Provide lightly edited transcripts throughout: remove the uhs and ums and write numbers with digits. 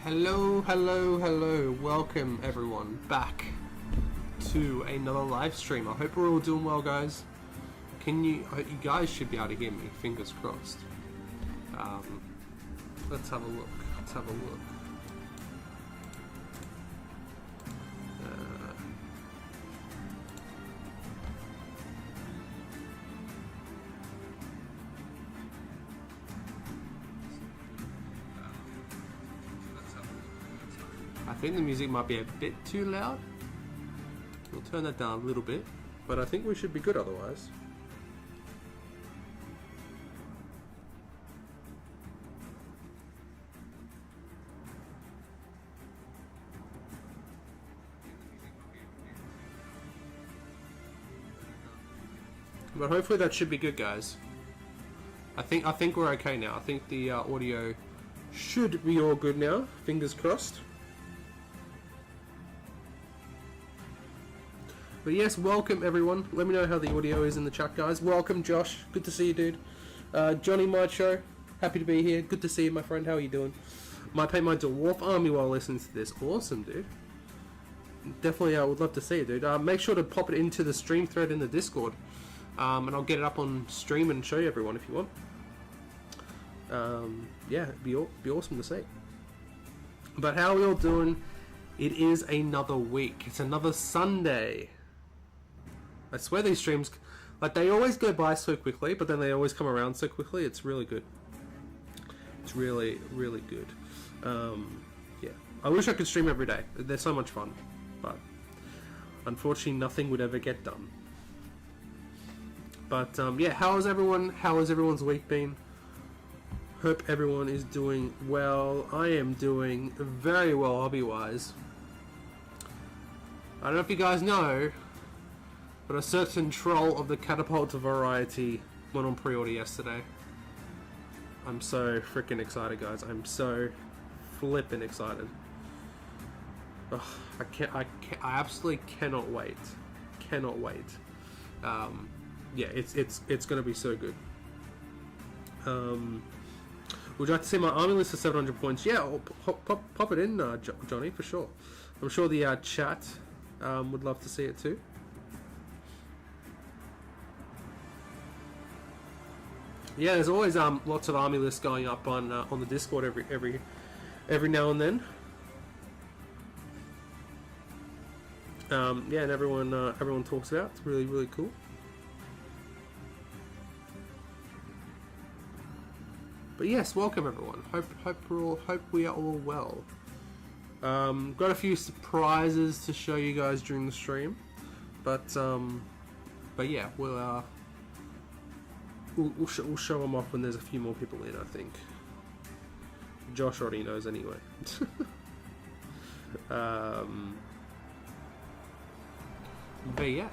Hello, hello, hello. Welcome everyone back to another live stream. I hope we're all doing well, guys. You guys should be able to hear me, fingers crossed. Let's have a look. Let's have a look. I think the music might be a bit too loud. We'll turn that down a little bit, but I think we should be good otherwise. But hopefully that should be good, guys. I think we're okay now. I think the audio should be all good now. Fingers crossed. But yes, welcome everyone. Let me know how the audio is in the chat, guys. Welcome, Josh. Good to see you, dude. Johnny Macho, happy to be here. Good to see you, my friend. How are you doing? Might paint my dwarf army while listening to this. Awesome, dude. Definitely, I would love to see it, dude. Make sure to pop it into the stream thread in the Discord. And I'll get it up on stream and show you everyone if you want. Yeah, it'd be awesome to see. But how are we all doing? It is another week. It's another Sunday. I swear these streams, like, they always go by so quickly, but then they always come around so quickly. It's really good. It's really, really good. Yeah, I wish I could stream every day. They're so much fun, but unfortunately nothing would ever get done. But yeah, how has everyone's week been? Hope everyone is doing well. I am doing very well hobby-wise. I don't know if you guys know, but a certain troll of the catapult variety went on pre-order yesterday. I'm so freaking excited, guys. I'm so flippin' excited. Ugh, I absolutely cannot wait. Cannot wait. Yeah, it's gonna be so good. Would you like to see my army list of 700 points? Yeah, I'll pop it in, Johnny, for sure. I'm sure the chat would love to see it too. Yeah, there's always lots of army lists going up on the Discord every now and then. Yeah, and everyone talks about it. It's really, really cool. But yes, welcome everyone. Hope we are all well. Got a few surprises to show you guys during the stream, but yeah, we'll show them off when there's a few more people in. I think Josh already knows anyway. But yeah,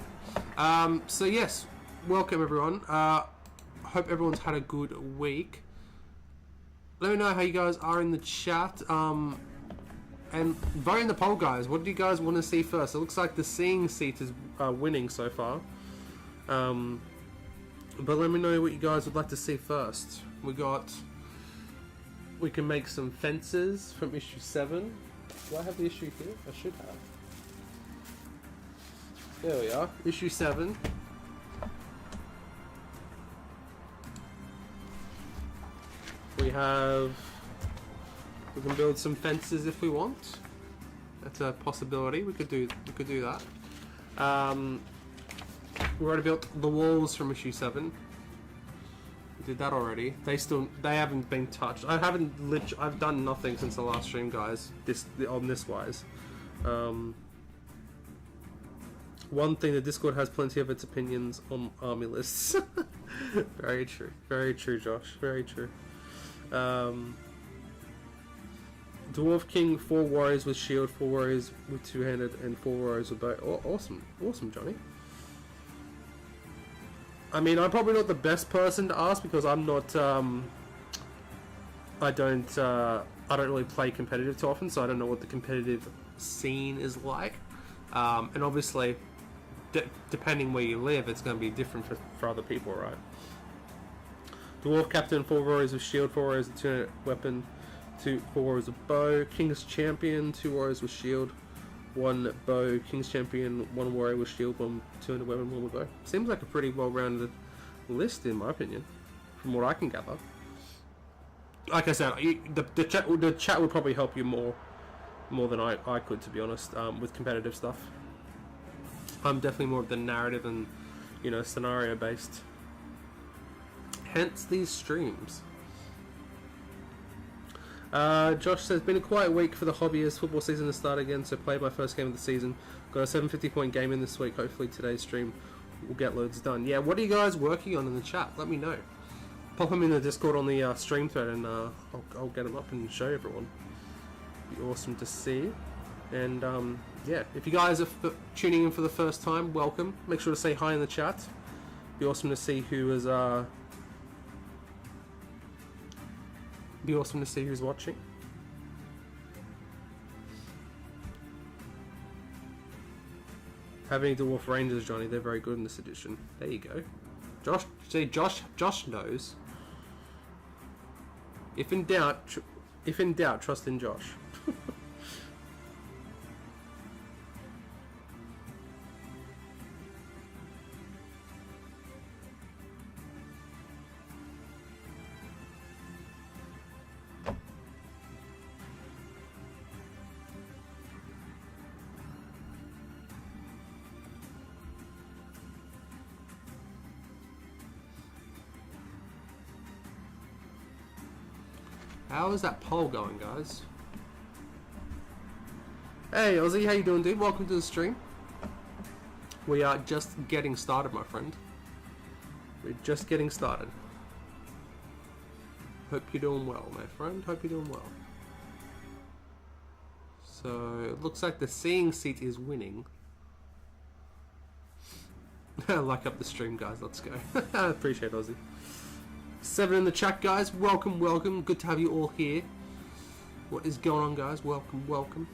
so yes, welcome everyone. Hope everyone's had a good week. Let me know how you guys are in the chat, and vote in the poll, guys. What do you guys want to see first? It looks like the seeing seat is winning so far, but let me know what you guys would like to see first. We can make some fences from issue 7. Do I have the issue here? I should have. There we are, issue 7. We can build some fences if we want. That's a possibility. We could do that. We already built the walls from issue 7. We did that already. They haven't been touched. I've done nothing since the last stream, guys. On this wise. One thing, the Discord has plenty of its opinions on army lists. Very true. Very true, Josh. Very true. Dwarf King, 4 warriors with shield, 4 warriors with two-handed, and 4 warriors with bow. Oh, awesome, Johnny. I mean, I'm probably not the best person to ask because I'm not. I don't really play competitive too often, so I don't know what the competitive scene is like. And obviously, depending where you live, it's going to be different for other people, right? Dwarf Captain, 4 warriors with shield, 4 warriors with two-handed weapon, 4 warriors with bow. King's champion, 2 warriors with shield, 1 bow. King's champion, 1 warrior with shield, 1 200 weapon, 1 with bow. Seems like a pretty well-rounded list in my opinion, from what I can gather. Like I said, the chat would probably help you more than I could, to be honest, with competitive stuff. I'm definitely more of the narrative and, you know, scenario based. Hence these streams. Josh says, been a quiet week for the hobbyist. Football season has started again, so played my first game of the season. Got a 750 point game in this week. Hopefully today's stream will get loads done. Yeah, what are you guys working on in the chat? Let me know. Pop them in the Discord on the stream thread, and I'll get them up and show everyone. Be awesome to see. And yeah, if you guys are tuning in for the first time, welcome. Make sure to say hi in the chat. Be awesome to see who is be awesome to see who's watching. Having Dwarf Rangers, Johnny, they're very good in this edition. There you go. Josh, see, Josh knows. If in doubt, trust in Josh. How is that poll going, guys? Hey, Ozzy, how you doing, dude? Welcome to the stream. We are just getting started, my friend. We're just getting started. Hope you're doing well, my friend. Hope you're doing well. So, it looks like the seeing seat is winning. Like up the stream, guys. Let's go. Appreciate it, Ozzy. 7 in the chat, guys. Welcome, welcome. Good to have you all here. What is going on, guys? Welcome, welcome.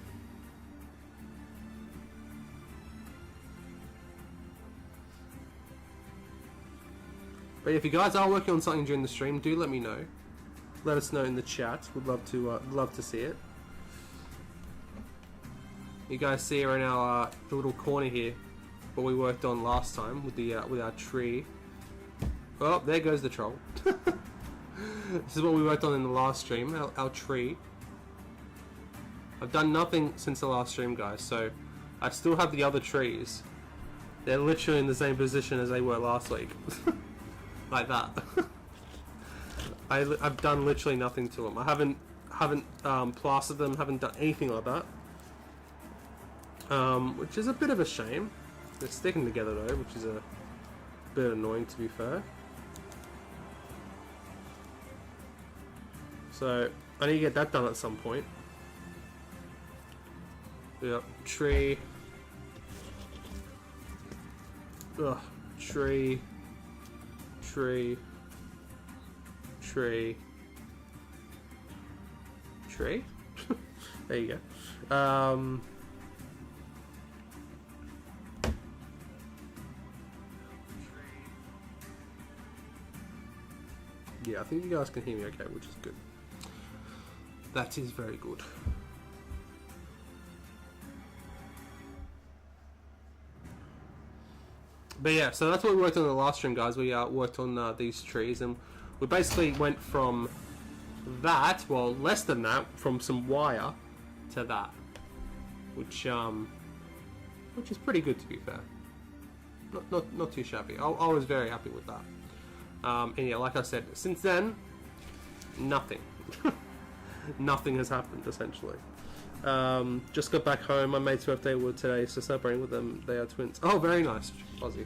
But if you guys are working on something during the stream, do let me know. Let us know in the chat. We'd love to see it. You guys see right now the little corner here, what we worked on last time with the with our tree. Oh, there goes the troll. This is what we worked on in the last stream, our tree. I've done nothing since the last stream, guys, so I still have the other trees. They're literally in the same position as they were last week. Like that. I've done literally nothing to them. I haven't plastered them, haven't done anything like that. Which is a bit of a shame. They're sticking together though, which is a bit annoying, to be fair. So I need to get that done at some point. Yep, tree. Ugh, tree. Tree. Tree. Tree? There you go. Yeah, I think you guys can hear me okay, which is good. That is very good. But yeah, so that's what we worked on in the last stream, guys. We worked on these trees, and we basically went from that, well, less than that, from some wire to that, which is pretty good, to be fair. Not too shabby. I was very happy with that. And yeah, like I said, since then, nothing. Nothing has happened, essentially. Just got back home. My mate's birthday was today, so celebrating with them. They are twins. Oh, very nice, Ozzy.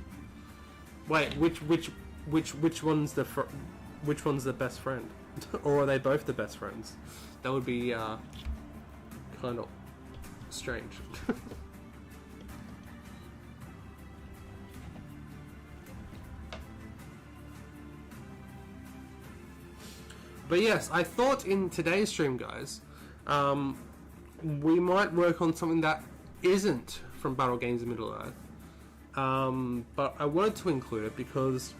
Wait, which one's the best friend? Or are they both the best friends? That would be kind of strange. But yes, I thought in today's stream, guys, we might work on something that isn't from Battle Games of Middle-earth. But I wanted to include it because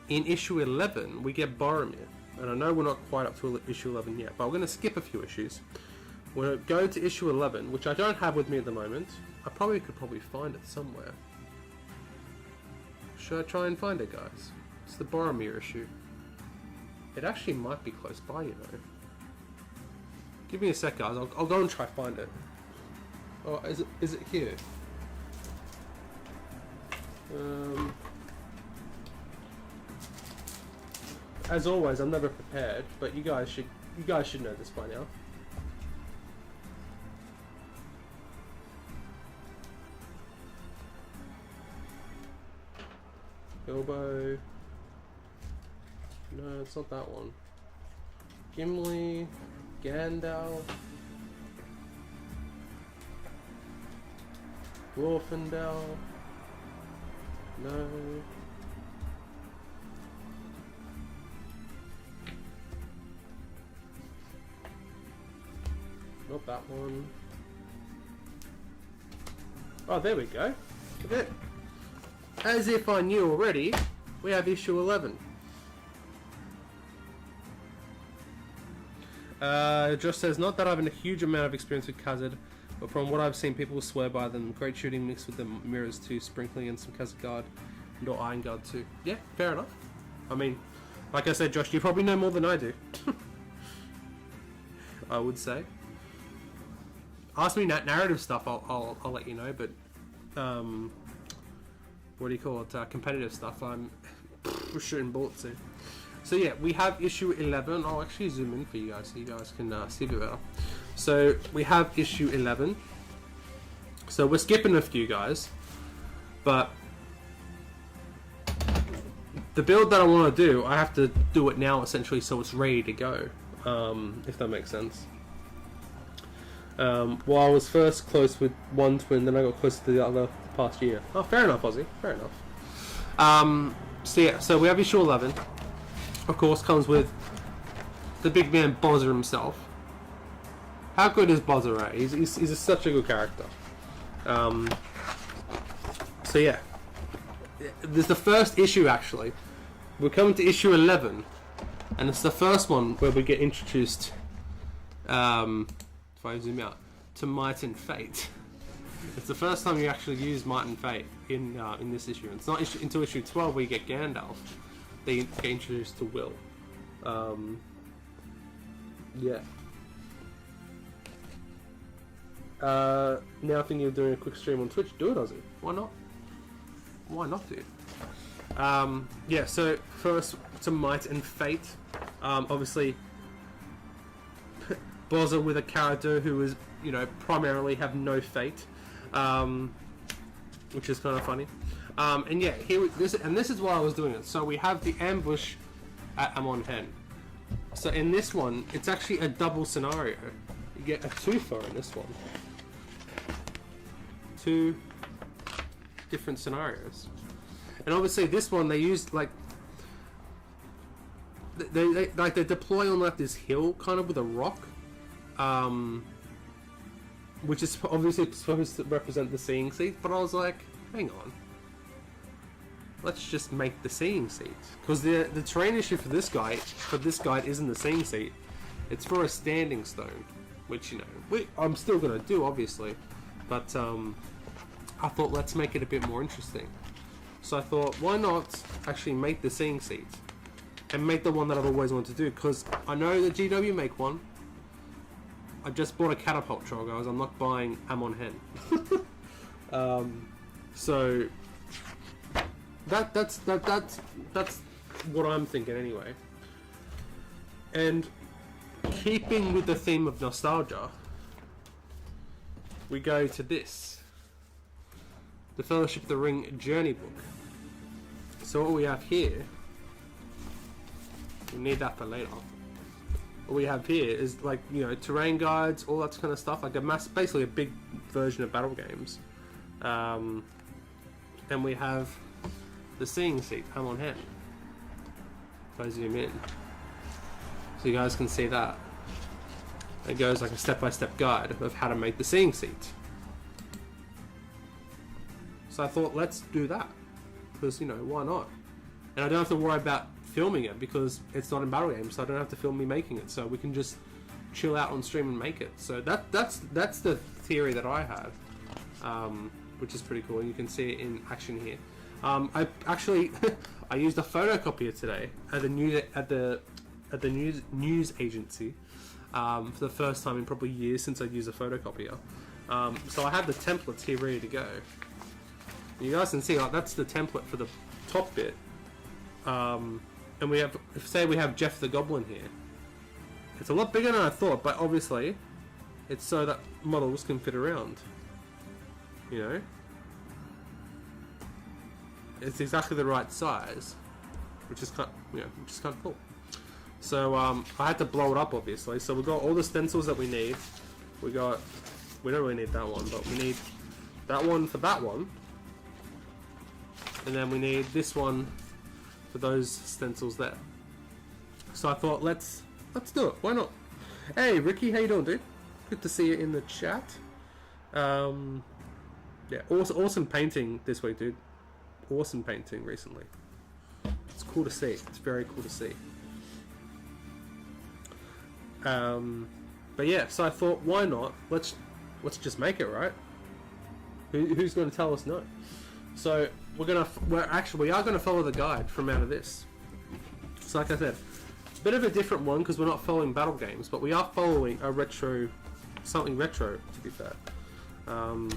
in issue 11 we get Boromir. And I know we're not quite up to issue 11 yet, but we're going to skip a few issues. We're going to go to issue 11, which I don't have with me at the moment. I could probably find it somewhere. Should I try and find it, guys? It's the Boromir issue. It actually might be close by, you know. Give me a sec, guys. I'll go and try to find it. Oh, is it here? As always, I'm never prepared, but you guys should know this by now. Bilbo. No, it's not that one. Gimli, Gandalf, Glorfindel. No. Not that one. Oh, there we go. Look at it. As if I knew already, we have issue 11. Josh says, not that I have a huge amount of experience with Khazad, but from what I've seen, people swear by them. Great shooting mixed with the mirrors too, sprinkling in some Khazad Guard and or Iron Guard too. Yeah, fair enough. I mean, like I said, Josh, you probably know more than I do. I would say. Ask me narrative stuff, I'll let you know, but what do you call it? Competitive stuff, I'm shooting bullets in. So yeah, we have issue 11. I'll actually zoom in for you guys so you guys can see a bit better. So we have issue 11. So we're skipping a few, guys, but the build that I want to do, I have to do it now essentially so it's ready to go, if that makes sense. Well, I was first close with one twin, then I got close to the other the past year. Oh, fair enough, Ozzy. Fair enough. So yeah, so we have issue 11. Of course, comes with the big man Bozza himself. How good is Bozza, right? He's such a good character. So yeah, this is the first issue actually. We're coming to issue 11, and it's the first one where we get introduced. If I zoom out, to Might and Fate. It's the first time you actually use Might and Fate in this issue. It's not until issue 12 where you get Gandalf. They get introduced to Will. Yeah. Now thinking of doing a quick stream on Twitch, do it, Ozzy. Why not? Why not, dude? Yeah, so first to Might and Fate. Obviously, Bozza with a character who is, you know, primarily have no fate, which is kind of funny. And yeah, this is why I was doing it. So we have the ambush at Amon Hen. So in this one, it's actually a double scenario. You get a twofer in this one. Two different scenarios. And obviously this one they used like they deploy on like this hill kind of with a rock. Which is obviously supposed to represent the seeing seat, but I was like, hang on, let's just make the seeing seat, because the terrain issue for this guide isn't the seeing seat, it's for a standing stone, which, you know, I'm still gonna do obviously, but I thought let's make it a bit more interesting. So I thought, why not actually make the seeing seat and make the one that I've always wanted to do, because I know that GW make one. I just bought a catapult troll, guys. I'm not buying Amon Hen. So that's what I'm thinking anyway. And keeping with the theme of nostalgia, we go to this, the Fellowship of the Ring Journey Book. So what we have here, we need that for later. What we have here is, like, you know, terrain guides, all that kind of stuff, like basically a big version of battle games. And we have the seeing seat, Amon Hen. If I zoom in, so you guys can see that. It goes like a step-by-step guide of how to make the seeing seat. So I thought, let's do that, because, you know, why not? And I don't have to worry about filming it because it's not in battle games, so I don't have to film me making it. So we can just chill out on stream and make it. So that's the theory that I have, which is pretty cool. And you can see it in action here. I actually I used a photocopier today at the news agency for the first time in probably years since I've used a photocopier. So I have the templates here ready to go. You guys can see, like, that's the template for the top bit. And we have, say we have Jeff the Goblin here. It's a lot bigger than I thought, but obviously it's so that models can fit around. You know? It's exactly the right size, which is kind of cool. So I had to blow it up, obviously. So we got all the stencils that we need. We don't really need that one, but we need that one for that one. And then we need this one for those stencils there. So I thought, let's do it. Why not? Hey, Ricky, how you doing, dude? Good to see you in the chat. Yeah, awesome painting this week, dude. Awesome painting recently. It's cool to see. It's very cool to see. But yeah, so I thought, why not? Let's just make it, right? Who's going to tell us no? So we are going to follow the guide from out of this. So like I said, a bit of a different one because we're not following battle games, but we are following a something retro, to be fair. So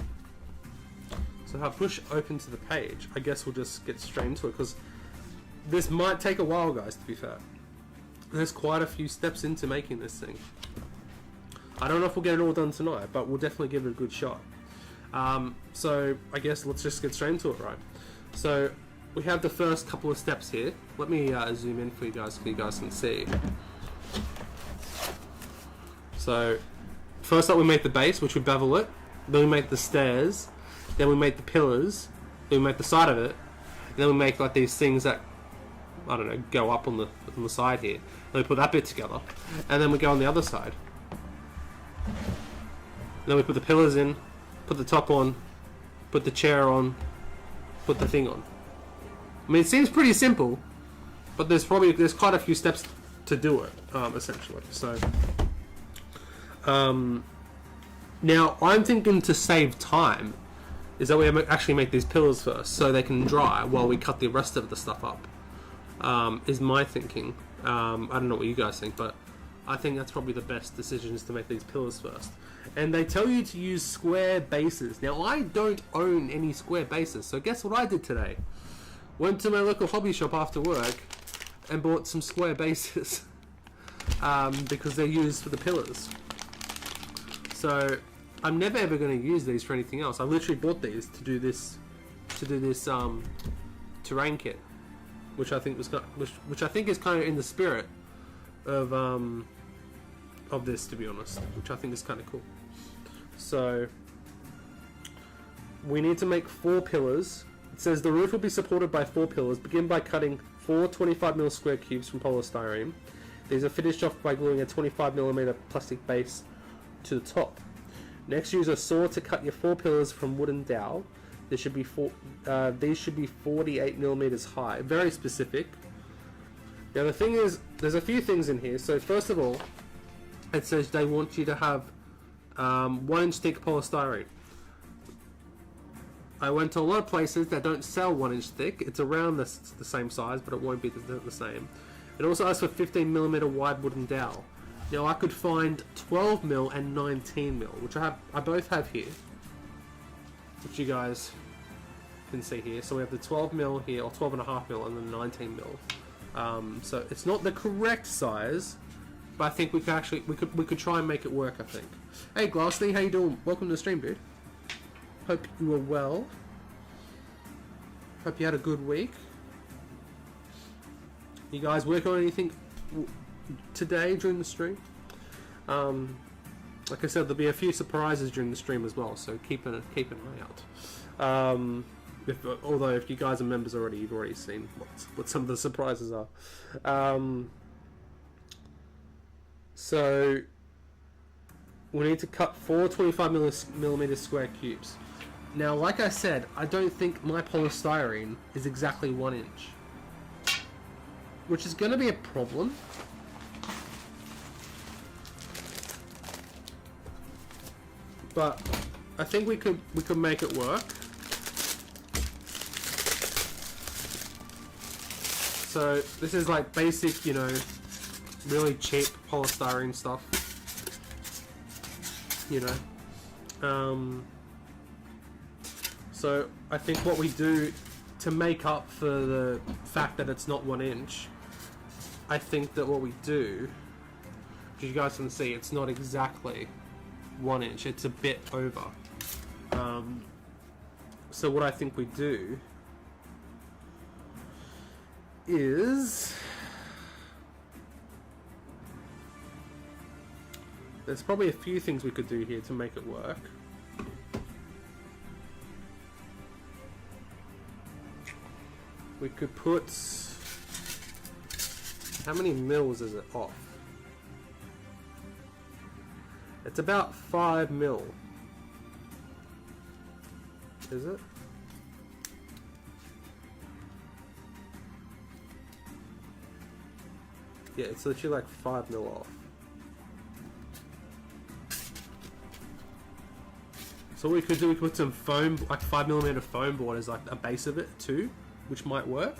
if I push open to the page, I guess we'll just get straight into it because this might take a while, guys, to be fair. There's quite a few steps into making this thing. I don't know if we'll get it all done tonight, but we'll definitely give it a good shot. So I guess let's just get straight into it, right? So we have the first couple of steps here. Let me zoom in for you guys so you guys can see. So first up we make the base, which we bevel it. Then we make the stairs. Then we make the pillars. Then we make the side of it. And then we make like these things that, I don't know, go up on the side here. Then we put that bit together. And then we go on the other side. Then we put the pillars in, put the top on, put the chair on, put the thing on. I mean, it seems pretty simple, but there's quite a few steps to do it, essentially. So, now I'm thinking to save time, is that we actually make these pillars first, so they can dry while we cut the rest of the stuff up. Is my thinking. I don't know what you guys think, but I think that's probably the best decision, is to make these pillars first. And they tell you to use square bases. Now, I don't own any square bases, so guess what I did today? Went to my local hobby shop after work and bought some square bases because they're used for the pillars. So I'm never ever going to use these for anything else. I literally bought these to do this terrain kit, which I think is kind of in the spirit of this, to be honest, which I think is kind of cool. So we need to make 4 pillars. It says the roof will be supported by 4 pillars. Begin by cutting 4 25mm square cubes from polystyrene. These are finished off by gluing a 25mm plastic base to the top. Next, use a saw to cut your 4 pillars from wooden dowel. These should be 48mm high. Very specific. Now the thing is, there's a few things in here. So first of all, it says they want you to have 1-inch thick polystyrene. I went to a lot of places that don't sell 1-inch thick. It's around the same size, but it won't be the same. It also asks for 15mm wide wooden dowel. Now I could find 12mm and 19mm, which I both have here, which you guys can see here. So we have the 12mm here, or 12.5mm, and the 19mm. So it's not the correct size, but I think we could try and make it work, I think. Hey Glassly, how you doing? Welcome to the stream, dude. Hope you are well. Hope you had a good week. You guys work on anything today during the stream? Like I said, there'll be a few surprises during the stream as well, so keep an eye out. Although if you guys are members already, you've already seen what some of the surprises are. So we need to cut 4 25mm square cubes. Now, like I said, I don't think my polystyrene is exactly 1 inch. which is going to be a problem. But I think we could make it work. So this is like basic, you know, really cheap polystyrene stuff. You know. So I think what we do to make up for the fact that it's not 1 inch, I think that what we do, as you guys can see, it's not exactly 1 inch, it's a bit over. So what I think we do is, there's probably a few things we could do here to make it work. We could put, how many mils is it off? It's about 5 mil. Is it? Yeah, it's literally like 5 mil off. So what we could do, we could put some foam, like 5mm foam board as like a base of it too, which might work.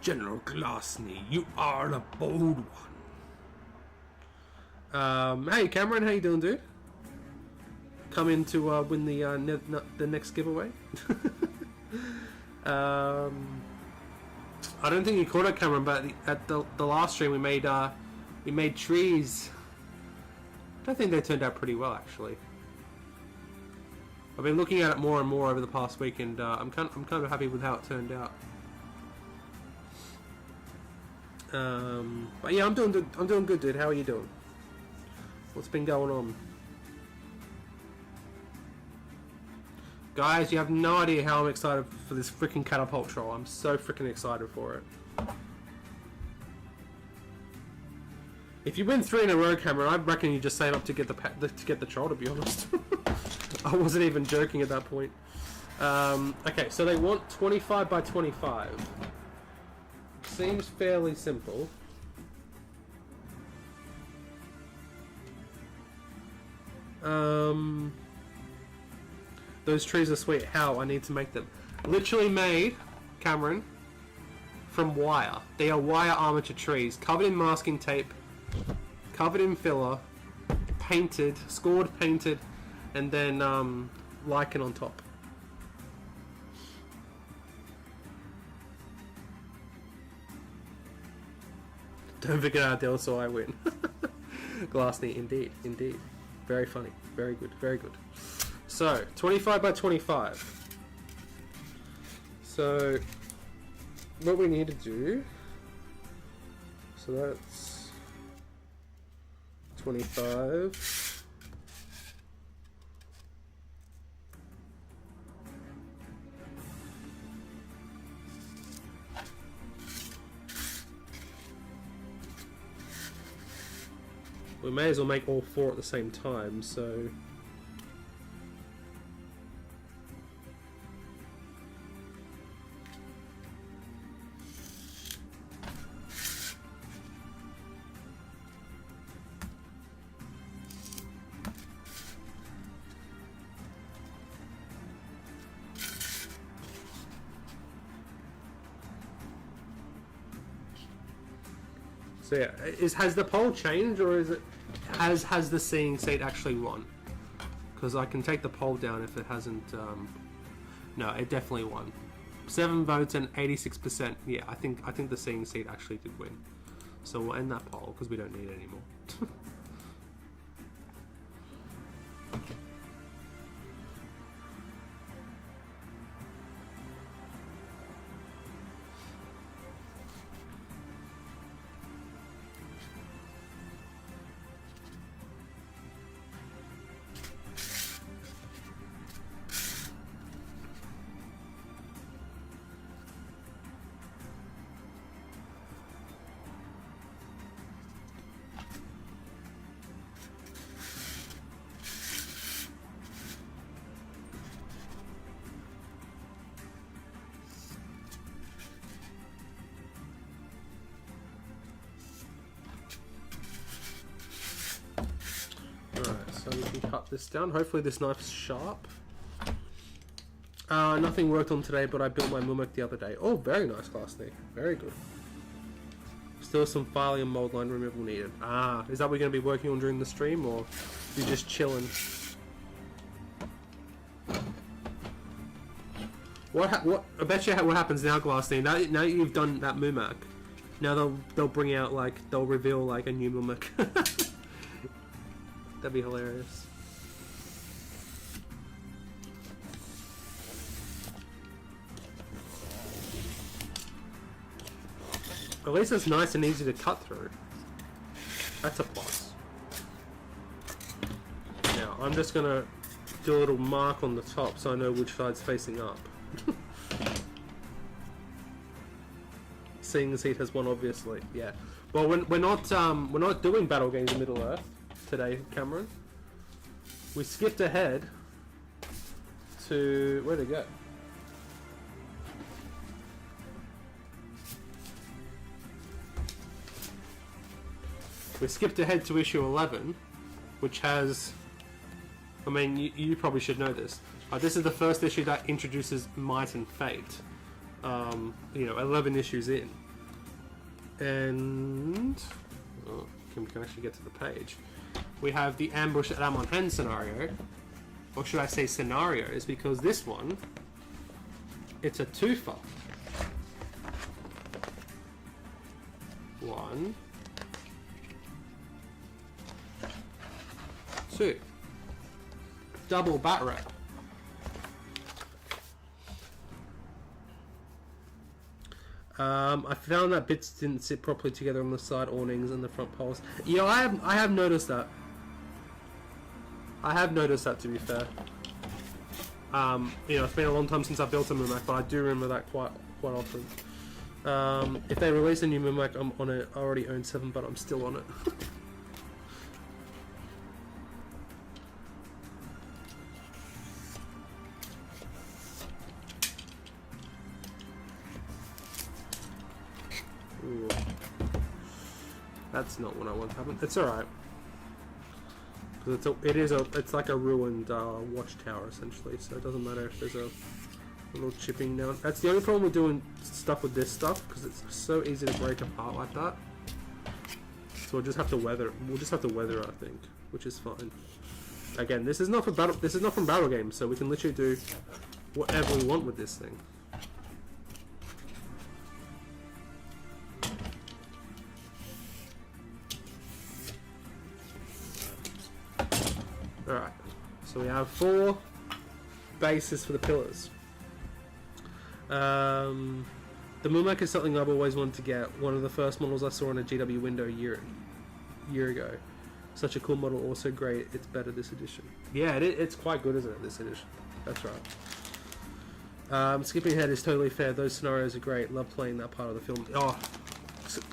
General Glasny, you are a bold one. Hey Cameron, how you doing, dude? Come in to win the next giveaway. I don't think you caught it, Cameron, but at the last stream we made trees. I think they turned out pretty well, actually. I've been looking at it more and more over the past week, and I'm kind of happy with how it turned out. But yeah, I'm doing good, dude. How are you doing? What's been going on? Guys, you have no idea how I'm excited for this freaking catapult troll. I'm so freaking excited for it. If you win 3 in a row, Cameron, I reckon you just save up to get the troll, to be honest. I wasn't even joking at that point. Okay, so they want 25 by 25. Seems fairly simple. Those trees are sweet. How? I need to make them. Literally made, Cameron, from wire. They are wire armature trees, covered in masking tape, covered in filler, painted, scored, painted, and then lichen on top. Don't forget our deal, so I win. Glassney, indeed, indeed. Very funny. Very good, very good. So, 25 by 25. So, what we need to do, so that's 25. We may as well make all 4 at the same time, so... So yeah, has the poll changed, or is it has the seeing seat actually won? Because I can take the poll down if it hasn't. No, it definitely won. 7 votes and 86%. Yeah, I think the seeing seat actually did win. So we'll end that poll because we don't need it anymore. So we can cut this down. Hopefully this knife's sharp. Nothing worked on today, but I built my mummic the other day. Oh, very nice, Class Nick. Very good. Still some filing and mold line removal needed. Is that what we're going to be working on during the stream, or you're just chilling? What? I bet you what happens now, Glassney. Now you've done that Mumak. Now they'll bring out they'll reveal like a new Mumak. That'd be hilarious. At least it's nice and easy to cut through. That's a plus. Now I'm just gonna do a little mark on the top so I know which side's facing up. Seeing as Heat has one, obviously, yeah. Well, we're not doing battle games in Middle Earth today, Cameron. We skipped ahead to where'd it go? We skipped ahead to issue 11, which has. I mean, you probably should know this. This is the first issue that introduces Might and Fate. 11 issues in. And... Oh, we can actually get to the page. We have the ambush at Amon Hen scenario. Or should I say scenarios, because this one, it's a twofer. One. Two. Double bat wrap. I found that bits didn't sit properly together on the side awnings and the front poles. Yeah, I have noticed that. I have noticed that, to be fair. It's been a long time since I built a Mumak, but I do remember that quite often. If they release a new Mumak, I'm on it. I already own 7, but I'm still on it. Ooh. That's not what I want to happen. It's alright. Because it's like a ruined watchtower, essentially, so it doesn't matter if there's a little chipping down. That's the only problem with doing stuff with this stuff, because it's so easy to break apart like that. So we'll just have to weather it, I think, which is fine. Again, this is not from battle games, so we can literally do whatever we want with this thing. Alright, so we have 4 bases for the pillars. The Mumak is something I've always wanted to get. One of the first models I saw in a GW window a year ago. Such a cool model, also great. It's better this edition. Yeah, it's quite good, isn't it, this edition? That's right. Skipping ahead is totally fair. Those scenarios are great. Love playing that part of the film. Oh,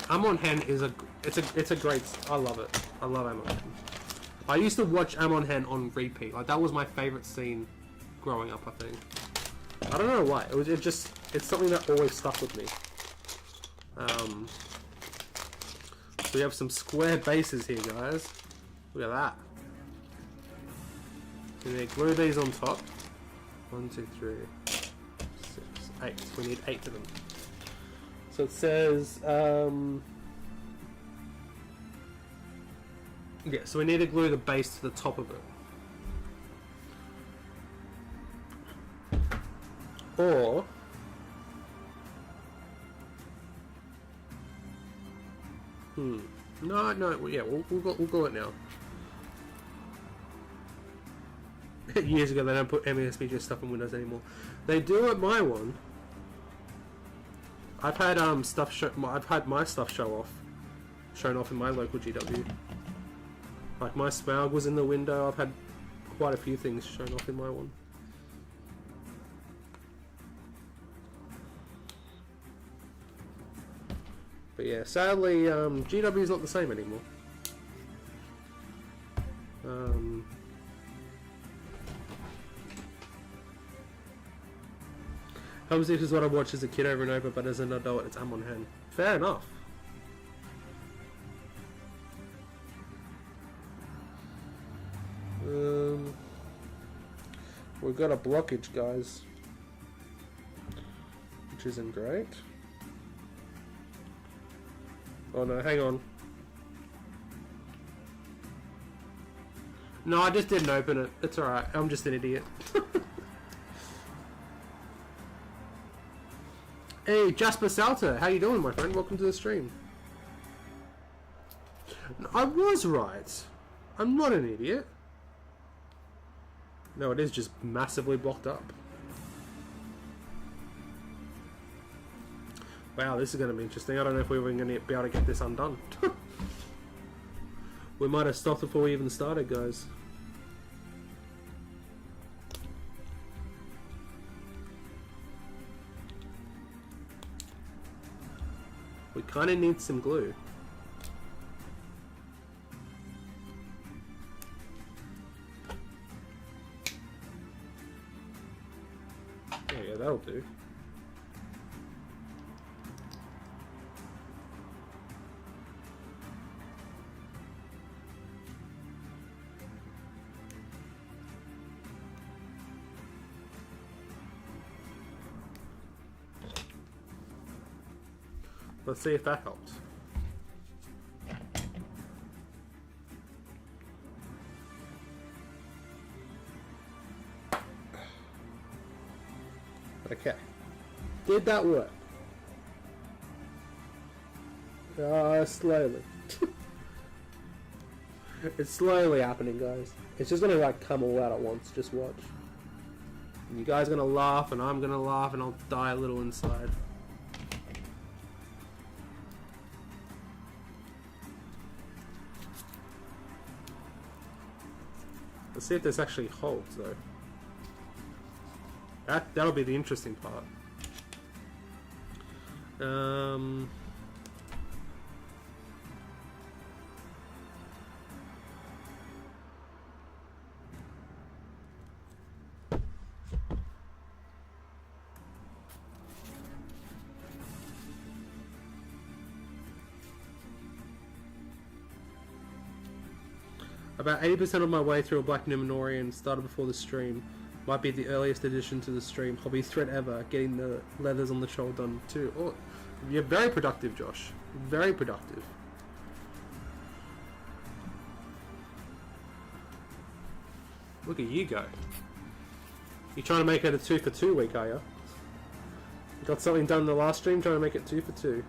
Amon Hen is it's a great. I love it. I love Amon Hen. I used to watch Amon Hen on repeat. Like, that was my favourite scene growing up, I think. I don't know why. It's something that always stuck with me. So we have some square bases here, guys. Look at that. We need to glue these on top. 1, 2, 3, 6, 8. We need 8 of them. So it says, yeah, so we need to glue the base to the top of it. Or no, yeah, we'll glue it now. Years ago, they don't put SBG stuff in Windows anymore. They do at my one. I've had I've had my stuff shown off in my local GW. Like, my Smaug was in the window. I've had quite a few things shown off in my one. But yeah, sadly, GW is not the same anymore. Helms Deep is what I watched as a kid over and over, but as an adult, it's Amon Hen. Fair enough. We've got a blockage, guys. Which isn't great. Oh no, hang on. No, I just didn't open it. It's alright. I'm just an idiot. Hey, Jasper Salter. How you doing, my friend? Welcome to the stream. I was right. I'm not an idiot. No, it is just massively blocked up. Wow, this is going to be interesting. I don't know if we were going to be able to get this undone. We might have stopped before we even started, guys. We kind of need some glue. Yeah, that'll do. Let's see if that helps. Okay. Did that work? Slowly. It's slowly happening, guys. It's just gonna like come all out at once. Just watch. And you guys are gonna laugh, and I'm gonna laugh, and I'll die a little inside. Let's see if this actually holds, though. That'll be the interesting part. About 80% of my way through a Black Numenorian, started before the stream. Might be the earliest addition to the stream. Hobby thread ever. Getting the leathers on the troll done too. Oh, you're very productive, Josh. Very productive. Look at you go. You're trying to make it a 2 for 2 week, are you? Got something done in the last stream, trying to make it 2 for 2.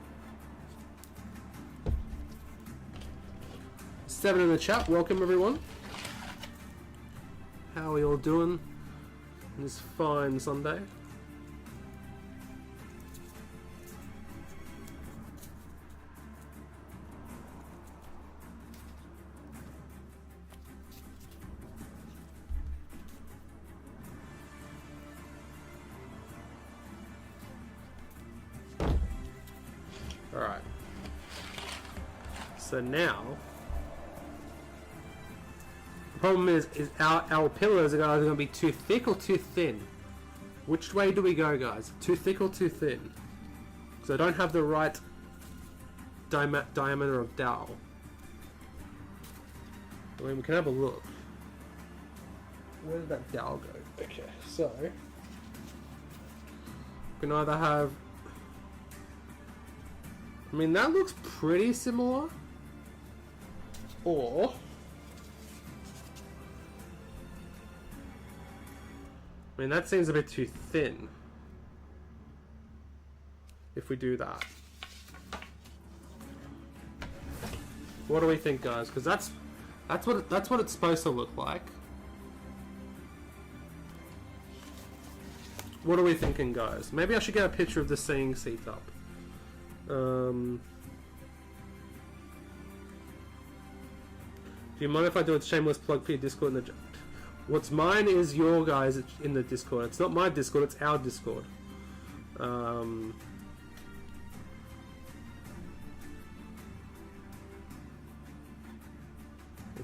7 in the chat. Welcome, everyone. How are we all doing on this fine Sunday? All right. So now, the problem is our pillars are either going to be too thick or too thin. Which way do we go, guys? Too thick or too thin? Because I don't have the right diameter of dowel. I mean, we can have a look. Where did that dowel go? Okay, so we can either have. I mean, that looks pretty similar. Or I mean, that seems a bit too thin. If we do that, what do we think, guys? Because that's what it's supposed to look like. What are we thinking, guys? Maybe I should get a picture of the seeing seat up. Do you mind if I do a shameless plug for your Discord in the What's mine is your guys in the Discord. It's not my Discord, it's our Discord.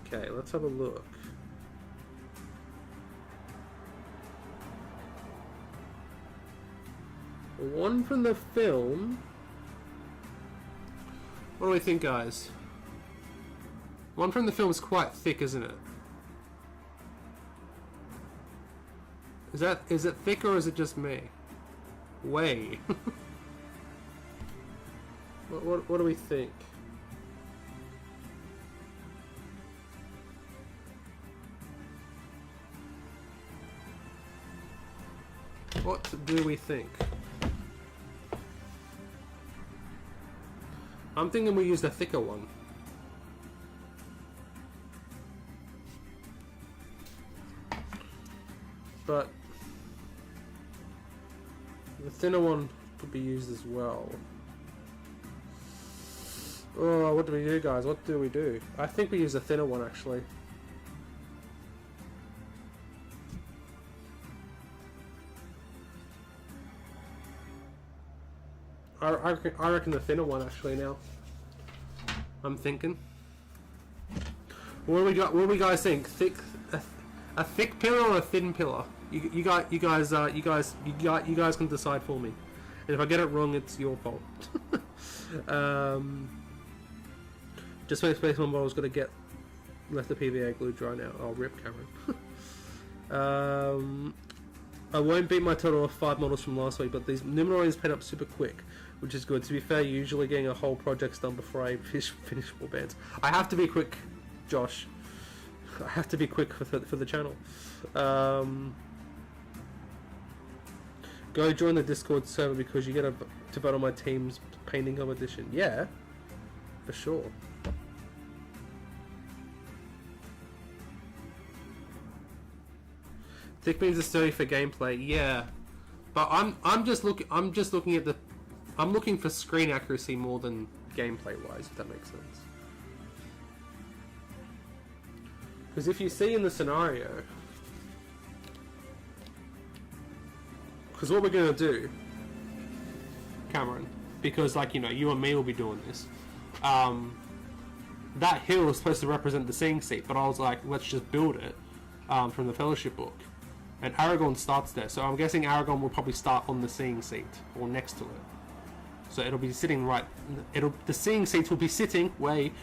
Okay, let's have a look. One from the film. What do we think, guys? One from the film is quite thick, isn't it? Is it thick or is it just me? Way. What do we think? What do we think? I'm thinking we use the thicker one. But the thinner one could be used as well. Oh, what do we do, guys? What do we do? I think we use the thinner one, actually. I reckon the thinner one, actually, now. I'm thinking. What do we got? What do we guys think? A thick pillar or a thin pillar? You guys can decide for me. And if I get it wrong, it's your fault. Just make space one bottle's got to let the PVA glue dry now. I'll rip Cameron. I won't beat my total of 5 models from last week, but these Numenorians paid up super quick, which is good. To be fair, usually getting a whole project's done before I finish more bands. I have to be quick, Josh. I have to be quick for the channel. Go join the Discord server because you get to vote on my team's painting competition. Yeah, for sure. Thick means it's sturdy for gameplay. Yeah, but I'm just looking at the. I'm looking for screen accuracy more than gameplay wise, if that makes sense. Because if you see in the scenario, because what we're gonna do, Cameron, because like you and me will be doing this. That hill is supposed to represent the seeing seat, but I was like, let's just build it from the Fellowship book. And Aragorn starts there, so I'm guessing Aragorn will probably start on the seeing seat or next to it. So it'll be sitting right. The seeing seat will be sitting right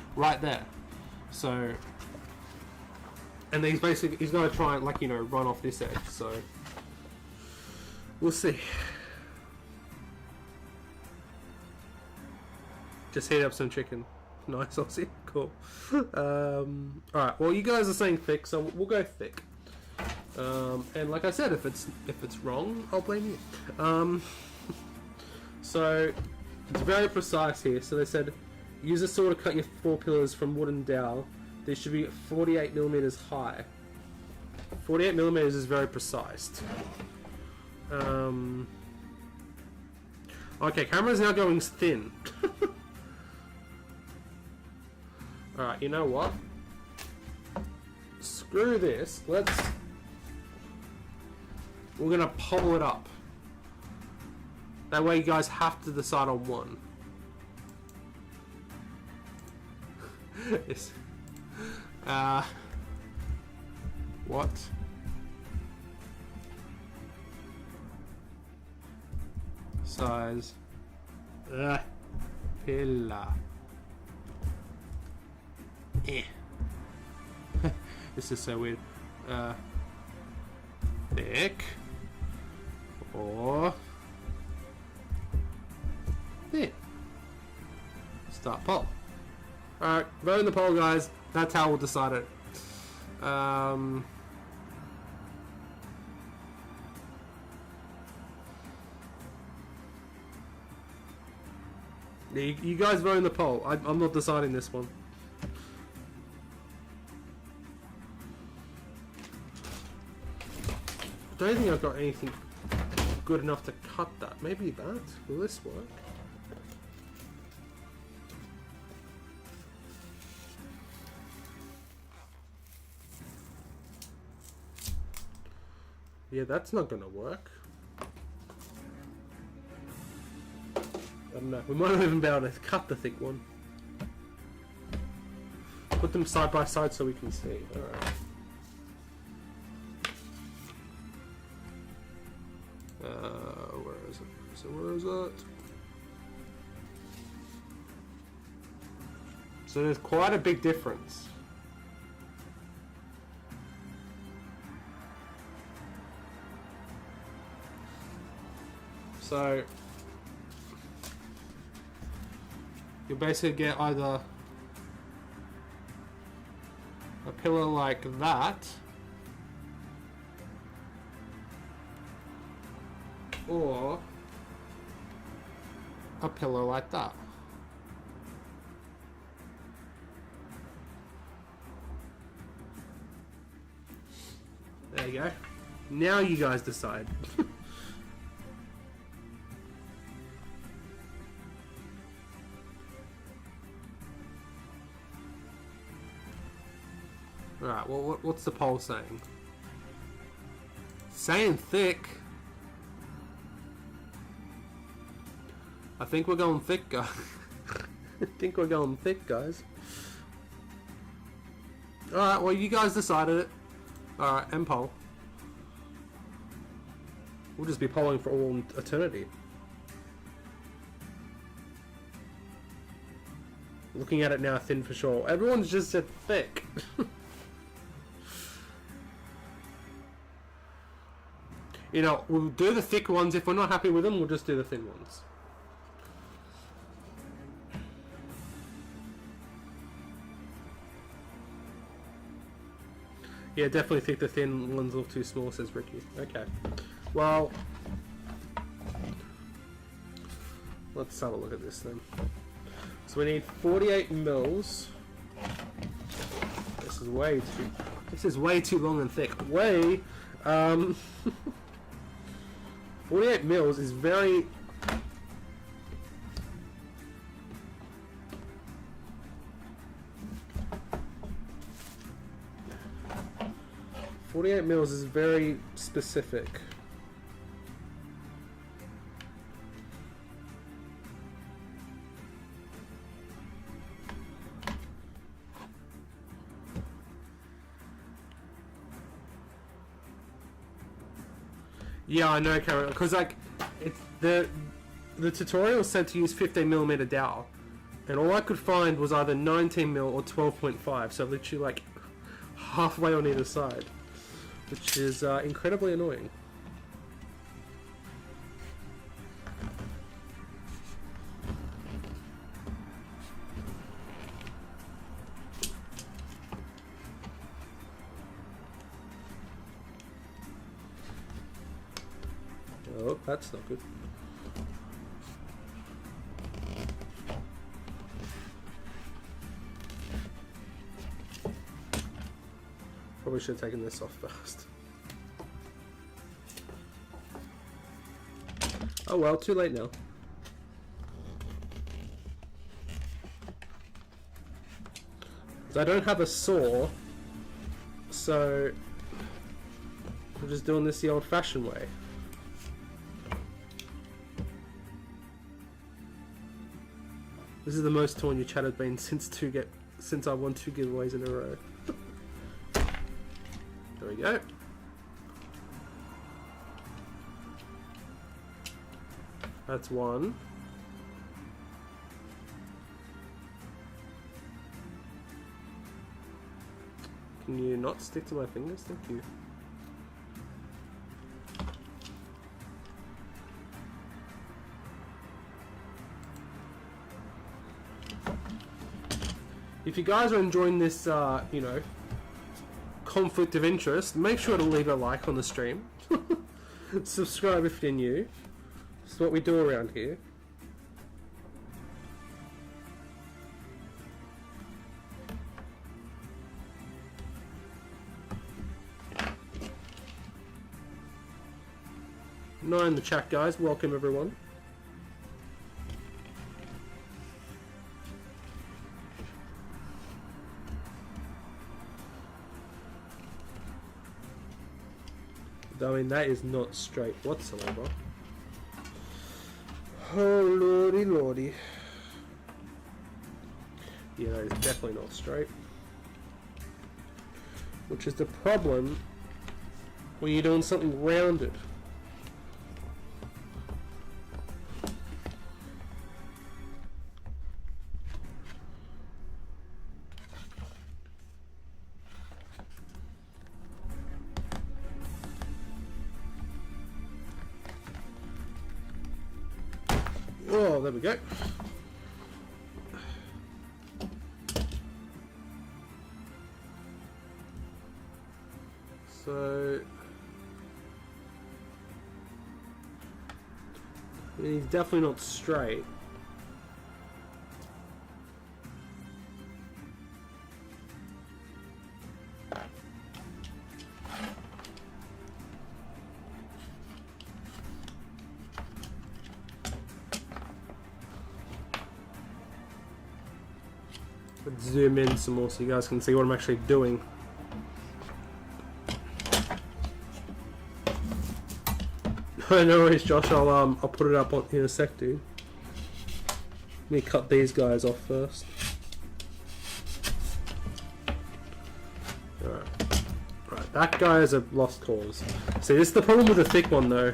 there. So, and he's going to try and run off this edge. So we'll see. Just heat up some chicken. Nice, Aussie. Cool. All right. Well, you guys are saying thick, so we'll go thick. And like I said, if it's wrong, I'll blame you. So it's very precise here. So they said, use a saw to cut your 4 pillars from wooden dowel. They should be 48 millimeters high. 48 millimeters is very precise. Okay, camera's now going thin. Alright, you know what? Screw this. We're gonna pull it up. That way you guys have to decide on one. Yes. What? Size. Pillar. This is so weird. Thick. Or thin. Start poll. Alright, vote in the poll, guys. That's how we'll decide it. Yeah, you guys vote in the poll. I'm not deciding this one. I don't think I've got anything good enough to cut that. Maybe that. Will this work? Yeah, that's not gonna work. I don't know. We might not even be able to cut the thick one. Put them side by side so we can see. Alright. Where is it? So where is it? So there's quite a big difference. So you basically get either a pillow like that, or a pillow like that. There you go. Now you guys decide. Alright, well, what's the poll saying? Saying thick. I think we're going thick, guys. I think we're going thick, guys. Alright, well, you guys decided it. Alright, end poll. We'll just be polling for all eternity. Looking at it now, thin for sure. Everyone's just said thick. You know, we'll do the thick ones. If we're not happy with them, we'll just do the thin ones. Yeah, definitely think the thin ones look too small, says Ricky. Okay. Well, let's have a look at this then. So we need 48 mils. This is way too long and thick. 48 mils is very... .48 mils is very specific. Yeah, I know, Karen, because like it's the tutorial said to use 15mm dowel, and all I could find was either 19mm or 12.5, so literally like halfway on either side, which is incredibly annoying. Oh, that's not good. Probably should have taken this off first. Oh well, too late now. I don't have a saw, so we're just doing this the old-fashioned way. This is the most torn your chat has been since I won 2 giveaways in a row. There we go. That's one. Can you not stick to my fingers? Thank you. If you guys are enjoying this, you know, conflict of interest, make sure to leave a like on the stream. Subscribe if you're new. That's what we do around here. Nine in the chat, guys. Welcome, everyone. I mean, that is not straight whatsoever. Oh, lordy, lordy. Yeah, that is definitely not straight. Which is the problem when you're doing something rounded. Oh, there we go. So, I mean, he's definitely not straight. Let's zoom in some more so you guys can see what I'm actually doing. No worries, Josh. I'll put it up in a sec, dude. Let me cut these guys off first. Alright. Right, that guy is a lost cause. See, this is the problem with the thick one, though.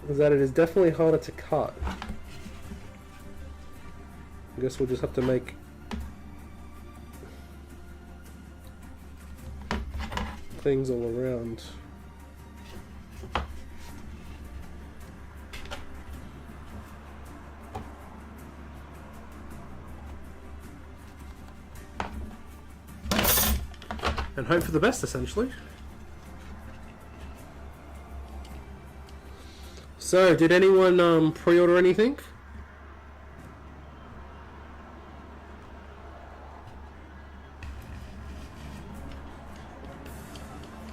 Is that it is definitely harder to cut. I guess we'll just have to make things all around. And hope for the best, essentially. So, did anyone pre-order anything?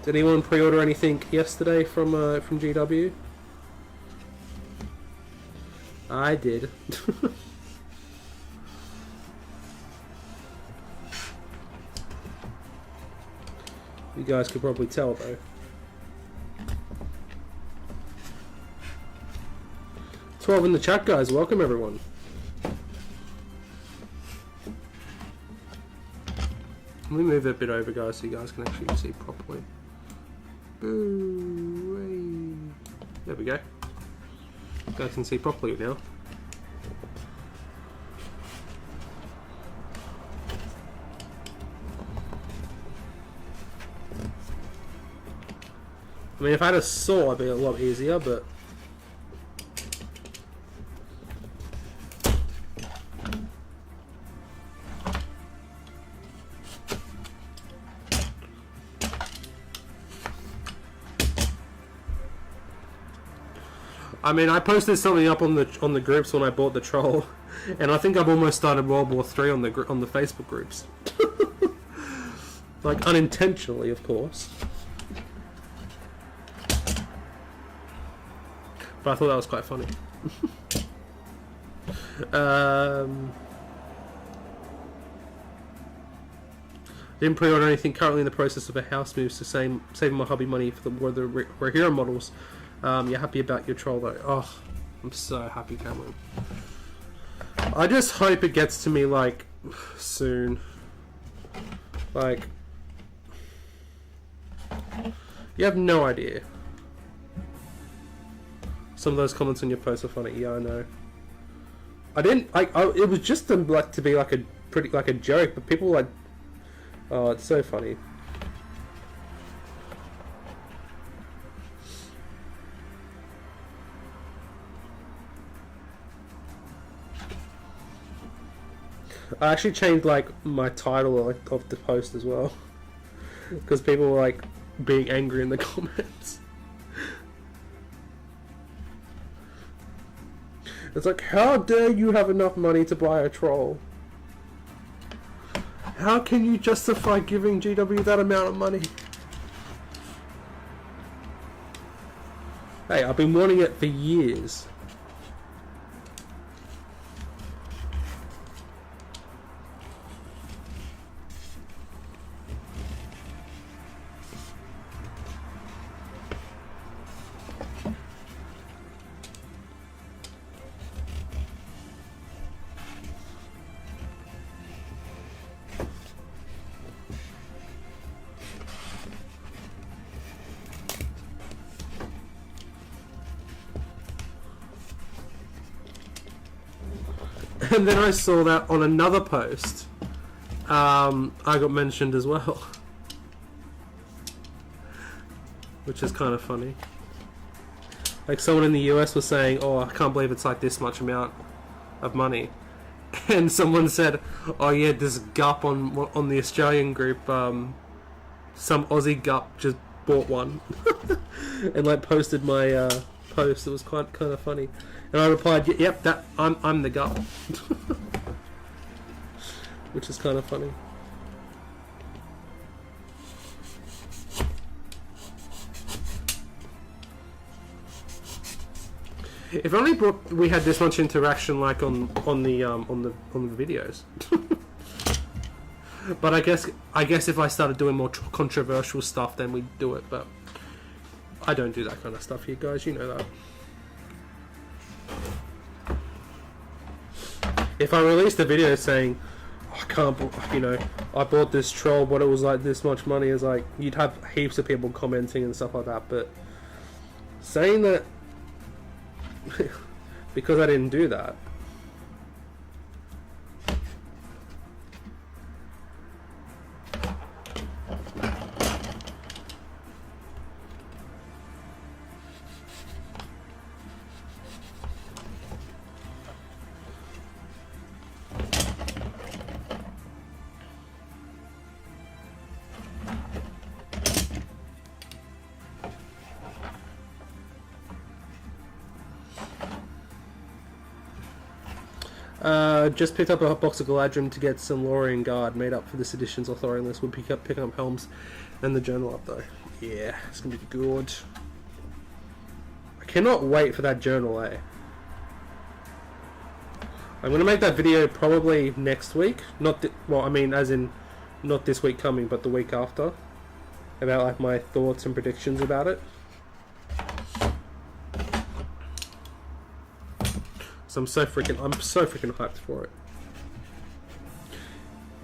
Did anyone pre-order anything yesterday from GW? I did. You guys could probably tell though. "12 in the chat, guys. Welcome everyone. Let me move it a bit over, guys, so you guys can actually see properly. Boo! There we go. You guys can see properly now. I mean, if I had a saw, it'd be a lot easier, but I mean, I posted something up on the groups when I bought the troll, and I think I've almost started World War III on the Facebook groups, like unintentionally, of course. But I thought that was quite funny. Didn't pre-order anything. Currently in the process of a house move, so saving my hobby money for the We're Hero models. You're happy about your troll though. Oh, I'm so happy, Cameron. I just hope it gets to me like soon. Like, you have no idea. Some of those comments on your post are funny. Yeah, I know. I didn't. It was just to be like a joke, but people were like, oh, it's so funny. I actually changed like my title of the post as well, because people were like being angry in the comments. It's like, how dare you have enough money to buy a troll? How can you justify giving GW that amount of money? Hey, I've been wanting it for years. And then I saw that on another post. I got mentioned as well. which is kind of funny. Like someone in the US was saying, "Oh, I can't believe it's like this much amount of money," and someone said, "Oh yeah, this gup on the Australian group, some Aussie gup just bought one," and like posted my post. It was kind of funny, and I replied, "Yep, that I'm the gup," which is kind of funny. If only we had this much interaction, like on the videos. But I guess if I started doing more controversial stuff, then we'd do it. But I don't do that kind of stuff here, guys. You know that. If I released a video saying, I can't, I bought this troll, but it was like this much money, is like, you'd have heaps of people commenting and stuff like that. But saying that because I didn't do that. Just picked up a box of Galadrim to get some Lorien Guard made up for this edition's authoring list. We'll picking up Helms and the journal up though. Yeah, it's gonna be good. I cannot wait for that journal, eh? I'm gonna make that video probably next week. Well, I mean, as in not this week coming, but the week after, about like my thoughts and predictions about it. So I'm so freaking hyped for it.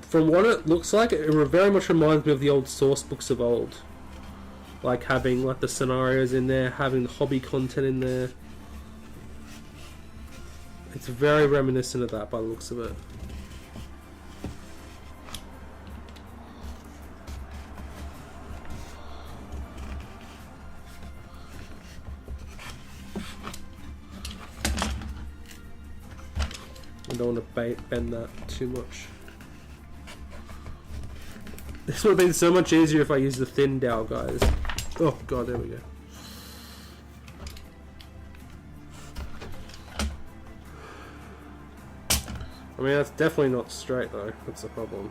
From what it looks like, it very much reminds me of the old source books of old. Like having like the scenarios in there, having the hobby content in there. It's very reminiscent of that by the looks of it. I don't want to bend that too much. This would have been so much easier if I used the thin dowel, guys. Oh god, there we go. I mean, that's definitely not straight though. That's the problem.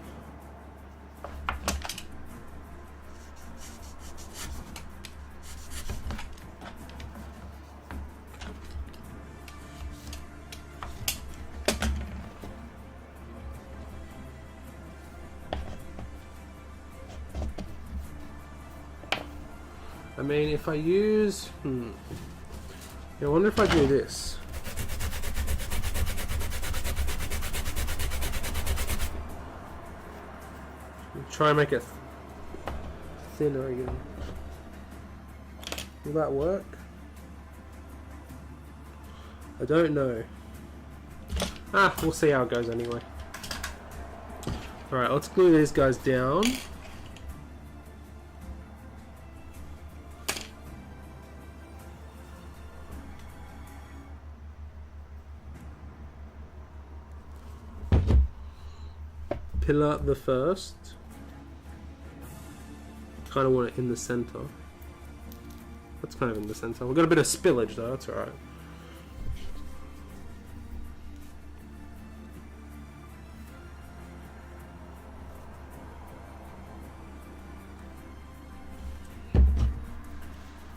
I mean, if I use... I wonder if I do this. Try and make it thinner again. Will that work? I don't know. We'll see how it goes anyway. Alright, let's glue these guys down. Pillar the first. Kind of want it in the center. That's kind of in the center. We've got a bit of spillage though, that's alright.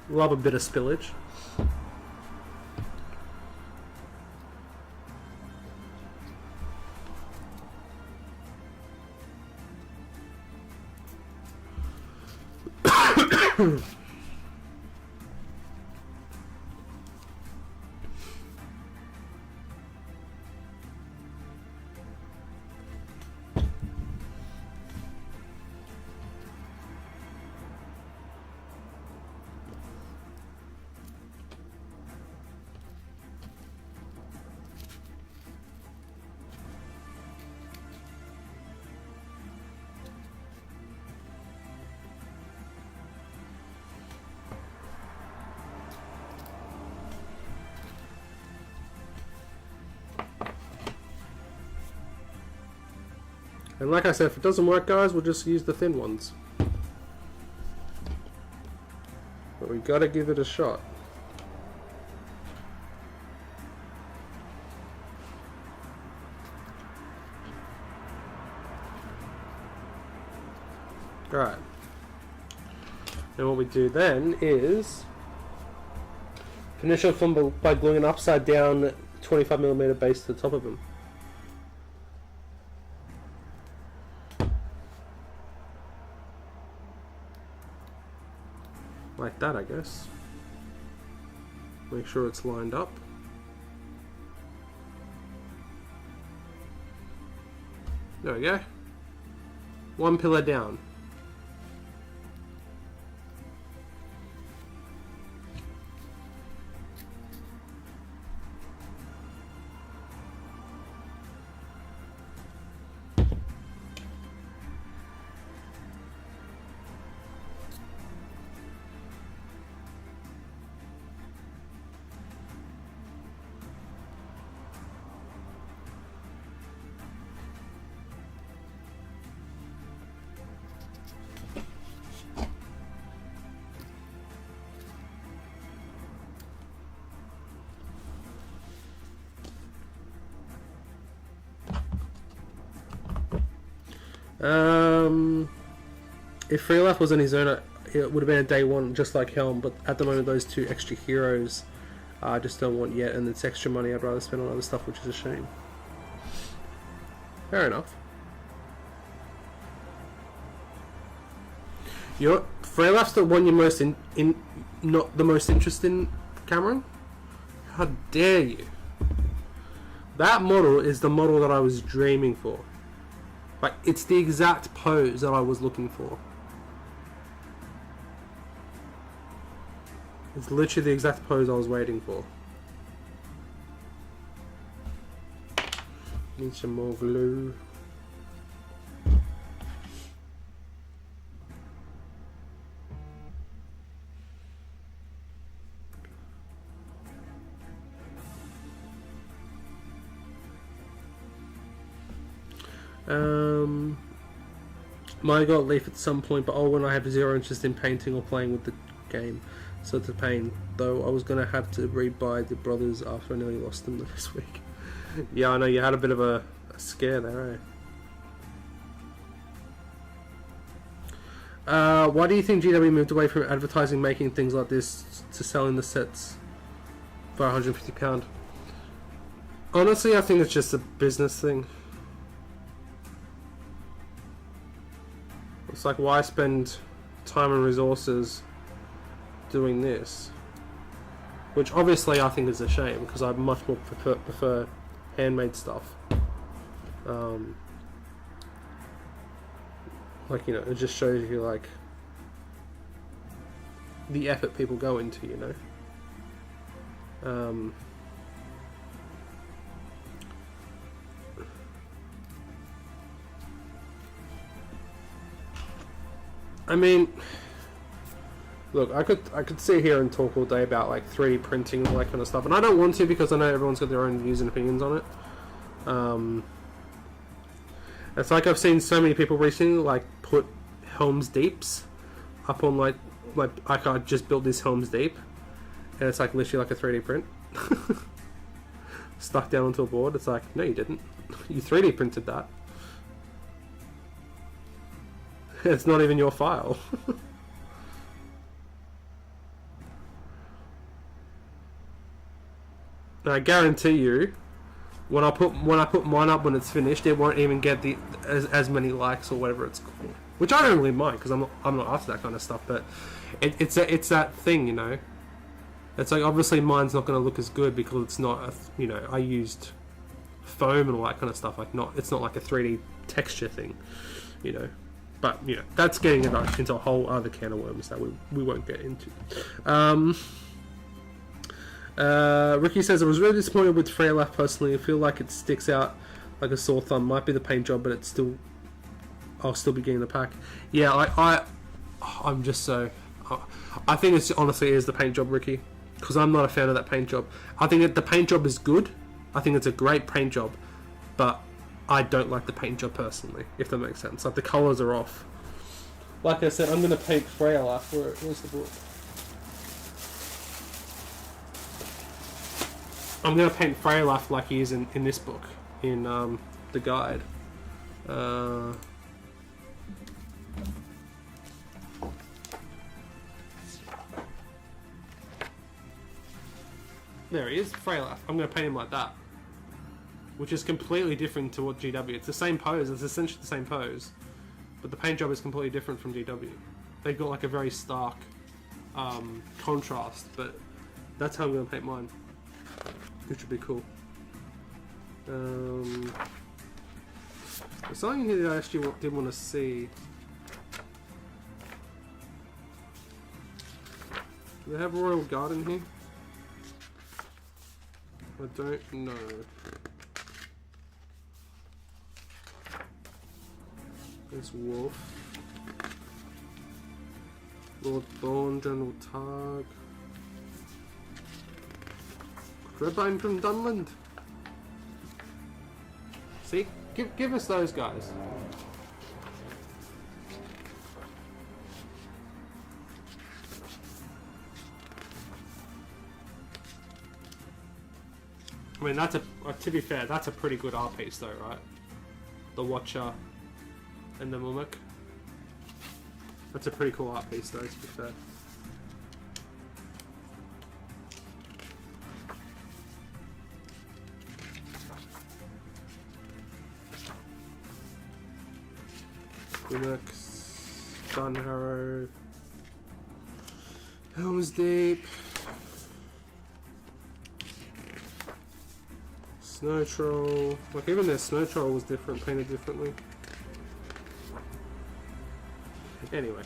Love a bit of spillage. And like I said, if it doesn't work, guys, we'll just use the thin ones. But we gotta give it a shot. Alright. And what we do then is finish off by gluing an upside down 25mm base to the top of them. Like that, I guess. Make sure it's lined up. There we go. One pillar down. If Freelaf was on his own, it would have been a day one, just like Helm. But at the moment, those two extra heroes I just don't want yet, and it's extra money I'd rather spend on other stuff, which is a shame. Fair enough. Freelaf's the one you're most not the most interested in, Cameron? How dare you? That model is the model that I was dreaming for. Like, it's the exact pose that I was looking for. It's literally the exact pose I was waiting for. Need some more glue. Might got Leaf at some point, but when I have zero interest in painting or playing with the game, so it's a pain. Though I was gonna have to rebuy the brothers after I nearly lost them this week. Yeah, I know you had a bit of a scare there, eh? Why do you think GW moved away from advertising making things like this to selling the sets for £150? Honestly, I think it's just a business thing. It's like, why spend time and resources doing this? Which obviously I think is a shame, because I much more prefer handmade stuff. Like, you know, it just shows you, like, the effort people go into, you know. I mean, look, I could sit here and talk all day about like 3D printing and all that kind of stuff, and I don't want to, because I know everyone's got their own views and opinions on it. It's like I've seen so many people recently like put Helm's Deeps up on like I just built this Helm's Deep, and it's like literally like a 3D print stuck down onto a board. It's like, no, you didn't. You 3D printed that. It's not even your file. And I guarantee you, when I put mine up when it's finished, it won't even get as many likes or whatever it's called. Which I don't really mind, because I'm not after that kind of stuff. But it's that thing, you know. It's like, obviously mine's not going to look as good because it's not you know, I used foam and all that kind of stuff. Like, it's not like a 3D texture thing, you know. But, you know, that's getting into a whole other can of worms that we won't get into. Ricky says, I was really disappointed with Freelaf personally. I feel like it sticks out like a sore thumb. Might be the paint job, but I'll still be getting the pack. Yeah, I'm just so... I think it's honestly is the paint job, Ricky. Because I'm not a fan of that paint job. I think the paint job is good. I think it's a great paint job. But I don't like the paint job personally, if that makes sense. Like, the colours are off. Like I said, I'm going to paint Freyalaf. Where's the book? I'm going to paint Freyalaf like he is in this book, in the guide. There he is, Freyalaf. I'm going to paint him like that. Which is completely different to what GW. It's the same pose, it's essentially the same pose. But the paint job is completely different from GW. They've got like a very stark contrast, but that's how I'm going to paint mine. Which would be cool. There's something here that I actually did want to see. Do they have Royal Garden here? I don't know. There's Wolf. Lord Thorn, General Targ. Redbone from Dunland. See? Give us those guys. I mean, that's to be fair, that's a pretty good art piece though, right? The Watcher and the Mimic. That's a pretty cool art piece though, to be fair. Mimic, Sun Harrow, Helm's Deep, Snow Troll. Like, even their Snow Troll was different, painted differently. Anyway.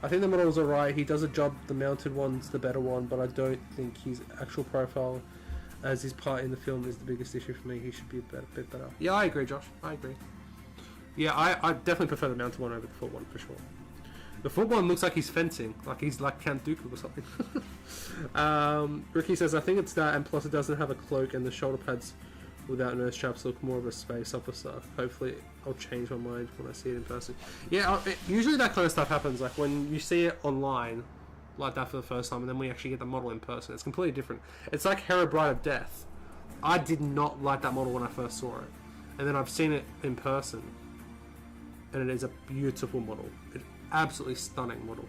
I think the models are right. He does a job. The mounted one's the better one, but I don't think his actual profile as his part in the film is the biggest issue for me. He should be a bit better. Yeah, I agree, Josh. I agree. Yeah, I definitely prefer the mounted one over the foot one for sure. The foot one looks like he's fencing, like he's like Count Dooku or something. Ricky says, I think it's that, and plus it doesn't have a cloak, and the shoulder pads without nurse straps look more of a space officer. Hopefully I'll change my mind when I see it in person. Yeah, usually that kind of stuff happens, like when you see it online like that for the first time, and then we actually get the model in person. It's completely different. It's like Hera Bride of Death. I did not like that model when I first saw it, and then I've seen it in person, and it is a beautiful model. It's absolutely stunning model.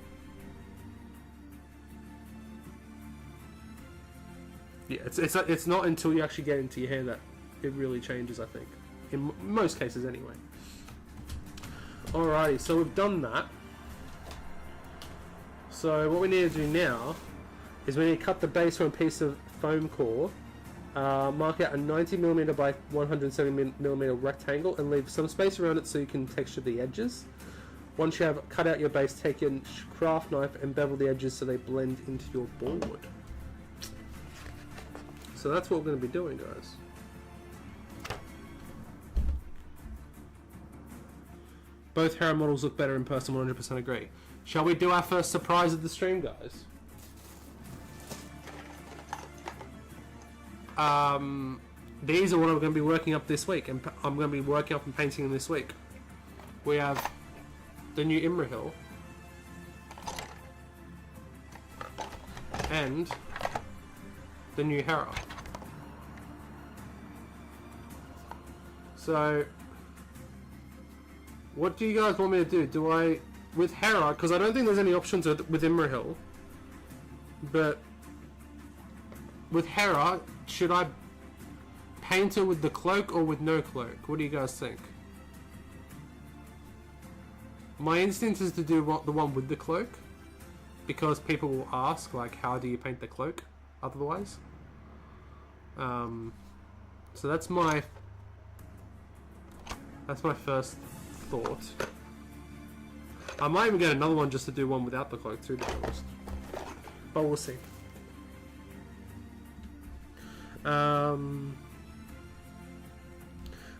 Yeah, it's not until you actually get into your hair that it really changes, I think. In most cases, anyway. Alrighty, so we've done that. So what we need to do now is we need to cut the base from a piece of foam core, mark out a 90mm by 170mm rectangle, and leave some space around it so you can texture the edges. Once you have cut out your base, take your craft knife and bevel the edges so they blend into your board. So that's what we're going to be doing, guys. Both Hera models look better in person, 100% agree. Shall we do our first surprise of the stream, guys? These are what I'm going to be working up this week, and I'm going to be working up and painting them this week. We have the new Imrahil and the new Hera. So, what do you guys want me to do? Do I, with Hera, because I don't think there's any options with Imrahil, but with Hera, should I paint her with the cloak or with no cloak? What do you guys think? My instinct is to do the one with the cloak, because people will ask, like, how do you paint the cloak otherwise? So that's my first thought. I might even get another one just to do one without the cloak too, to be honest. But we'll see.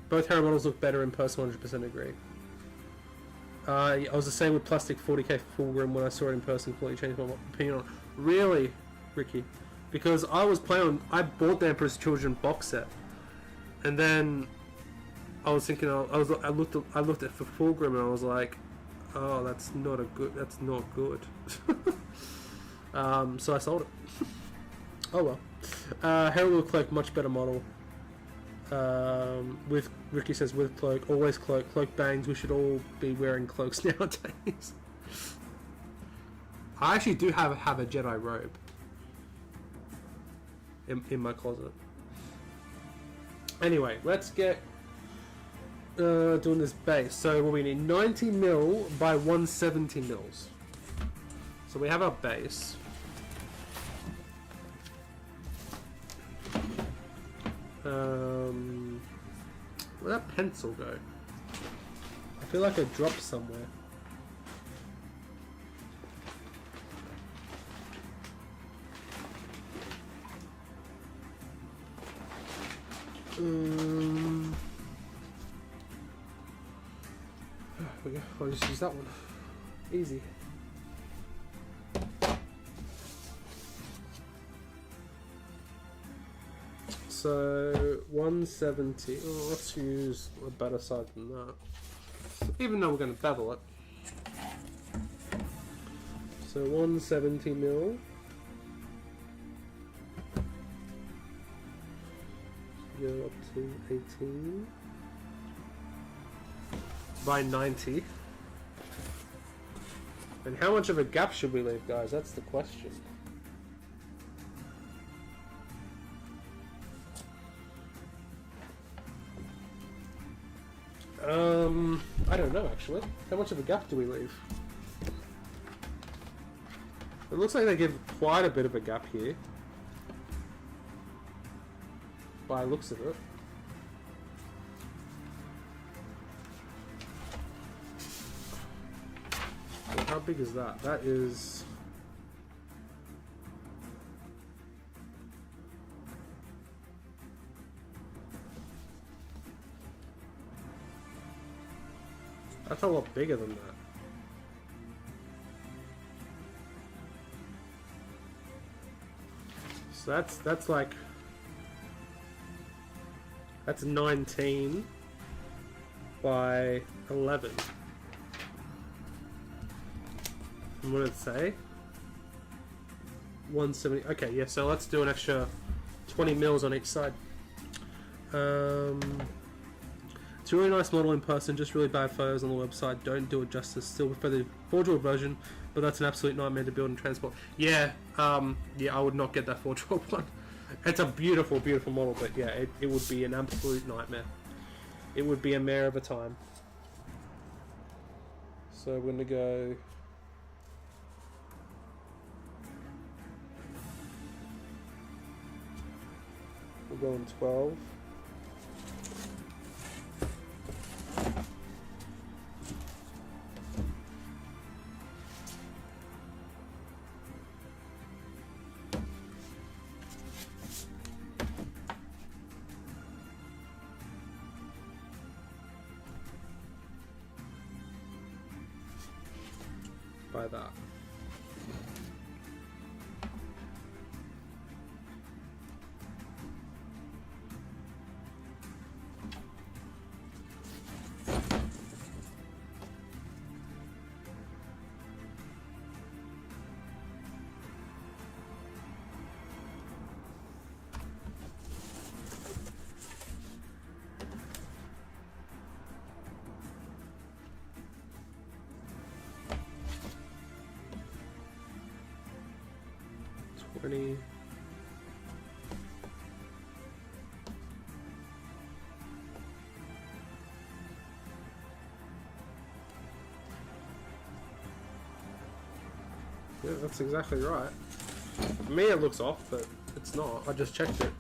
Both Hera models look better in person, 100% agree. I was the same with plastic 40k Fulgrim when I saw it in person. Completely changed my opinion on it. Really, Ricky? Because I was playing. I bought the Emperor's Children box set, and then I was thinking. I looked at for Fulgrim and I was like, oh, that's not good. So I sold it. Oh well. Herald will cloak, much better model. With Ricky says with cloak, always cloak. Cloak bangs. We should all be wearing cloaks nowadays. I actually do have a Jedi robe in my closet. Anyway, let's get doing this base. So we need 90 mil by 170 mils. So we have our base. Where'd that pencil go? I feel like it dropped somewhere. There we go. I'll just use that one. Easy. So 170. Oh, let's use a better side than that. Even though we're going to bevel it. So 170 mil. Go up to 18 by 90. And how much of a gap should we leave, guys? That's the question. I don't know actually. How much of a gap do we leave? It looks like they give quite a bit of a gap here. By the looks of it. So how big is that? That is... That's a lot bigger than that. So that's like... That's 19 by 11. And what did it say? 170. Okay, yeah, so let's do an extra 20 mils on each side. It's a really nice model in person, just really bad photos on the website. Don't do it justice. Still prefer the four-drawer version, but that's an absolute nightmare to build and transport. Yeah, yeah, I would not get that four-drawer one. It's a beautiful, beautiful model, but yeah, it would be an absolute nightmare. It would be a mare of a time. So we're gonna go... We'll go in 12. By that. Yeah, that's exactly right. For me it looks off, but it's not. I just checked it.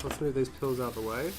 Let's move these pills out of the way.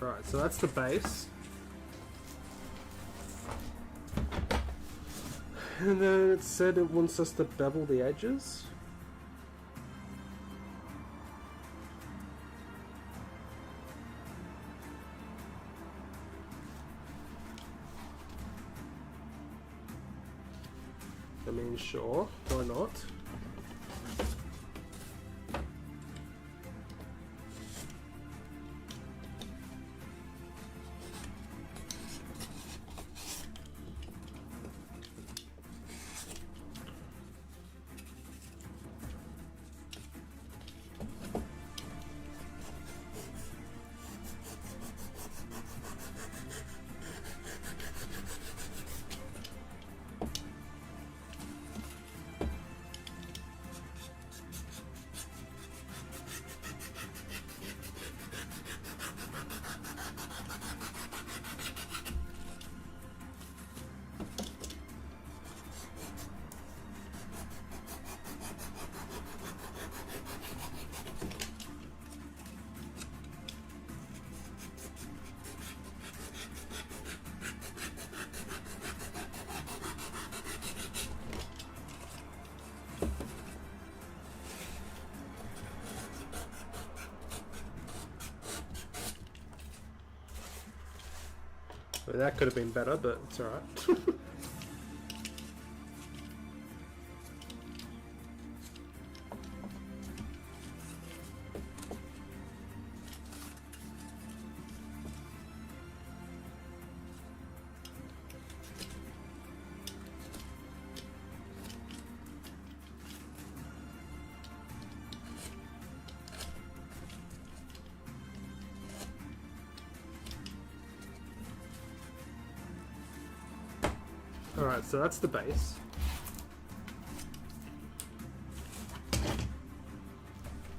Alright, so that's the base. And then it said it wants us to bevel the edges. I mean, sure, why not? Well, that could have been better, but it's alright. Alright, so that's the base.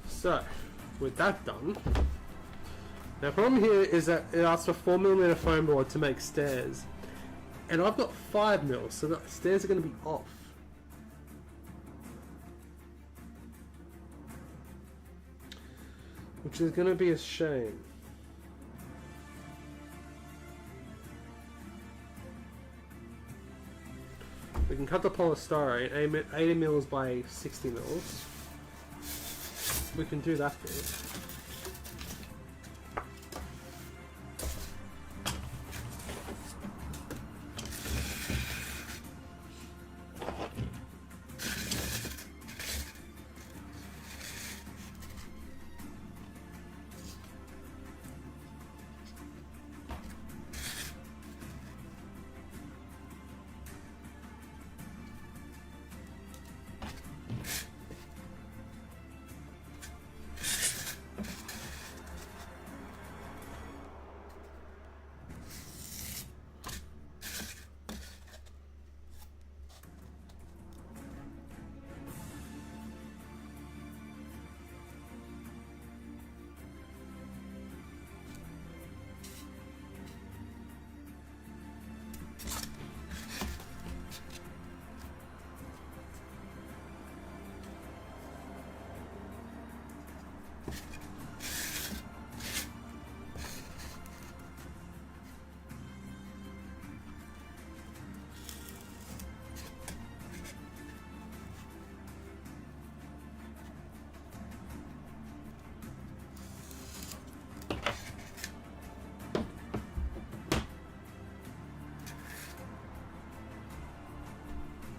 So, with that done, now the problem here is that it asks for 4mm foam board to make stairs. And I've got 5mm, so the stairs are going to be off. Which is going to be a shame. We can cut the polystyrene 80mm by 60mm. We can do that bit.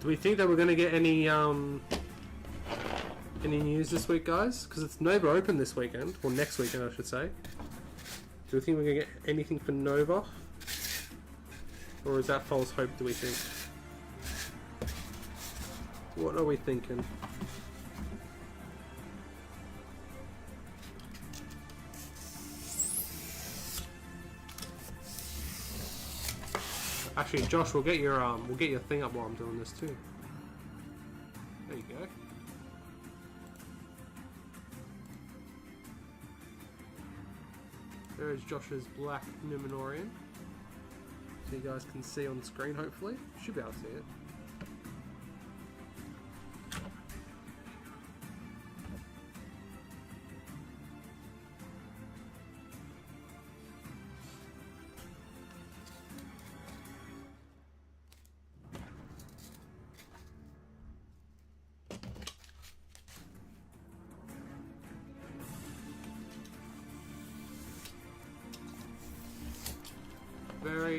Do we think that we're going to get any news this week, guys? Because it's Nova Open this weekend, or next weekend, I should say. Do we think we're going to get anything for Nova? Or is that false hope, do we think? What are we thinking? Actually, Josh, we'll get your thing up while I'm doing this too. There you go. There is Josh's black Numenorian. So you guys can see on the screen, hopefully. Should be able to see it.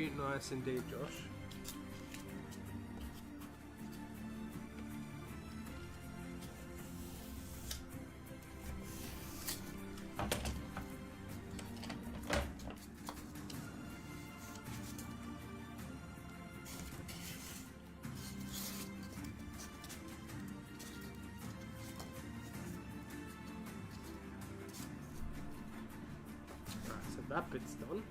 Very nice indeed, Josh. That bit's done.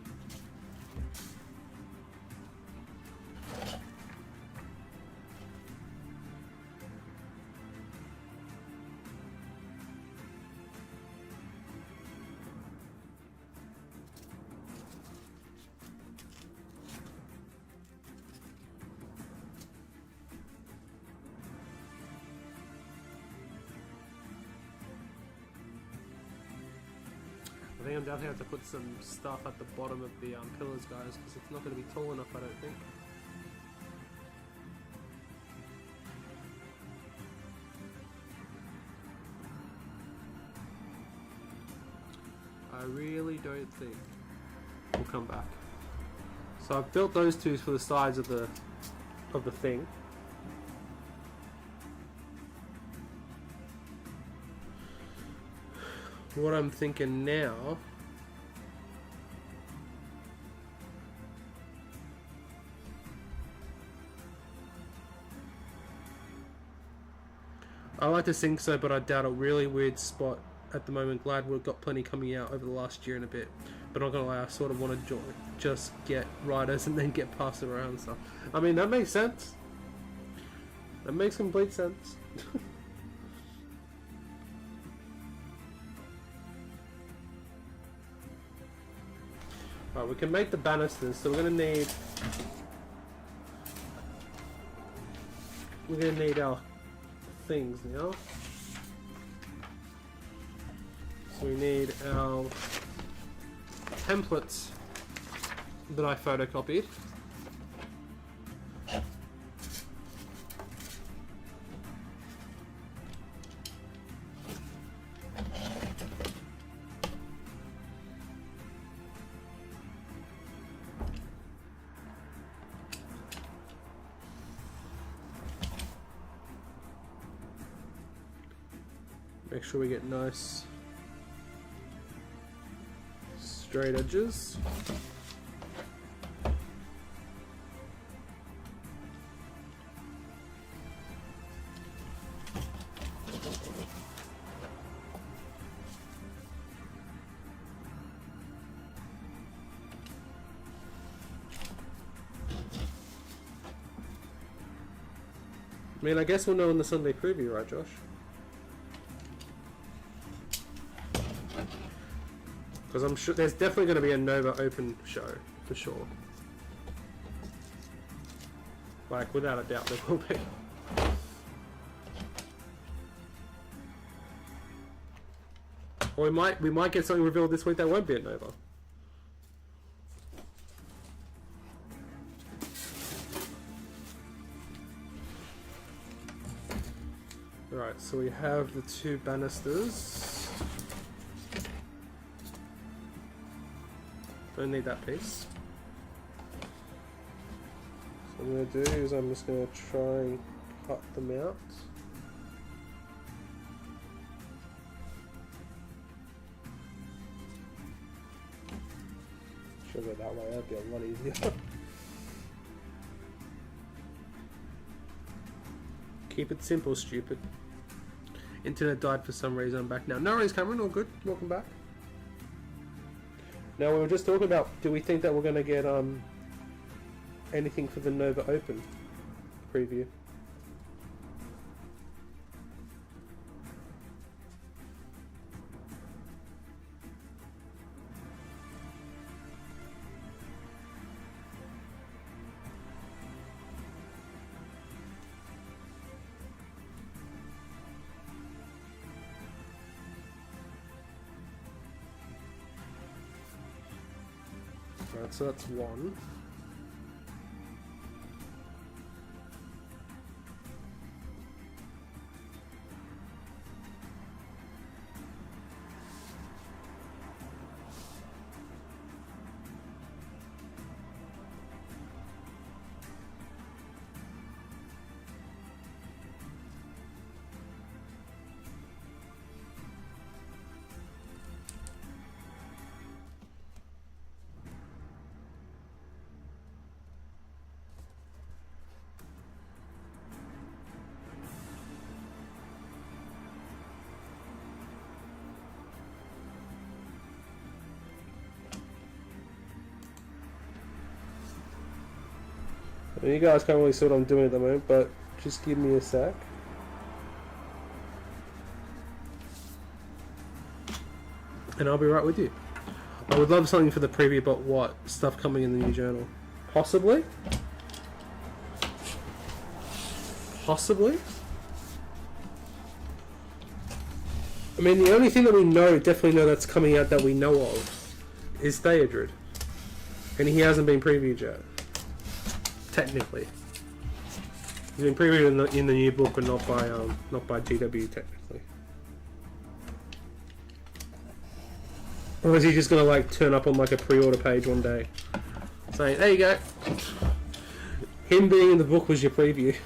I think I'm definitely have to put some stuff at the bottom of the pillars, guys, because it's not going to be tall enough, I don't think. I really don't think we'll come back. So I've built those two for the sides of the thing. What I'm thinking now I like to think so, but I doubt a really weird spot at the moment. Glad we've got plenty coming out over the last year and a bit, but not gonna lie, I sort of want to just get riders and then get passed around and stuff. I mean, that makes sense. That makes complete sense. Alright, we can make the banisters, so we're gonna need our things now. So we need our templates that I photocopied. Make sure we get nice straight edges. I mean, I guess we'll know in the Sunday preview, right, Josh? Because I'm sure there's definitely going to be a Nova Open show, for sure. Like, without a doubt there will be. Or we might get something revealed this week that won't be at Nova. Alright, so we have the two banisters. Don't need that piece. So what I'm going to do is I'm just going to try and cut them out. Should go that way, that'd be a lot easier. Keep it simple, stupid. Internet died for some reason, I'm back now. No worries, Cameron, all good. Welcome back. Now, we were just talking about, do we think that we're going to get anything for the Nova Open preview? Right, so that's one. You guys can't really see what I'm doing at the moment, but just give me a sec. And I'll be right with you. I would love something for the preview about what stuff coming in the new journal. Possibly. Possibly. I mean, the only thing that we know, definitely know that's coming out that we know of, is Theodred. And he hasn't been previewed yet. Technically. He's been previewed in the new book, but not by GW technically. Or is he just gonna like turn up on like a pre-order page one day, saying, "There you go." Him being in the book was your preview.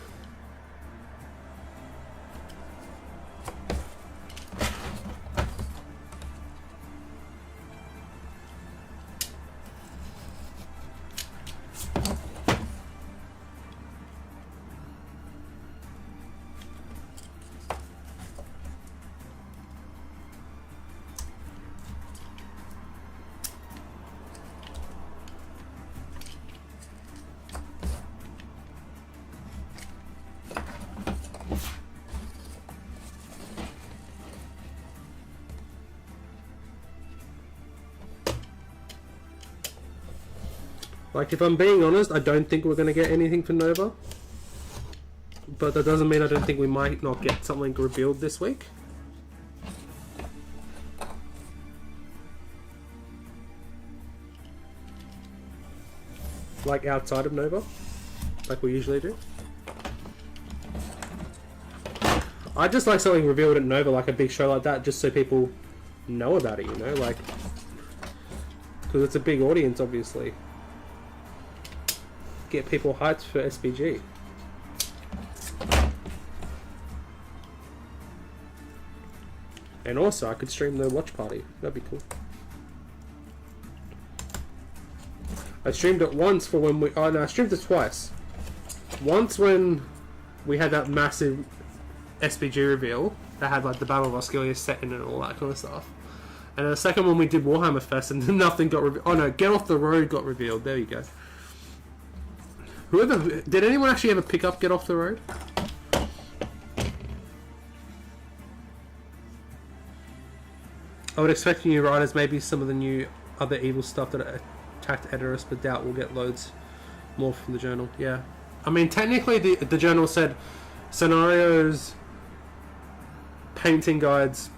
Like, if I'm being honest, I don't think we're going to get anything for Nova. But that doesn't mean I don't think we might not get something revealed this week. Like, outside of Nova. Like we usually do. I just like something revealed at Nova, like a big show like that, just so people know about it, you know? Like, because it's a big audience, obviously. Get people hyped for SBG. And also, I could stream the watch party. That'd be cool. I streamed it once for when we... Oh, no, I streamed it twice. Once when we had that massive SBG reveal that had, like, the Battle of Osgiliath set in it and all that kind of stuff. And the second one we did Warhammer Fest and nothing got revealed. Oh, no, Get Off the Road got revealed. There you go. Whoever... Did anyone actually ever pick up Get Off the Road? I would expect new writers, maybe some of the new other evil stuff that attacked Edoras, but doubt we'll get loads more from the journal. Yeah. I mean, technically the journal said scenarios, painting guides,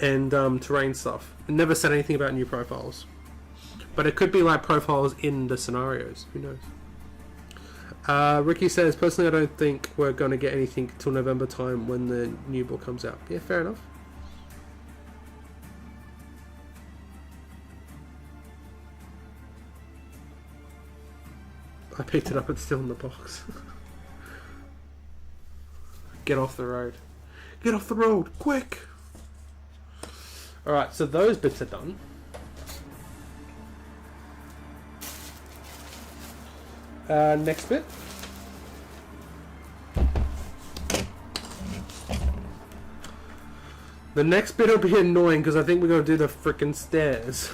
and terrain stuff. It never said anything about new profiles. But it could be like profiles in the scenarios. Who knows? Ricky says, personally, I don't think we're going to get anything till November time when the new book comes out. Yeah, fair enough. I picked it up, it's still in the box. Get off the road. Get off the road, quick! Alright, so those bits are done. Next bit. The next bit will be annoying because I think we're going to do the frickin' stairs.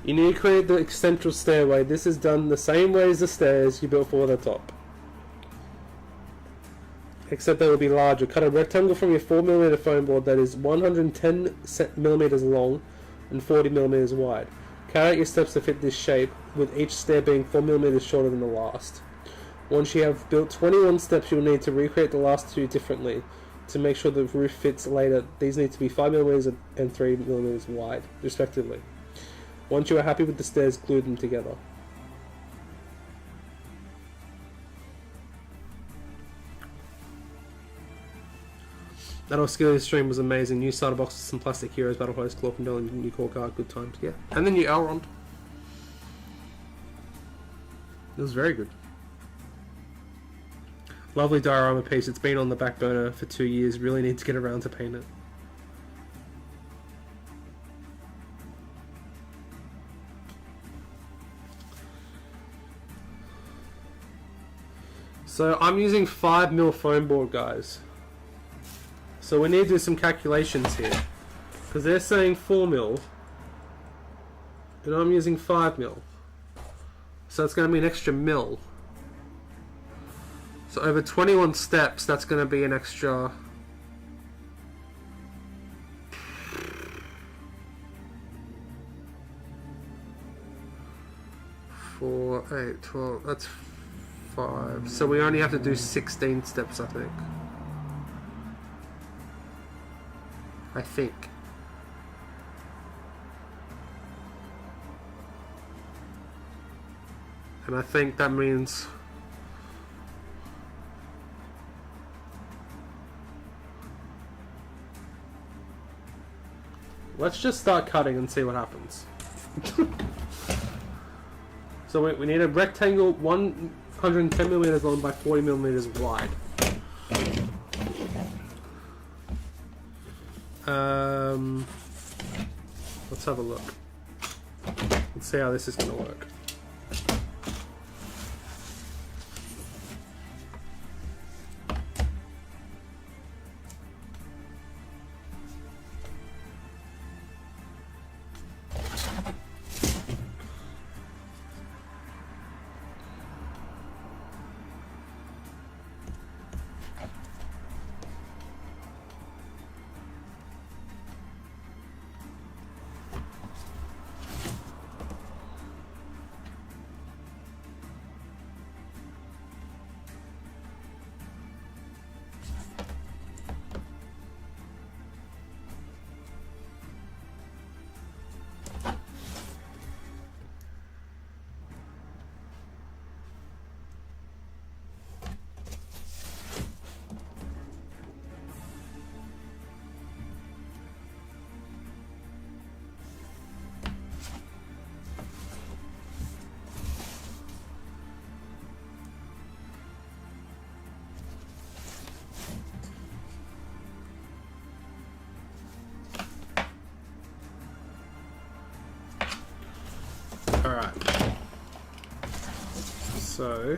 You need to create the central stairway. This is done the same way as the stairs you built for the top. Except they will be larger. Cut a rectangle from your 4mm foam board that is 110mm long and 40mm wide. Cut out your steps to fit this shape, with each stair being 4mm shorter than the last. Once you have built 21 steps, you will need to recreate the last two differently to make sure the roof fits later. These need to be 5mm and 3mm wide, respectively. Once you are happy with the stairs, glue them together. That Osgiliath stream was amazing. New starter boxes, some plastic heroes, battle host, Glorfindel, and new core card. Good times, yeah. And the new Elrond. It was very good. Lovely diorama piece. It's been on the back burner for 2 years. Really need to get around to paint it. So I'm using 5mm foam board, guys. So we need to do some calculations here. Because they're saying 4mm. And I'm using 5mm. So it's going to be an extra mil. So over 21 steps, that's going to be an extra... 4, 8, 12, that's 5. So we only have to do 16 steps, I think. And I think that means... Let's just start cutting and see what happens. So we need a rectangle 110 millimeters long by 40 millimeters wide. Let's have a look. Let's see how this is going to work. Alright. So...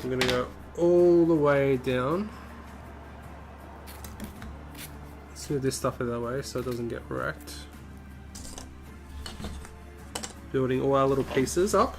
I'm going to go all the way down. Let's move this stuff out of the way so it doesn't get wrecked. Building all our little pieces up.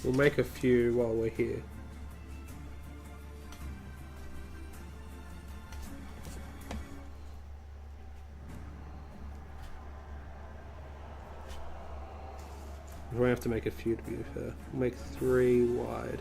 We'll make a few while we're here. We won't have to make a few to be fair. We'll make 3 wide.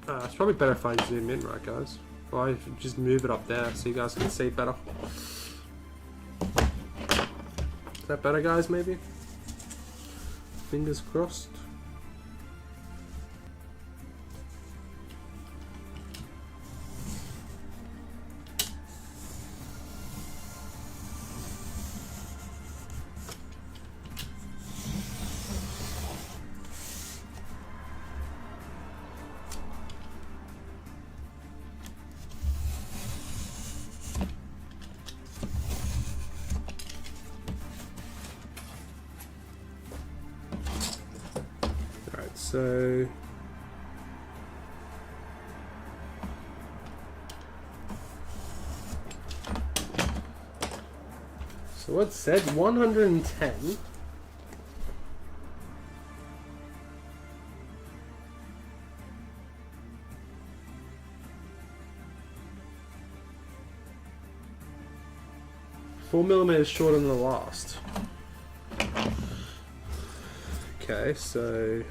It's probably better if I zoom in, right, guys? Or I just move it up there so you guys can see better. Is that better, guys, maybe? Fingers crossed. So what said 110. $4mm shorter than the last. Okay, so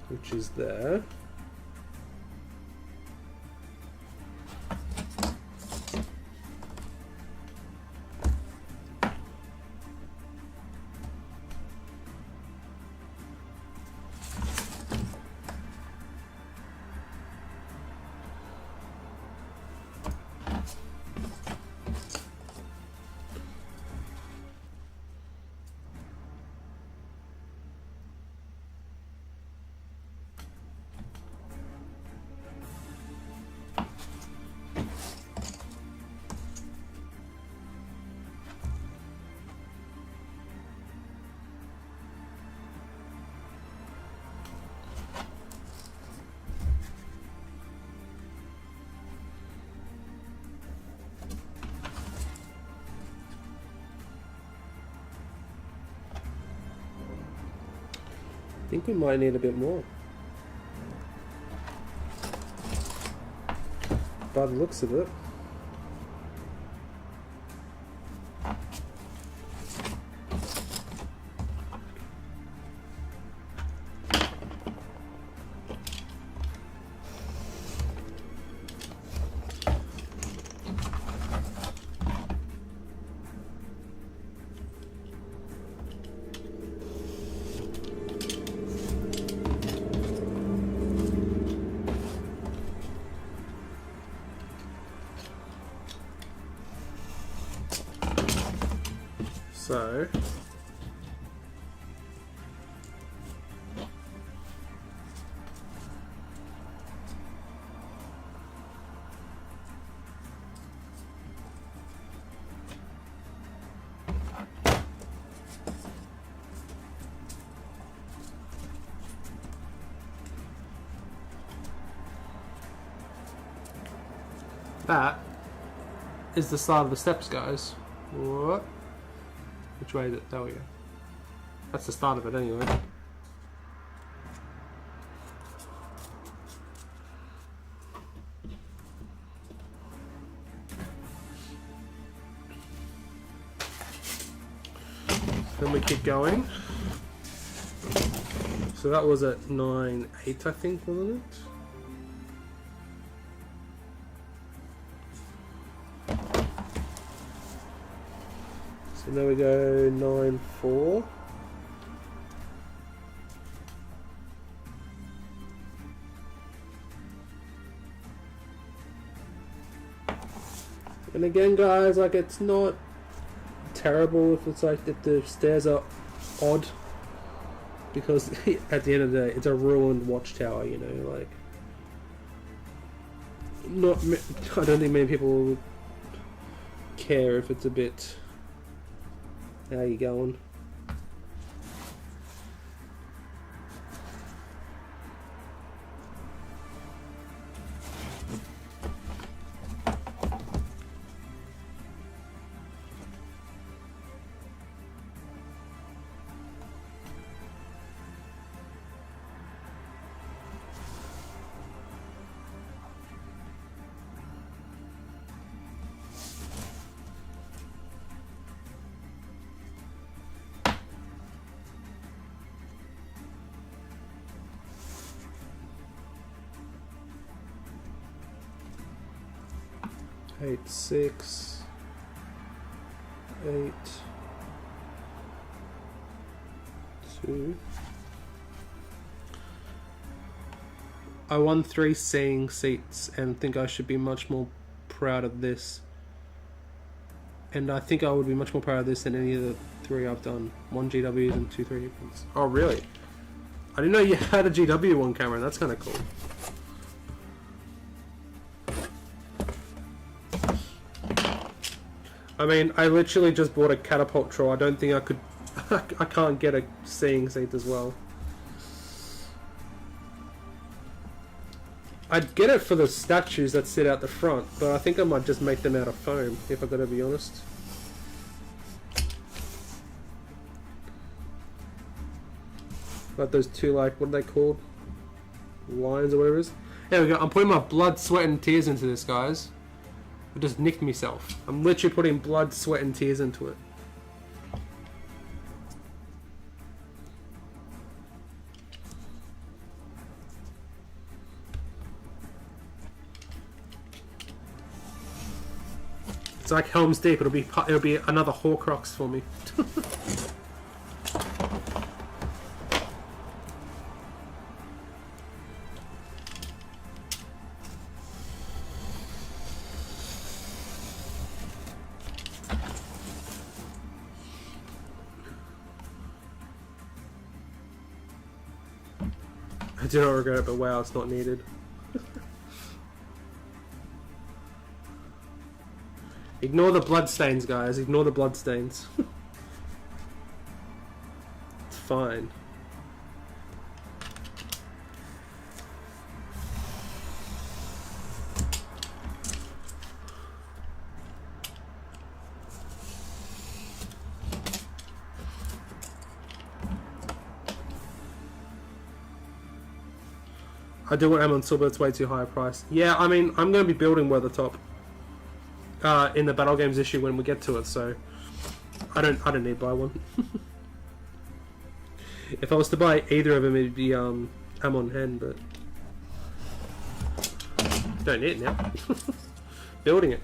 which is there. I think we might need a bit more. By the looks of it. So that is the start of the steps, guys. What? Which way is it? There we go. That's the start of it anyway. Then we keep going. So that was at 9.8, I think, wasn't it? So there we go, 9.4. And again, guys, like, it's not terrible if it's like if the stairs are odd, because at the end of the day, it's a ruined watchtower, you know, like, I don't think many people would care if it's a bit. How you going? 8, 6, 8, 2. I won 3 seeing seats and think I should be much more proud of this. And I think I would be much more proud of this than any of the 3 I've done. 1 GWs and 2 3 points. Oh really? I didn't know you had a GW one, Cameron. That's kind of cool. I mean, I literally just bought a catapult troll. I don't think I could... I can't get a seeing seat as well. I'd get it for the statues that sit out the front, but I think I might just make them out of foam, if I've got to be honest. Like those 2, like, what are they called? Lions or whatever it is. There we go. I'm putting my blood, sweat and tears into this, guys. I just nicked myself. I'm literally putting blood, sweat and tears into it. It's like Helm's Deep. It'll be another Horcrux for me. I do not regret it, but wow, it's not needed. Ignore the bloodstains, guys. Ignore the bloodstains. It's fine. I do want Amon Silver, it's way too high a price. Yeah, I mean, I'm going to be building Weathertop in the Battle Games issue when we get to it, so I don't need to buy one. If I was to buy either of them, it'd be Amon Hen, but don't need it now. Building it.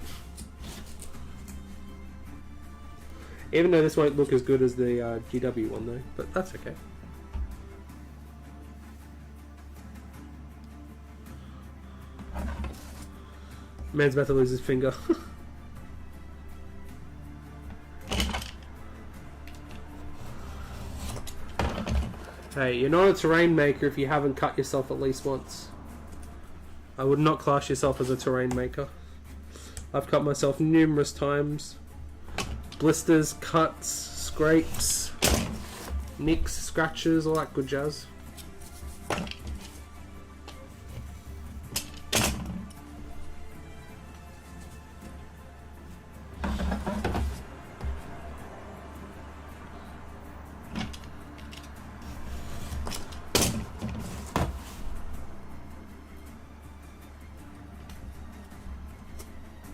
Even though this won't look as good as the GW one though, but that's okay. Man's about to lose his finger. Hey, you're not a terrain maker if you haven't cut yourself at least once. I would not class yourself as a terrain maker. I've cut myself numerous times. Blisters, cuts, scrapes, nicks, scratches, all that good jazz.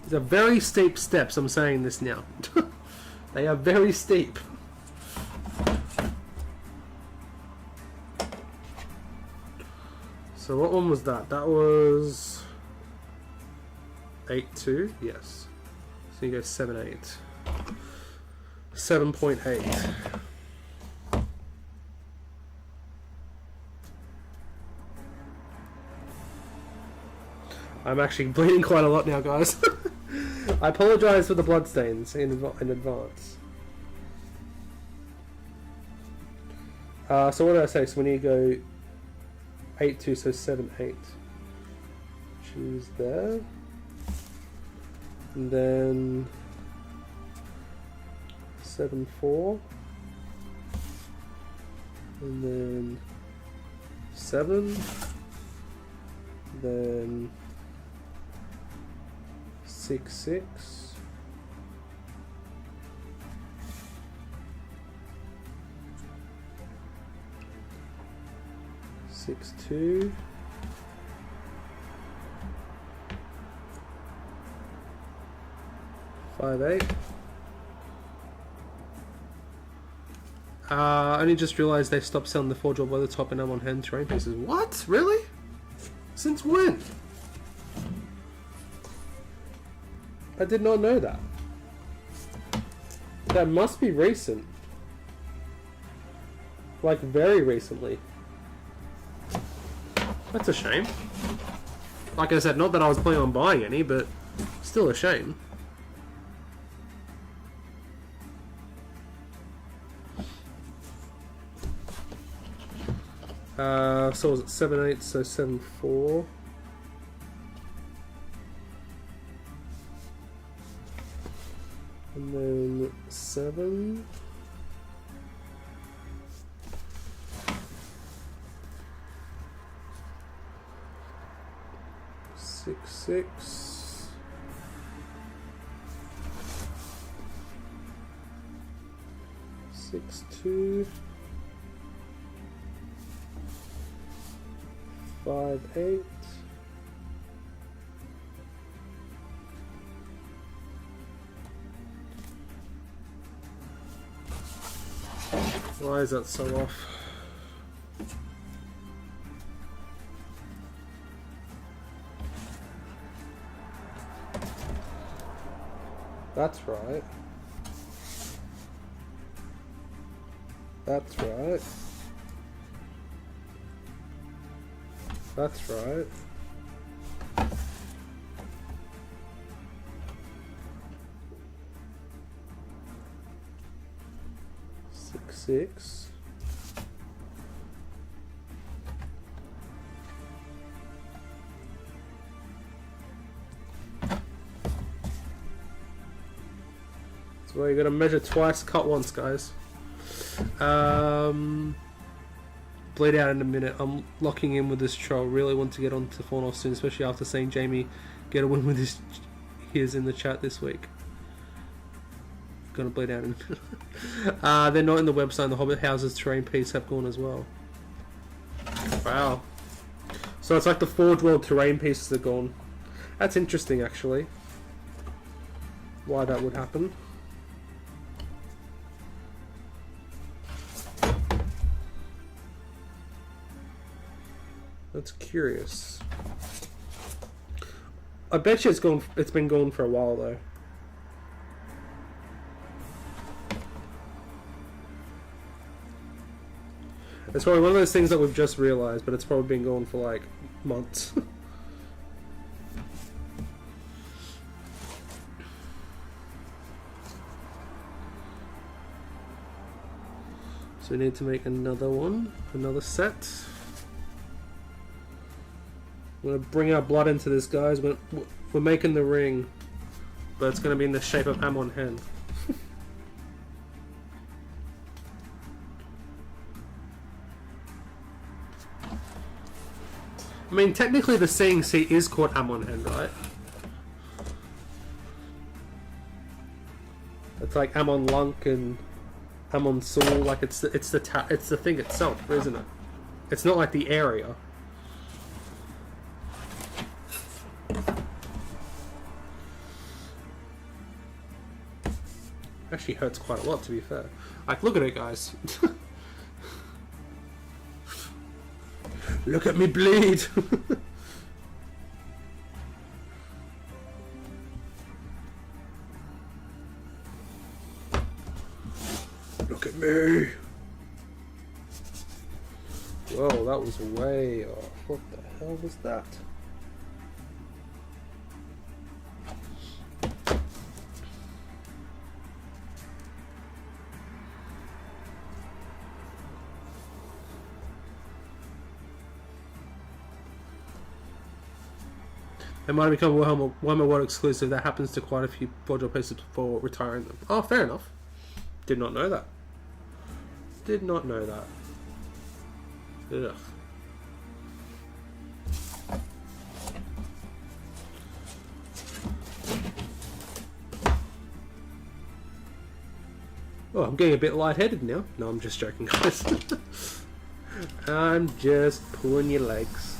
These are very steep steps, I'm saying this now. They are very steep. So what one was that? That was 8.2, yes. So you go 7.8. 7.8. I'm actually bleeding quite a lot now, guys. I apologise for the bloodstains in advance. So what did I say? So we need to go 8.2, so 7.8. Choose there. And then 7.4. And then 7. Then 6.6. 6.2. 5.8. I only just realised they stopped selling the 4-drop Weathertop and Amon Hen terrain pieces. What? Really? Since when? I did not know that. That must be recent. Like, very recently. That's a shame. Like I said, not that I was planning on buying any, but still a shame. So was it 7-8, so 7-4. And then 7. 6-6. 6-2. 5-8. Why is that so off? That's right. That's right. That's right. Six. That's why you gotta measure twice, cut once, guys. Bleed out in a minute. I'm locking in with this troll. Really want to get on to Fornos soon, especially after seeing Jamie get a win with his in the chat this week. Gonna bleed out in a minute. They're not in the website. The Hobbit Houses terrain piece have gone as well. Wow. So it's like the Forge World terrain pieces are gone. That's interesting, actually. Why that would happen. That's curious. I bet you it's been gone for a while though. It's probably one of those things that we've just realized, but it's probably been going for like months. So we need to make another one, another set. We're going to bring our blood into this, guys. We're making the ring, but it's going to be in the shape of Amon Hen. I mean, technically the Seeing Sea is called Amon Hen, right? It's like Amon Lunk and Amon Saul. Like it's the thing itself, isn't it? It's not like the area. Actually hurts quite a lot, to be fair. Like, look at it, guys. Look at me bleed. Look at me. Whoa, that was way off. What the hell was that? It might have become Warhammer World exclusive. That happens to quite a few Forge World pieces before retiring them. Oh, fair enough. Did not know that. Did not know that. Ugh. Oh, I'm getting a bit lightheaded now. No, I'm just joking, guys. I'm just pulling your legs.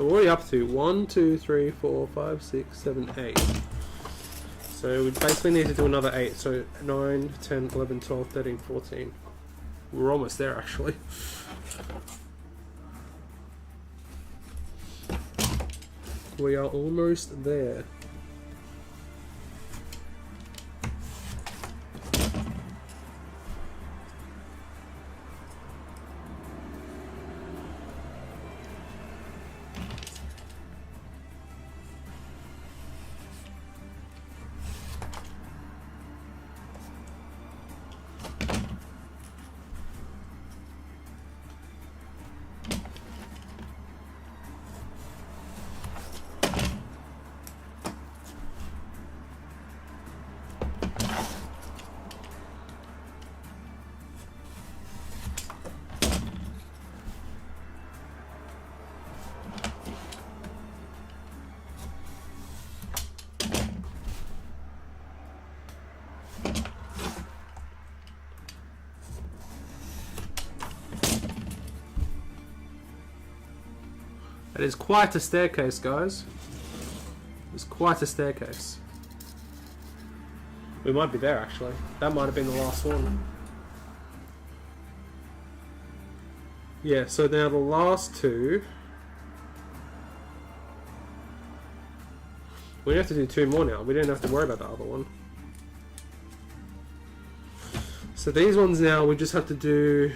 So what are we up to? 1, 2, 3, 4, 5, 6, 7, 8. So we basically need to do another 8. So 9, 10, 11, 12, 13, 14. We're almost there actually. We are almost there. It is quite a staircase, guys. It's quite a staircase. We might be there, actually. That might have been the last one. Yeah, so now the last two... We have to do 2 more now. We don't have to worry about the other one. So these ones now, we just have to do...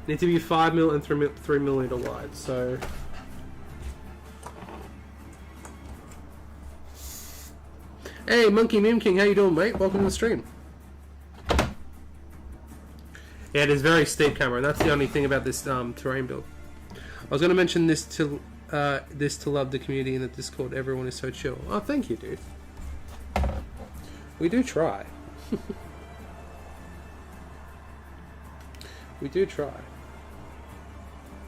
Need to be 5 mil and 3 millimeter wide, so... Hey, Monkey Meme King, how you doing, mate? Welcome to the stream. Yeah, it is very steep, Cameron. That's the only thing about this terrain build. I was going to mention this to love the community in the Discord. Everyone is so chill. Oh, thank you, dude. We do try. We do try.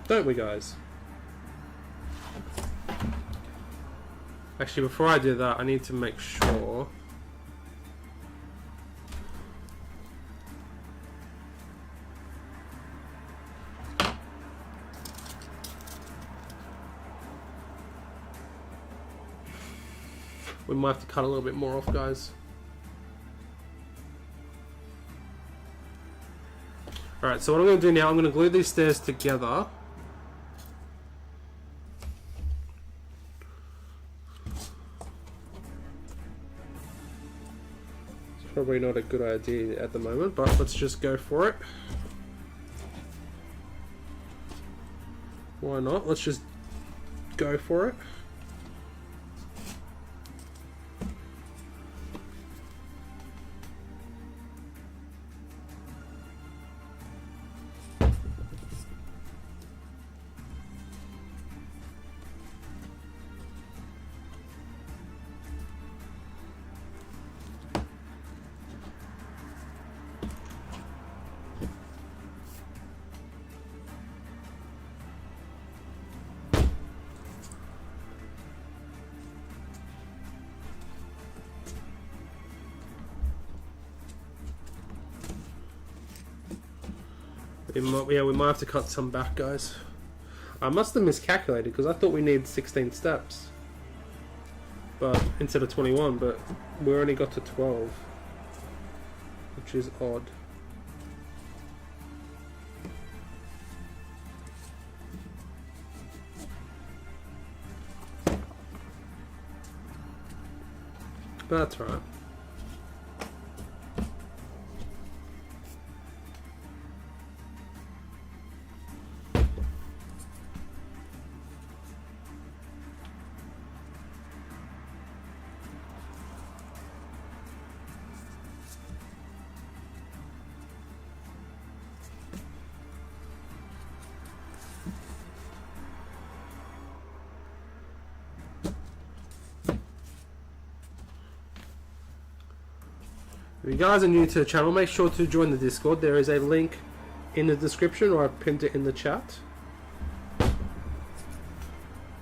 Don't we, guys? Actually, before I do that, I need to make sure... We might have to cut a little bit more off, guys. Alright, so what I'm going to do now, I'm going to glue these stairs together. It's probably not a good idea at the moment, but let's just go for it. Why not? Let's just go for it. Yeah, we might have to cut some back, guys. I must have miscalculated because I thought we needed 16 steps, but instead of 21, but we only got to 12, which is odd. But that's right. If you guys are new to the channel, make sure to join the Discord. There is a link in the description, or I've pinned it in the chat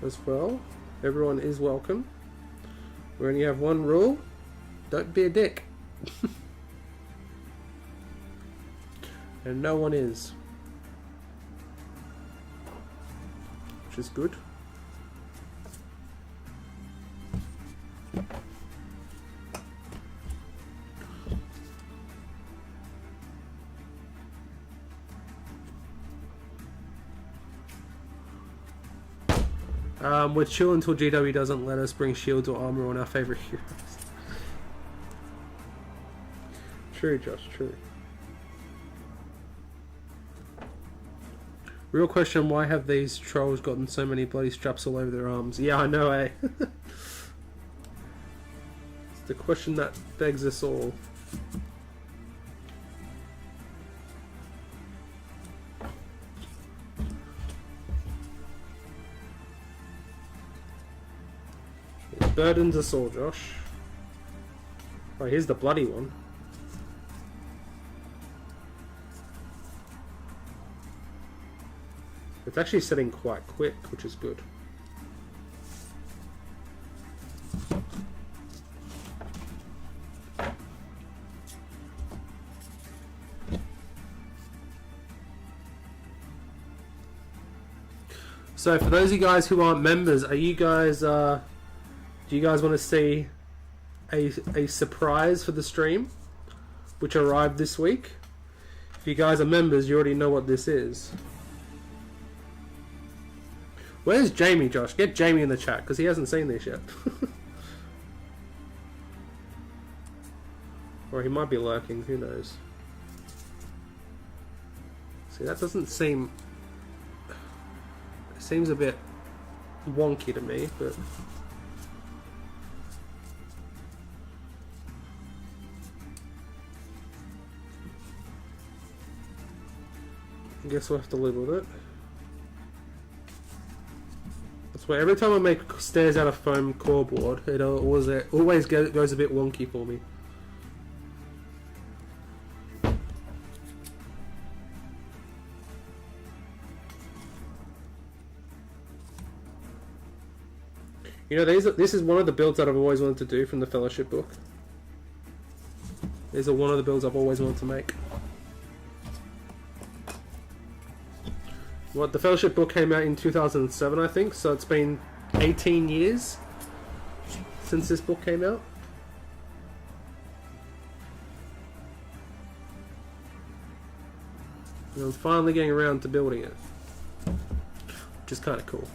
as well. Everyone is welcome. We only have one rule. Don't be a dick. And no one is. Which is good. We're chill until GW doesn't let us bring shields or armor on our favorite heroes. True, Josh, true. Real question, why have these trolls gotten so many bloody straps all over their arms? Yeah, I know, eh? It's the question that begs us all. It burdens us all, Josh. Oh, here's the bloody one. It's actually setting quite quick, which is good. So for those of you guys who aren't members, are you guys do you guys want to see a surprise for the stream which arrived this week? If you guys are members, you already know what this is. Where's Jamie, Josh? Get Jamie in the chat, because he hasn't seen this yet. Or he might be lurking, who knows. See, that doesn't seem... It seems a bit wonky to me, but... I guess we'll have to live with it. Where every time I make stairs out of foam core board, it always goes a bit wonky for me. You know, this is one of the builds that I've always wanted to do from the Fellowship book. These are one of the builds I've always wanted to make. What, the Fellowship book came out in 2007, I think, so it's been 18 years since this book came out. And I'm finally getting around to building it, which is kind of cool.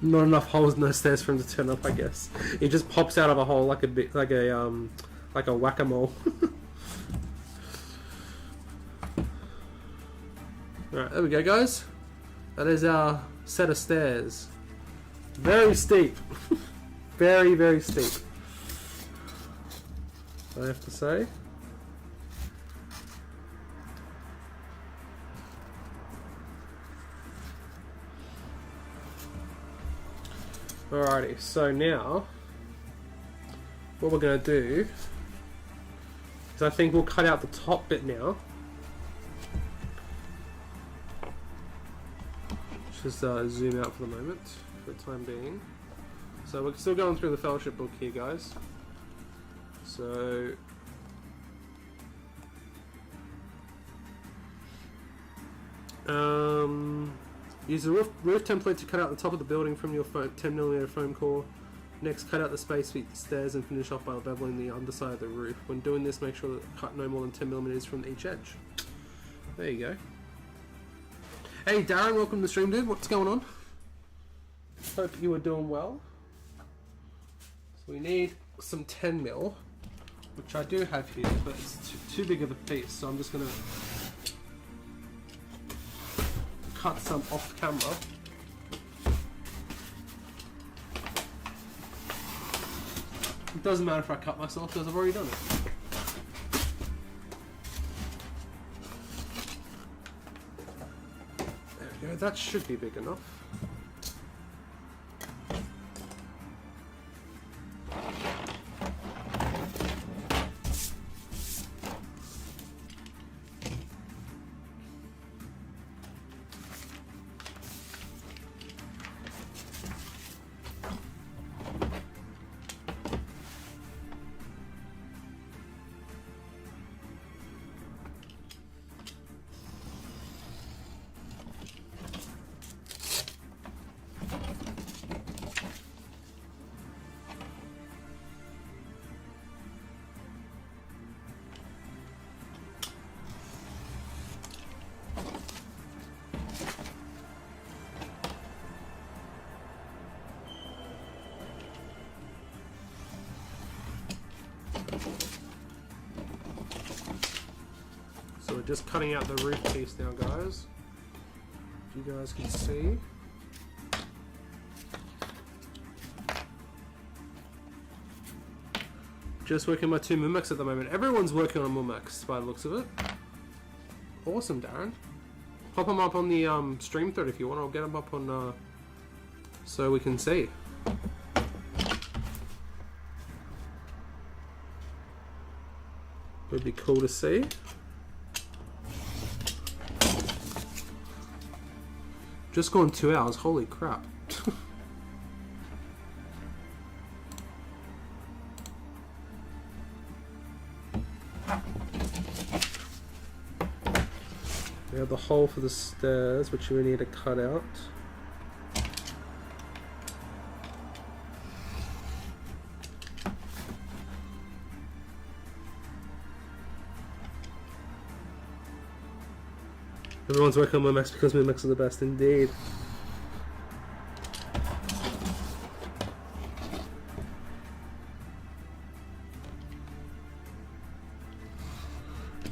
Not enough holes, no stairs for him to turn up, I guess. He just pops out of a hole like a whack-a-mole. Alright, there we go, guys. That is our set of stairs. Very steep. Very, very steep, I have to say. Alrighty, so now what we're going to do is I think we'll cut out the top bit now. Just zoom out for the moment, for the time being. So we're still going through the Fellowship book here, guys. So use the roof template to cut out the top of the building from your 10mm foam core. Next, cut out the space feet stairs and finish off by leveling the underside of the roof. When doing this, make sure that cut no more than 10mm from each edge. There you go. Hey Darren, welcome to the stream, dude. What's going on? Hope you are doing well. So we need some 10mm, which I do have here, but it's too big of a piece, so I'm just going to cut some off camera. It doesn't matter if I cut myself because I've already done it. There we go, that should be big enough. So we're just cutting out the roof piece now, guys. If you guys can see. Just working on my 2 Mumex at the moment. Everyone's working on Mumex by the looks of it. Awesome, Darren. Pop them up on the stream thread if you want. I'll get them up on so we can see. Would be cool to see. Just gone 2 hours, holy crap. We have the hole for the stairs, which we need to cut out. Everyone's working on Mumex because Mumex are the best indeed.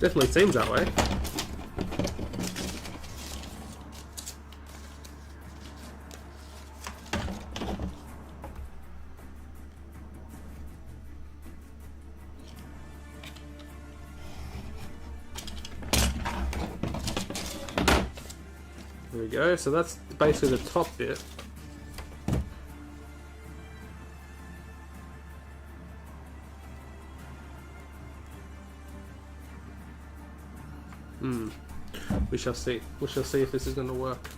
Definitely seems that way. There we go, so that's basically the top bit. We shall see. We shall see if this is going to work.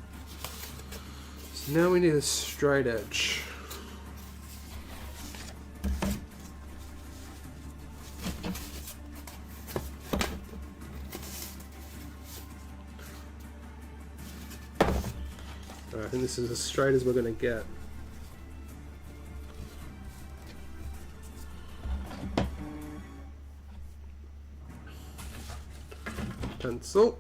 So now we need a straight edge. I think this is as straight as we're going to get. Pencil.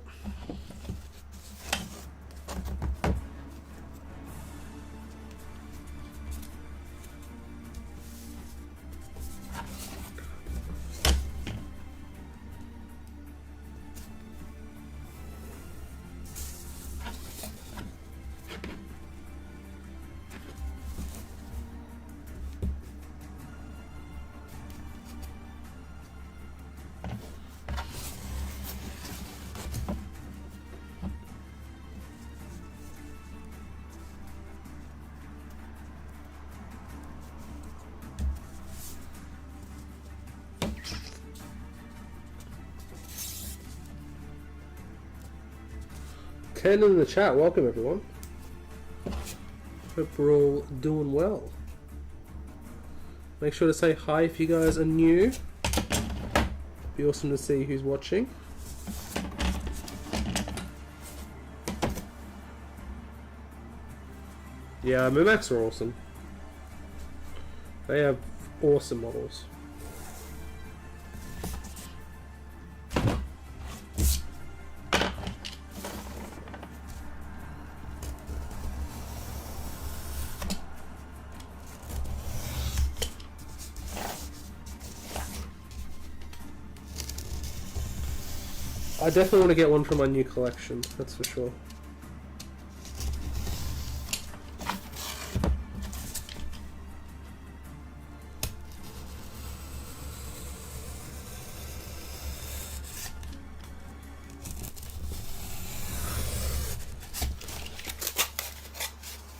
Ken in the chat, welcome everyone. Hope we're all doing well. Make sure to say hi if you guys are new. Be awesome to see who's watching. Yeah, Mumex are awesome. They have awesome models. I definitely want to get one from my new collection, that's for sure.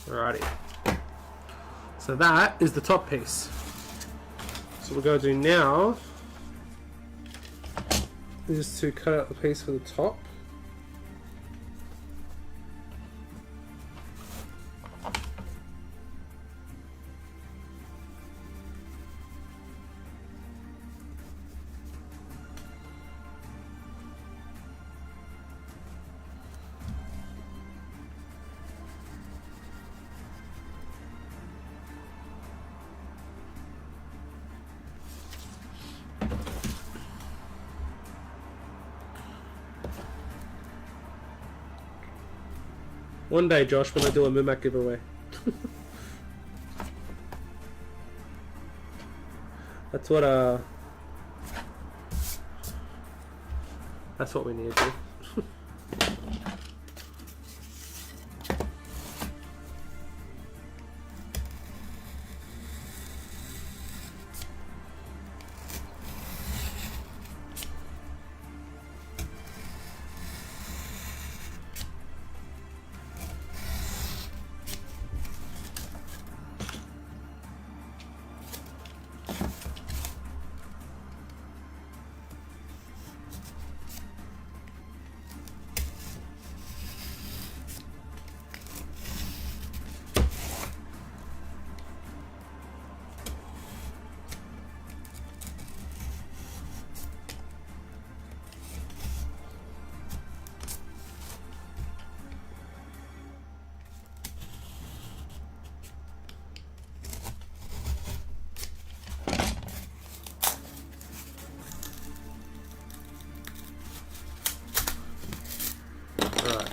Alrighty. So that is the top piece. So what we're going to do now is to cut out the piece for the top. One day, Josh, when I do a Mumak giveaway. That's what we need to do.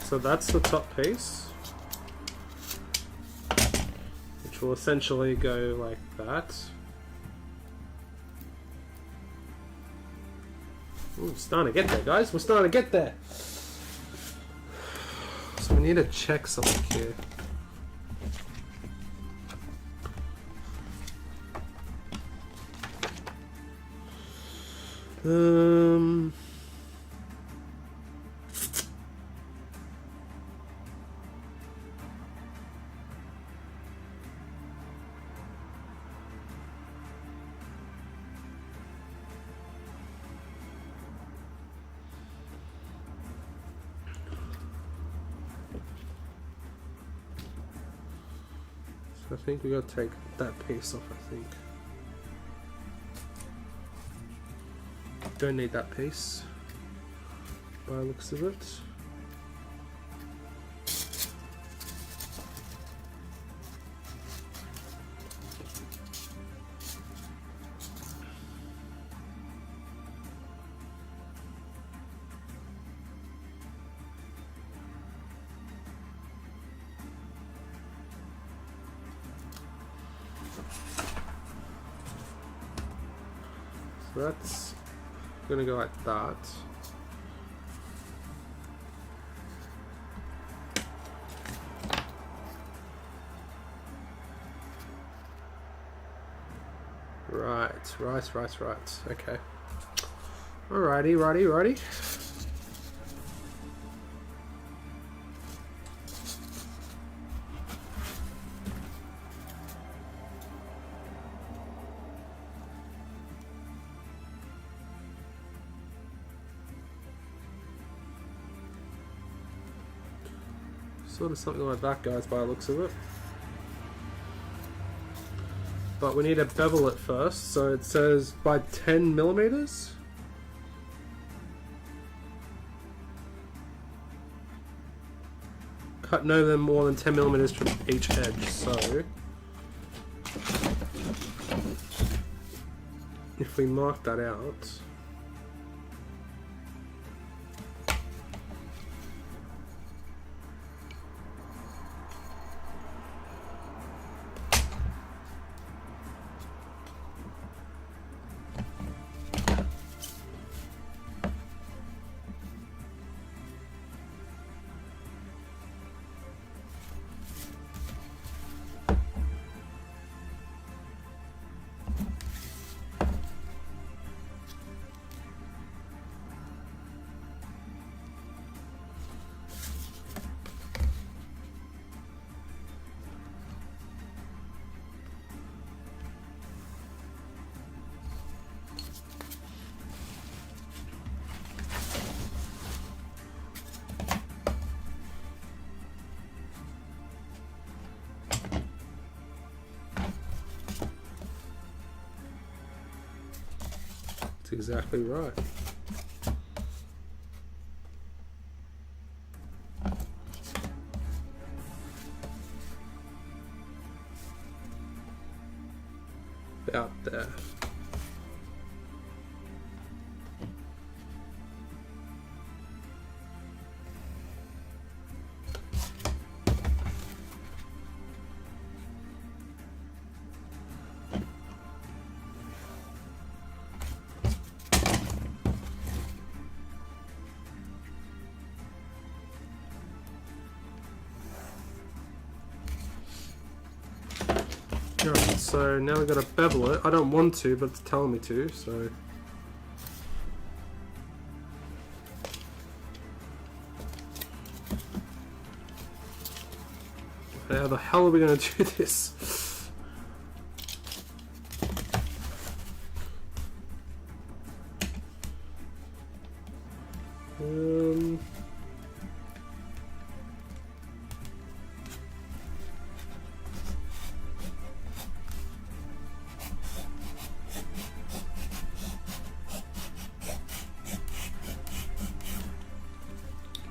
So that's the top piece, which will essentially go like that. Ooh, we're starting to get there, guys. We're starting to get there. So we need to check something here. I think we gotta take that piece off, I think. Don't need that piece by the looks of it. So that's gonna go like that. Right. Okay. Righty. Sort of something like that, guys, by the looks of it. But we need to bevel it first, so it says by 10 millimeters. Cut no more than 10 millimeters from each edge, so if we mark that out, that's exactly right. About there. Alright, so now we've got to bevel it. I don't want to, but it's telling me to, so... How the hell are we going to do this?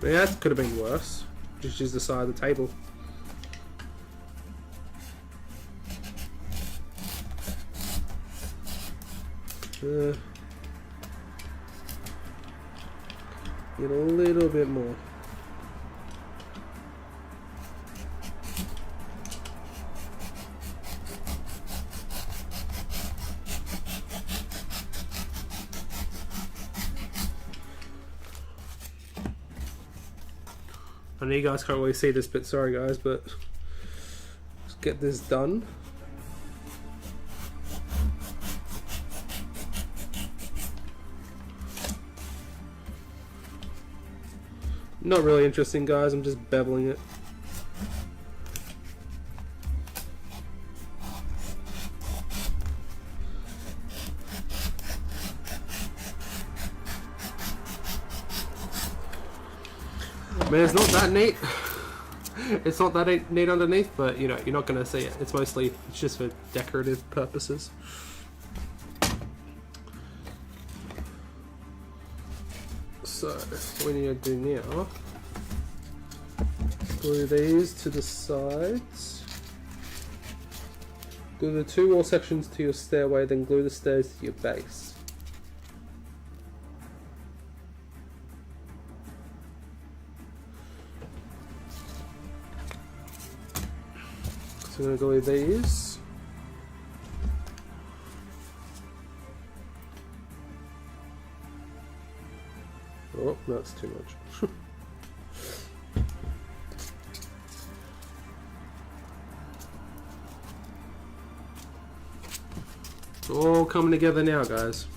Yeah, that could have been worse. Just use the side of the table. Get a little bit more. I know you guys can't really see this bit, sorry guys, but let's get this done. Not really interesting, guys, I'm just beveling it. I mean, it's not that neat. It's not that neat underneath, but you know, you're not going to see it. It's just for decorative purposes. So, what we need to do now, glue these to the sides. Glue the two wall sections to your stairway, then glue the stairs to your base. So I'm going to glue these. Oh, that's too much. It's all coming together now, guys.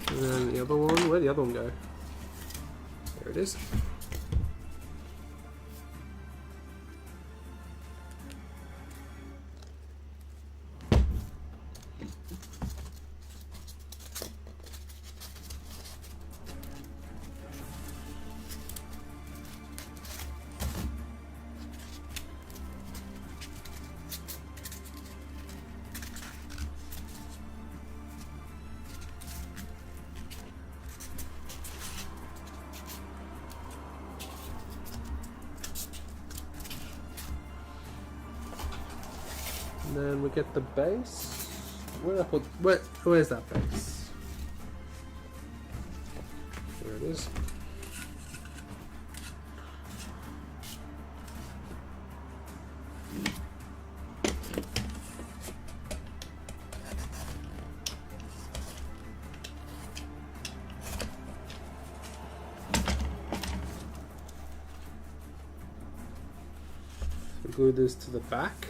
And then the other one, where'd the other one go? There it is. And then we get the base. Where's that base? There it is. Glue this to the back.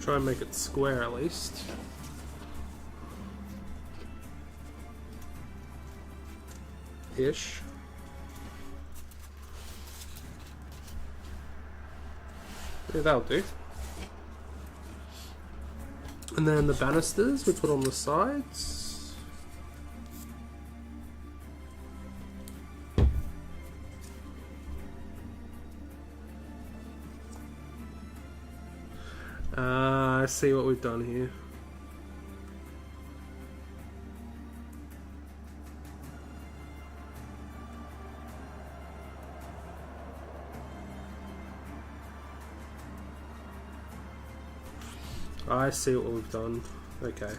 Try and make it square at least. Ish. Yeah, that'll do. And then the banisters we put on the sides. I see what we've done here. I see what we've done. Okay.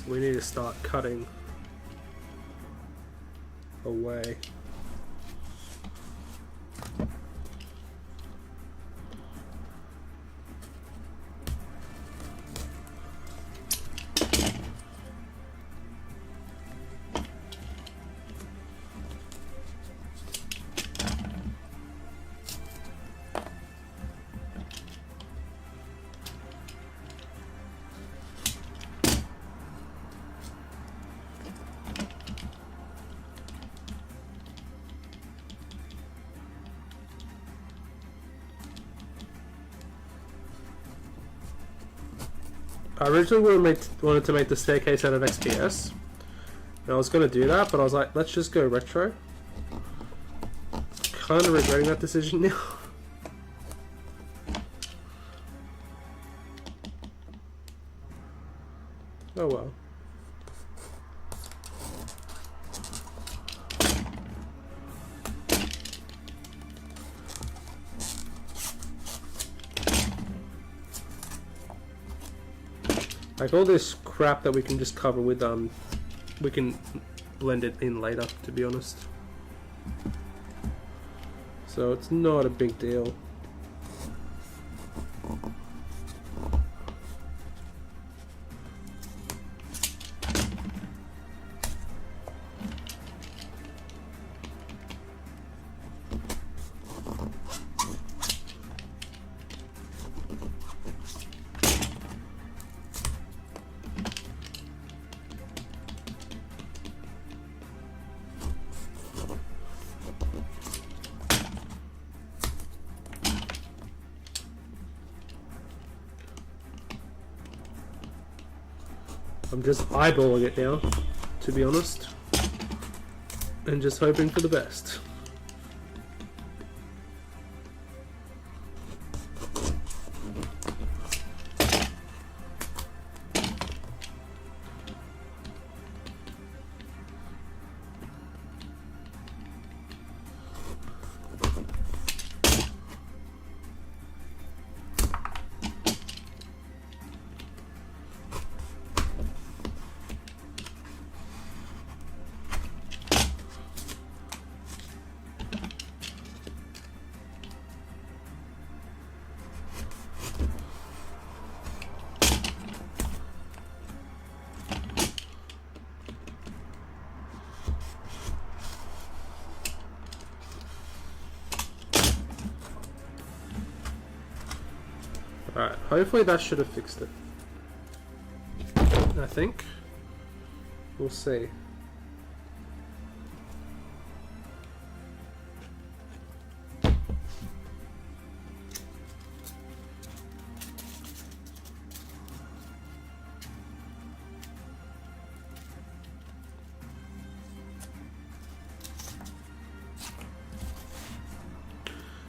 We need to start cutting away. I originally wanted to make the staircase out of XPS, and I was going to do that, but I was like, let's just go retro. Kind of regretting that decision now. Oh well. Like all this crap that we can just cover with, we can blend it in later, to be honest. So it's not a big deal. I'm just eyeballing it now, to be honest, and just hoping for the best. Alright, hopefully that should have fixed it. I think. We'll see.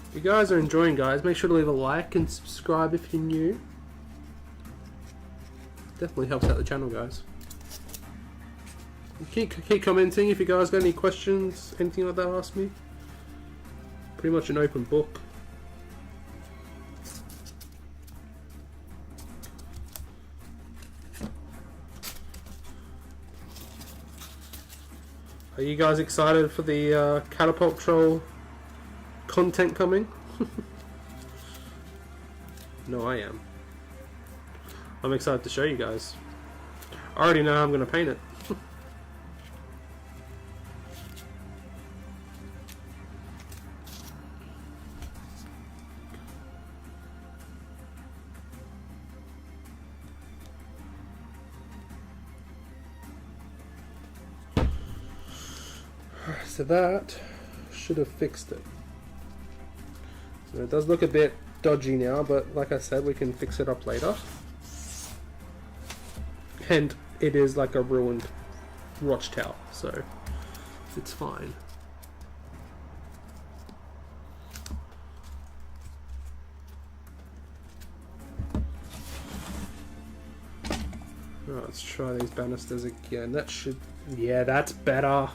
If you guys are enjoying, guys, make sure to leave a like and subscribe if you're new. Definitely helps out the channel, guys. Keep commenting if you guys got any questions, anything like that, ask me. Pretty much an open book. Are you guys excited for the catapult troll content coming? No, I am. I'm excited to show you guys. I already know how I'm going to paint it. So that should have fixed it. So it does look a bit dodgy now, but like I said, we can fix it up later. And it is like a ruined watchtower, so it's fine. Right, let's try these banisters again. That should... yeah, that's better.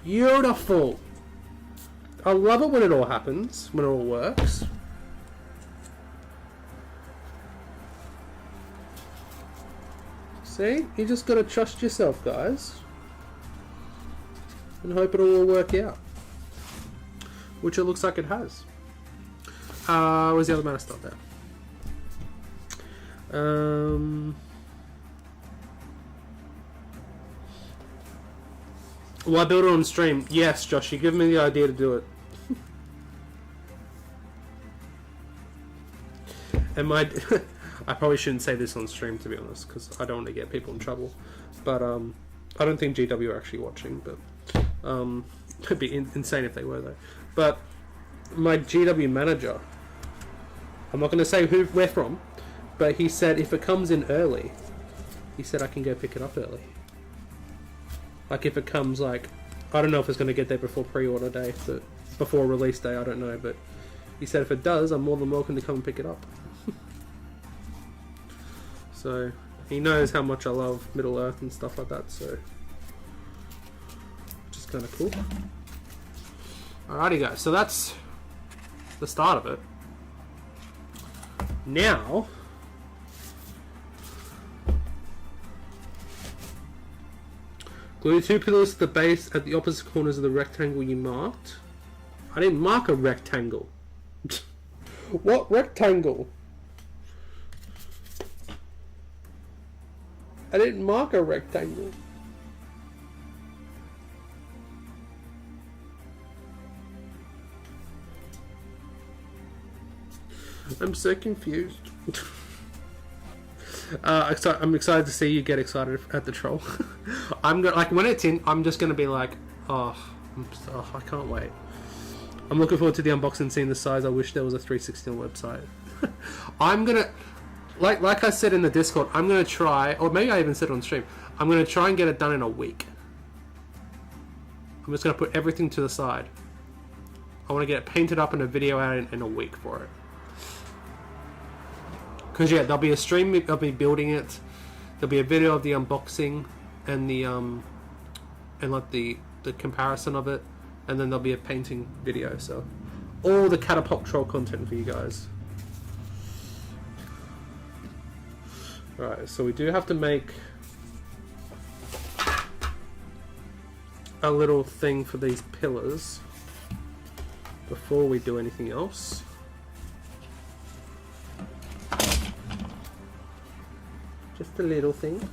Beautiful! I love it when it all happens, when it all works. See? You just gotta trust yourself, guys. And hope it'll all work out. Which it looks like it has. Where's the other banister there? Will I build it on stream? Yes, Josh, you give me the idea to do it. And my... I probably shouldn't say this on stream, to be honest, because I don't want to get people in trouble. But I don't think GW are actually watching, but it'd be insane if they were, though. But my GW manager, I'm not going to say where from, but he said if it comes in early, he said I can go pick it up early. Like if it comes like, I don't know if it's going to get there before pre-order day, but before release day, I don't know. But he said if it does, I'm more than welcome to come and pick it up. So he knows how much I love Middle Earth and stuff like that. So which is kind of cool. Alrighty guys, so that's the start of it. Now glue 2 pillars to the base at the opposite corners of the rectangle you marked. I didn't mark a rectangle. What rectangle? I didn't mark a rectangle. I'm so confused. I'm excited to see you get excited at the troll. I'm gonna, like, when it's in, I'm just gonna be like, I can't wait. I'm looking forward to the unboxing, seeing the size. I wish there was a 360 on the website. I'm gonna, like I said in the Discord, I'm gonna try, or maybe I even said it on stream, I'm gonna try and get it done in a week. I'm just gonna put everything to the side. I want to get it painted up and a video out in a week for it. Because yeah, there'll be a stream of me building it. There'll be a video of the unboxing and the and like the comparison of it, and then there'll be a painting video. So all the catapult troll content for you guys. Right, so we do have to make a little thing for these pillars before we do anything else. Just a little thing.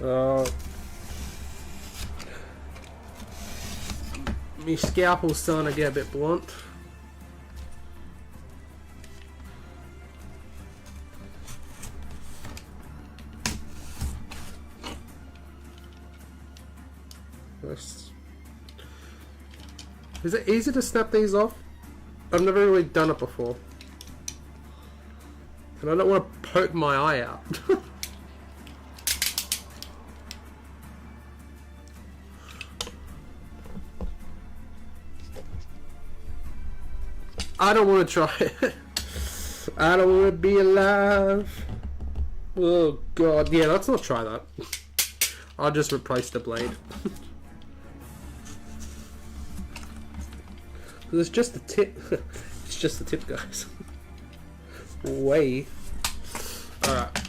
My scalpel's starting to get a bit blunt. Is it easy to snap these off? I've never really done it before. And I don't want to poke my eye out. I don't want to try it. I don't want to be alive. Oh god. Yeah, let's not try that. I'll just replace the blade. It's just the tip. It's just the tip, guys. Way. Alright.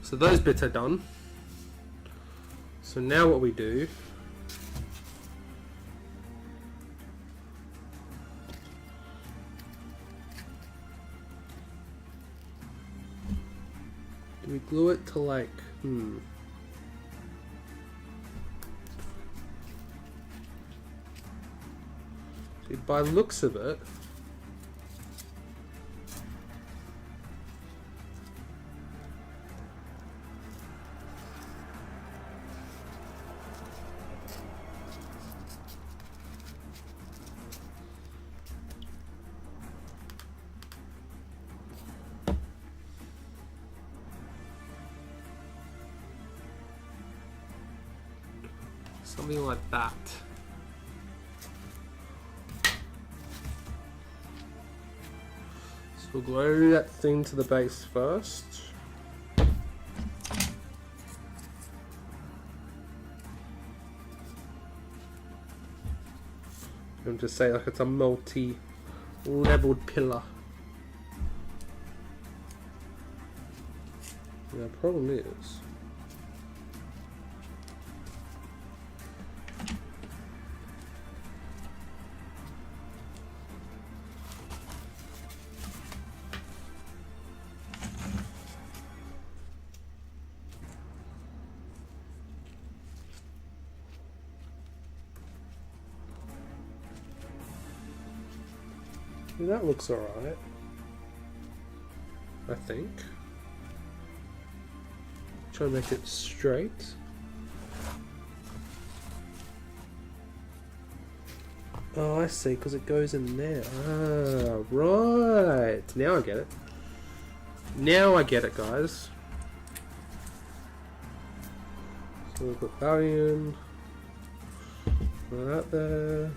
So those bits are done. So now what we do... do we glue it to like... By looks of it, something like that. We'll glue that thing to the base first. And just say like it's a multi-leveled pillar. Yeah, the problem is that looks alright, I think. Try to make it straight. Oh, I see, because it goes in there. Ah, right. Now I get it. Now I get it, guys. So we'll put that in. Put that there.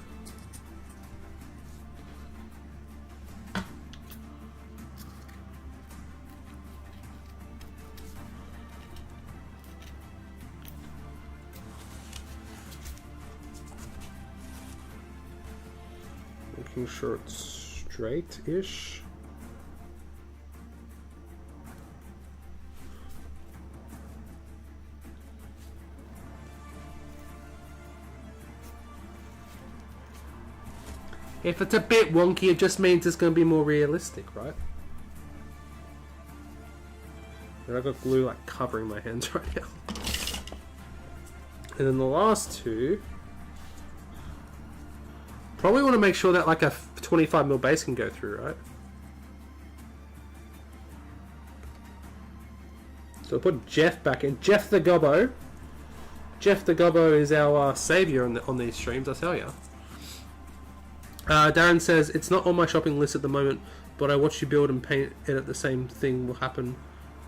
Making sure it's straight-ish. If it's a bit wonky, it just means it's going to be more realistic, right? And I've got glue like covering my hands right now. And then the last two, probably want to make sure that like a 25mm base can go through, right? So we'll put Jeff back in. Jeff the Gobbo. Jeff the Gobbo is our savior on these streams, I tell you. Darren says, it's not on my shopping list at the moment, but I watched you build and paint it at the same thing will happen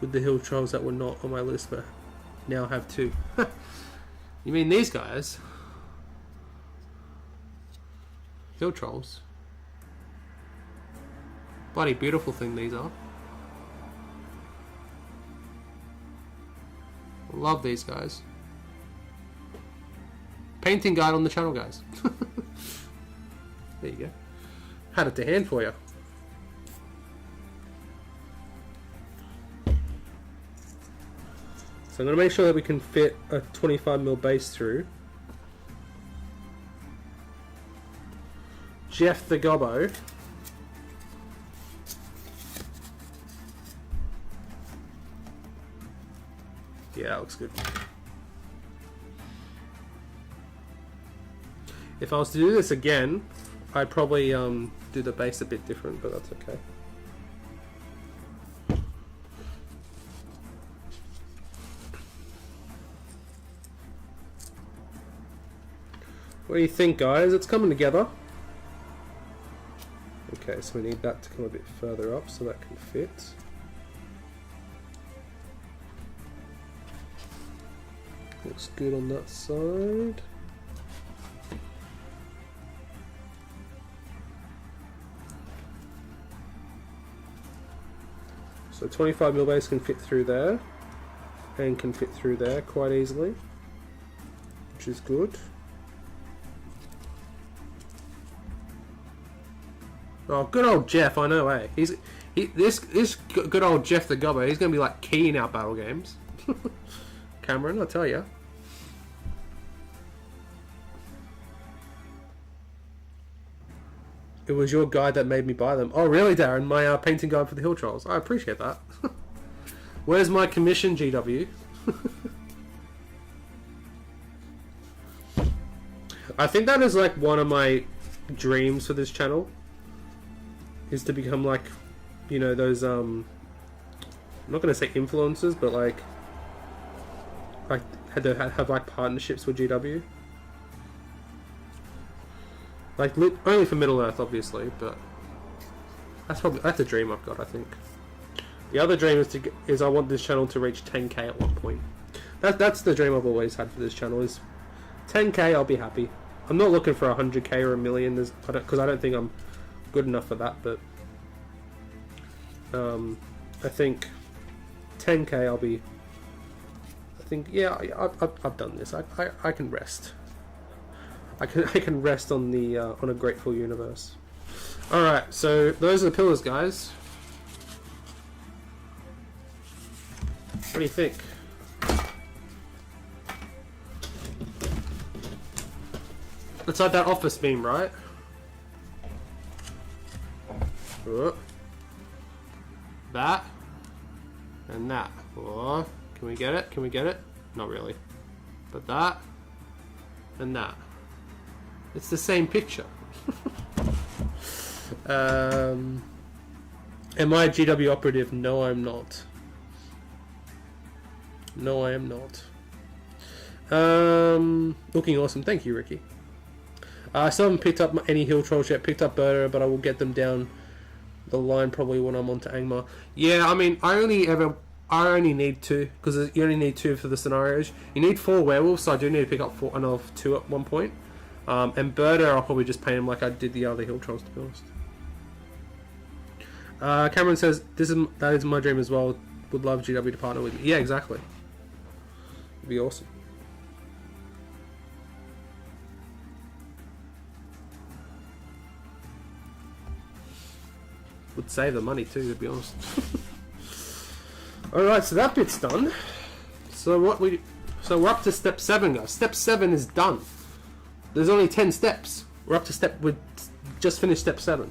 with the hill trolls that were not on my list, but now have two. You mean these guys? Hill trolls. Bloody beautiful thing these are. Love these guys. Painting guide on the channel, guys. There you go. Had it to hand for you. So I'm going to make sure that we can fit a 25mm base through. Jeff the Gobbo. Yeah, that looks good. If I was to do this again, I'd probably do the base a bit different, but that's okay. What do you think, guys? It's coming together. Okay, so we need that to come a bit further up so that can fit. Looks good on that side. So 25mm base can fit through there and can fit through there quite easily, which is good. Oh, good old Jeff, I know, eh? This good old Jeff the Gobbo, he's gonna be like key in our battle games. Cameron, I'll tell you. It was your guide that made me buy them. Oh, really, Darren? My painting guide for the Hill Trolls. I appreciate that. Where's my commission, GW? I think that is like one of my dreams for this channel. Is to become like, you know, those I'm not gonna say influencers, but like had to have like partnerships with GW. Like only for Middle Earth, obviously, but that's a dream I've got. I think the other dream is I want this channel to reach 10k at one point. That's the dream I've always had for this channel. Is 10k, I'll be happy. I'm not looking for 100k or a million, because I don't think I'm good enough for that. But I think 10k, I'll be. I think yeah, I've done this. I can rest. I can rest on the on a grateful universe. All right, so those are the pillars, guys. What do you think? It's like that office beam, right? That and that. Oh, can we get it? Can we get it? Not really. But that and that. It's the same picture. Am I a GW operative? No, I'm not. No, I am not. Looking awesome. Thank you, Ricky. I still haven't picked up any Hill Trolls yet. Picked up Berta, but I will get them down the line probably when I'm on to Angmar. Yeah, I mean, I only need 2, because you only need 2 for the scenarios. You need 4 werewolves, so I do need to pick up another 2 at one point. And Berta, I'll probably just paint him like I did the other Hill Trolls, to be honest. Cameron says, that is my dream as well. Would love GW to partner with me. Yeah, exactly. It'd be awesome. Would save the money too, to be honest. Alright, so that bit's done. So we're up to step 7, guys. Step 7 is done. There's only 10 steps. We're up to we just finished step 7.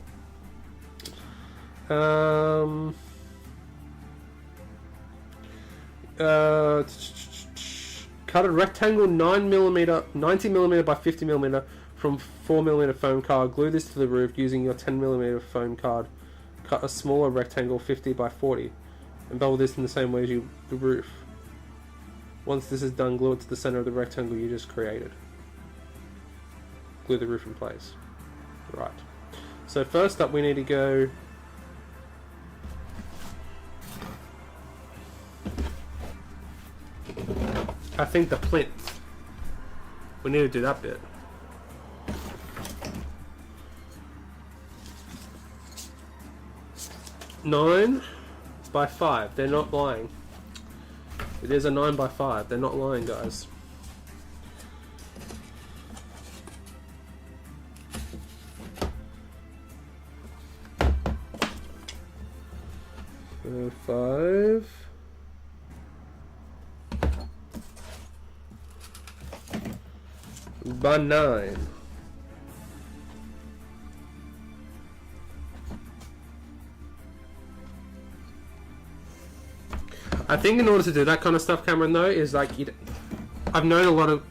Cut a rectangle 9mm, 90mm by 50mm from 4mm foam card. Glue this to the roof using your 10mm foam card. Cut a smaller rectangle 50 by 40. Embellish this in the same way as the roof. Once this is done, glue it to the center of the rectangle you just created. Glue the roof in place. Right. So first up we need to go... I think the plinth. We need to do that bit. Nine by 5. They're not lying. It is a 9 by 5. They're not lying, guys. So 5 by 9. I think in order to do that kind of stuff, Cameron, though, is like I've known a lot of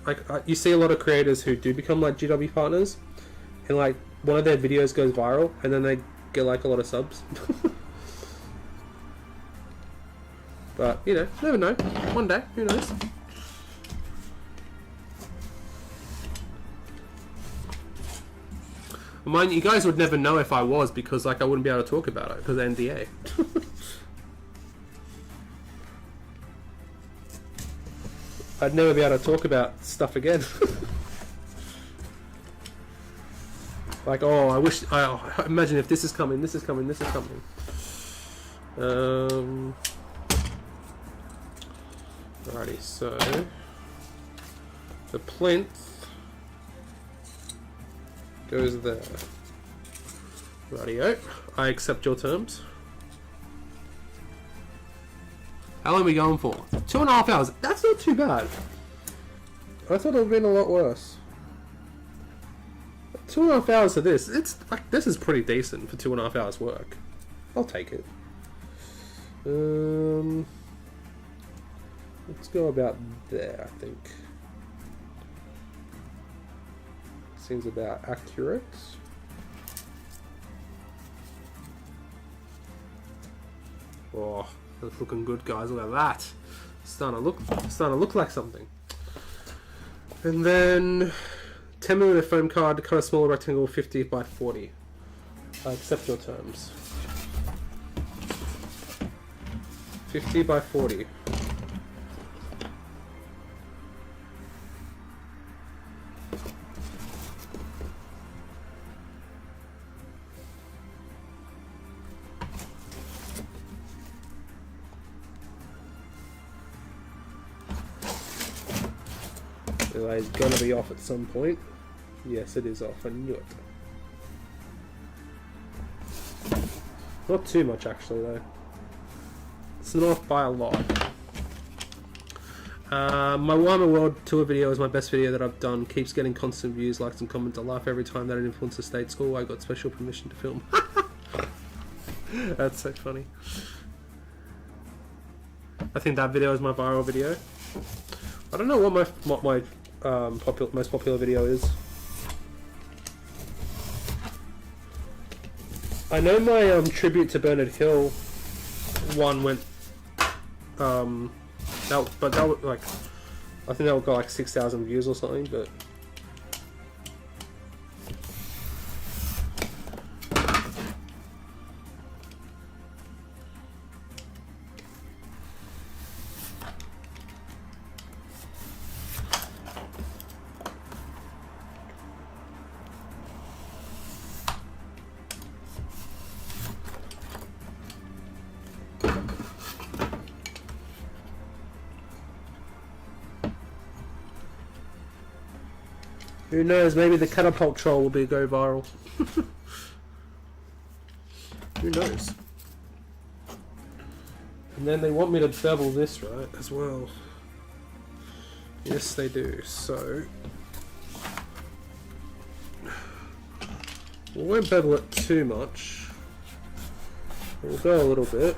you see a lot of creators who do become like GW partners, and like one of their videos goes viral, and then they get like a lot of subs. But you know, never know. One day, who knows? Mind you guys would never know if I was, because like I wouldn't be able to talk about it because of NDA. I'd never be able to talk about stuff again. Like, oh, I wish. Imagine if this is coming, this is coming, this is coming. Alrighty, so the plinth goes there. Rightio, I accept your terms. How long are we going for? 2.5 hours. That's not too bad. I thought it would have been a lot worse. 2.5 hours of this. It's like, this is pretty decent for 2.5 hours work. I'll take it. Let's go about there, I think. Seems about accurate. Oh, that's looking good, guys. Look at that. Starting to look like something. And then 10mm foam card, kind of smaller rectangle, 50 by 40. I accept your terms. 50 by 40. It's gonna be off at some point. Yes, it is off. I knew it. Not too much, actually, though. It's not off by a lot. My Warhammer World Tour video is my best video that I've done. Keeps getting constant views, likes, and comments. I laugh every time that an influencer states, "Oh, I got special permission to film." That's so funny. I think that video is my viral video. I don't know what my most popular video is. I know my tribute to Bernard Hill one went but that was like, I think that would got like 6,000 views or something, but who knows, maybe the catapult troll will go viral. Who knows? And then they want me to bevel this, right, as well. Yes, they do. So we won't bevel it too much. We'll go a little bit.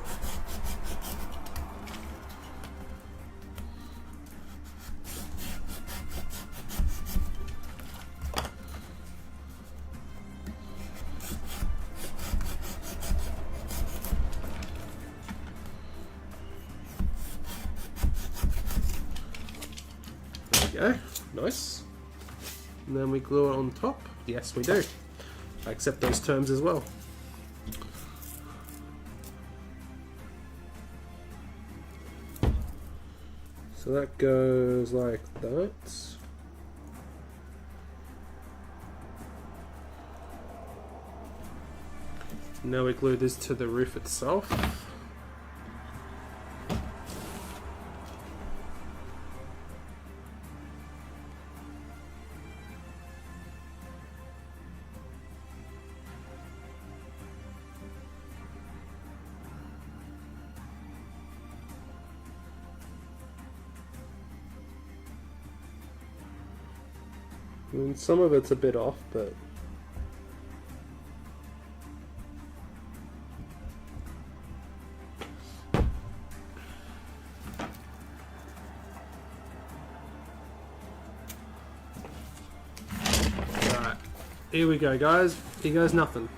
Nice. And then we glue it on top. Yes, we do. I accept those terms as well. So that goes like that. Now we glue this to the roof itself. I mean, some of it's a bit off, but Here we go, guys. Here goes nothing.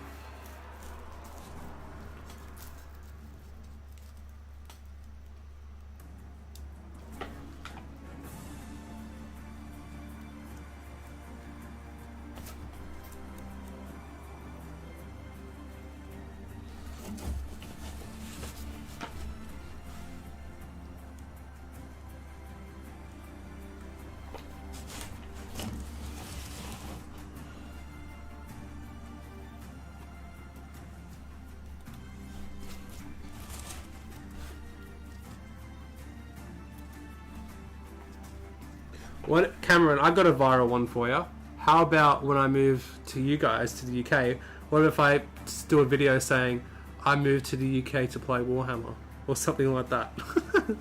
What, Cameron, I got a viral one for you. How about when I move to you guys, to the UK, what if I do a video saying I moved to the UK to play Warhammer? Or something like that.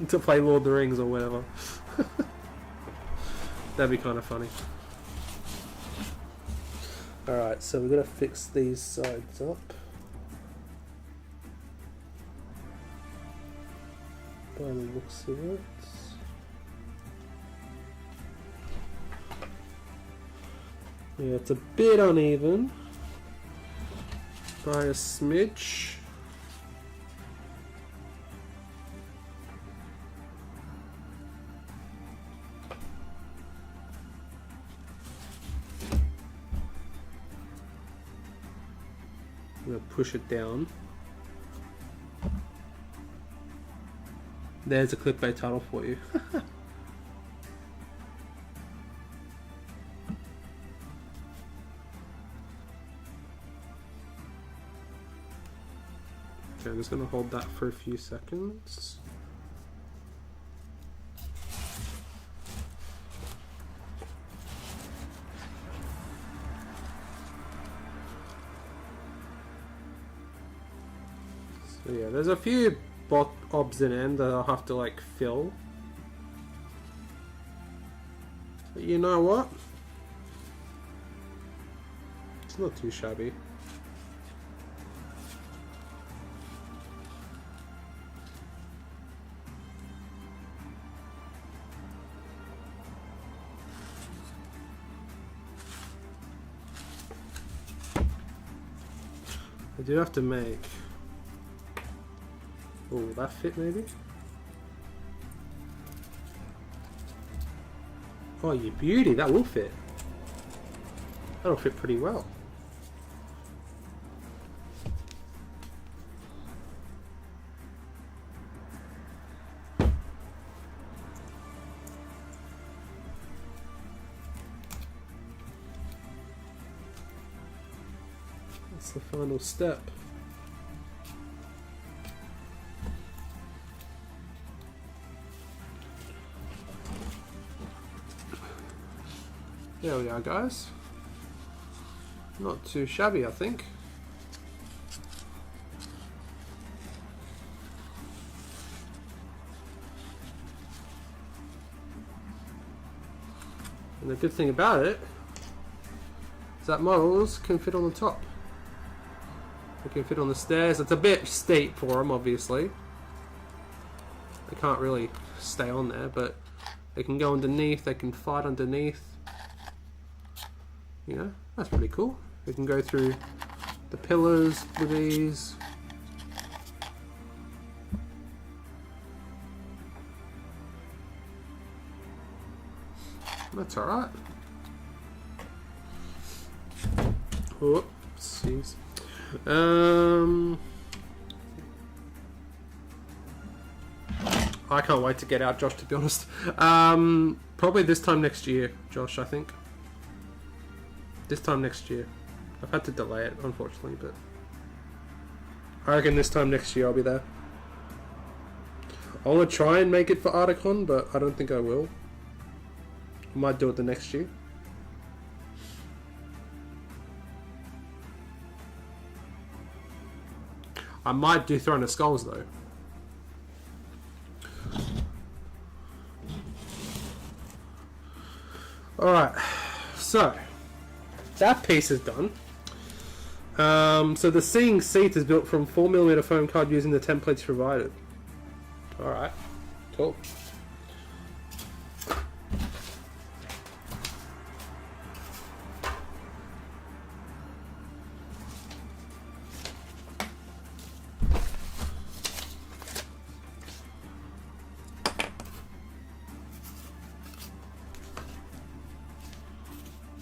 To play Lord of the Rings or whatever. That'd be kind of funny. Alright, so we're going to fix these sides up. By the looks of it. Yeah, it's a bit uneven by a smidge. I'm going to push it down. There's a clickbait title for you. Okay, I'm just going to hold that for a few seconds. So yeah, there's a few obs in end that I'll have to like fill. But you know what? It's not too shabby. I do have to make... Oh, will that fit maybe? Oh, you beauty, that will fit. That'll fit pretty well. That's the final step. There we are, guys. Not too shabby, I think. And the good thing about it is that models can fit on the top. They can fit on the stairs. It's a bit steep for them, obviously. They can't really stay on there, but they can go underneath, they can fight underneath. You know, that's pretty cool. We can go through the pillars with these. That's alright. Oopsies. I can't wait to get out, Josh, to be honest. Probably this time next year, Josh, I think. This time next year. I've had to delay it, unfortunately, but I reckon this time next year I'll be there. I want to try and make it for Articon, but I don't think I will. I might do it the next year. I might do Throne of Skulls though. Alright, so that piece is done. So the Seeing Seat is built from 4mm foam card using the templates provided. Alright, cool.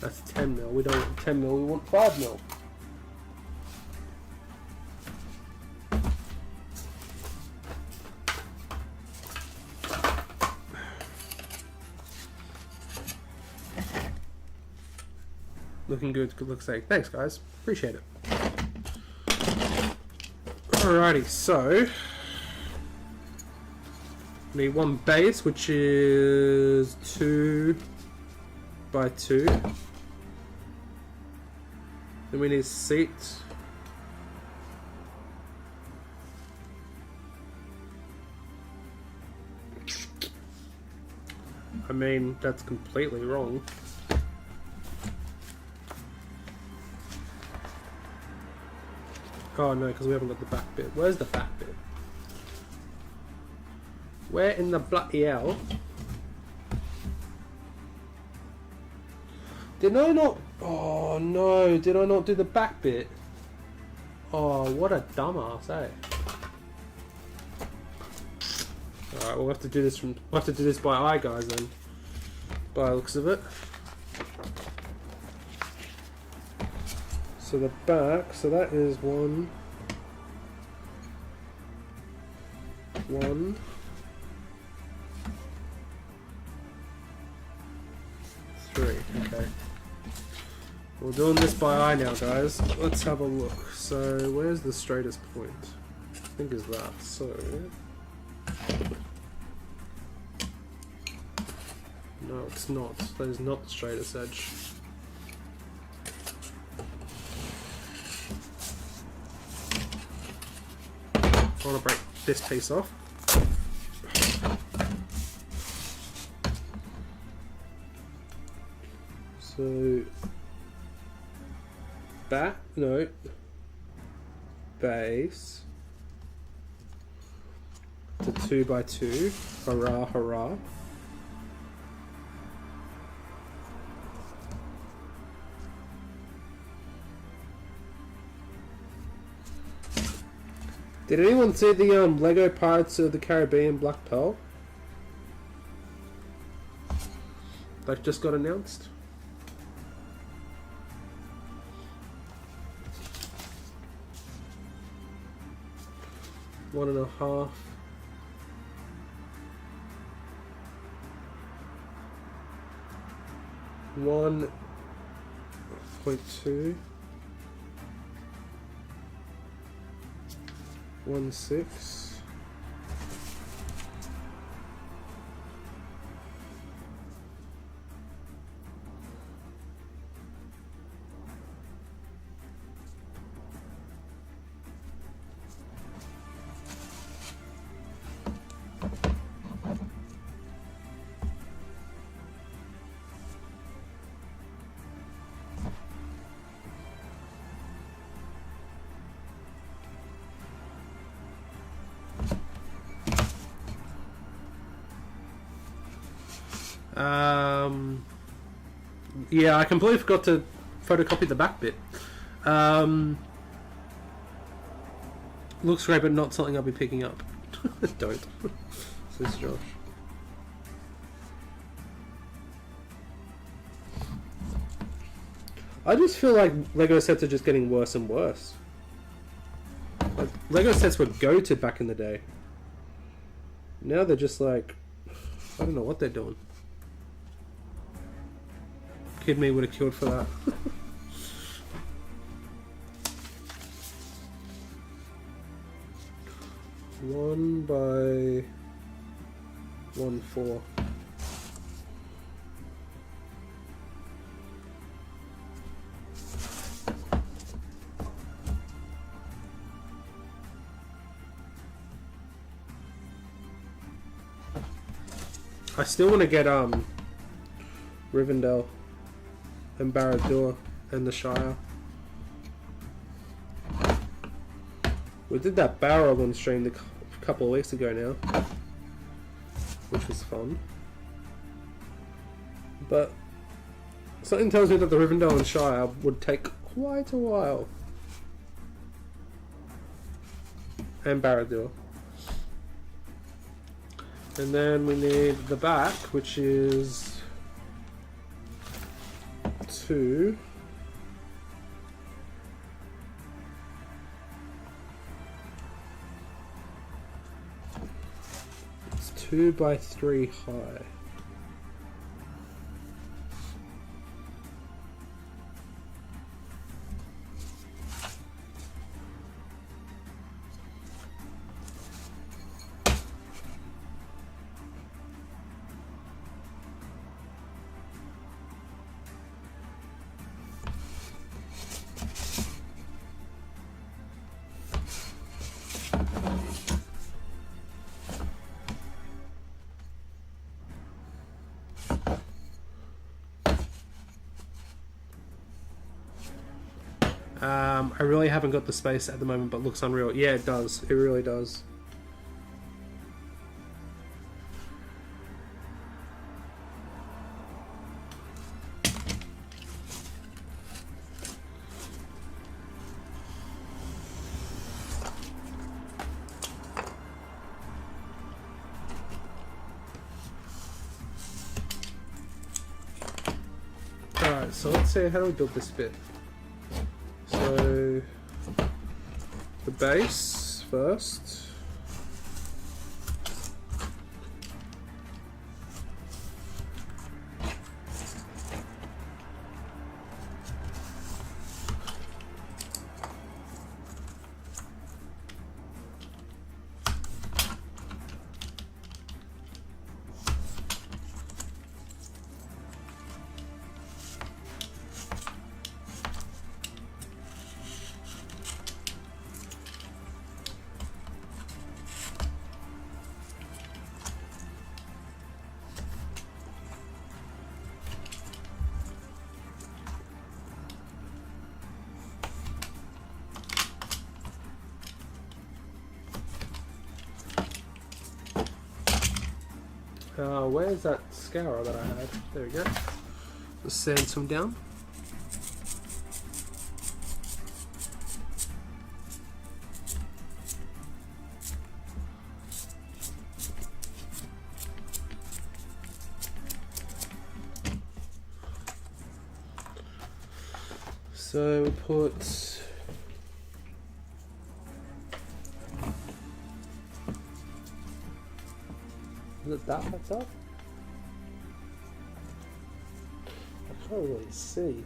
That's 10 mil. We don't want 10 mil, we want 5 mil. Looking good looks like. Thanks, guys. Appreciate it. Alrighty, so we need one base, which is 2 by 2. Then we need seats. I mean, that's completely wrong. Oh no, because we haven't got the back bit. Where's the back bit? Where in the bloody hell? Did I not? Oh no, did I not do the back bit? Oh, what a dumbass, eh? Alright, we'll have to do this by eye, guys, then. By the looks of it. So the back, so that is 1, 3, okay. We're doing this by eye now, guys. Let's have a look. So, where's the straightest point? I think is that, so... No, it's not. That is not the straightest edge. I want to break this piece off. So, base to 2 by 2. Hurrah, hurrah. Did anyone see the Lego Pirates of the Caribbean Black Pearl? That just got announced. One and a half. One 0.2. 1.6. Yeah, I completely forgot to photocopy the back bit. Looks great, but not something I'll be picking up. Don't. Says Josh. I just feel like Lego sets are just getting worse and worse. Like, Lego sets were goated back in the day. Now they're just like... I don't know what they're doing. Kid me would have killed for that. 1 by 1.4. I still want to get Rivendell and Barad-dûr and the Shire. We did that Balrog on stream a couple of weeks ago now, which was fun. But something tells me that the Rivendell and Shire would take quite a while. And Barad-dûr. And then we need the back, which is 2 2. It's 2 by 3 high. I really haven't got the space at the moment, but looks unreal. Yeah, it does. It really does. Alright, so let's see, how do we build this bit? So, the base first. Where's that scourer that I had? There we go. Let's sand some down. So we put... Is it that's up? I can't really see.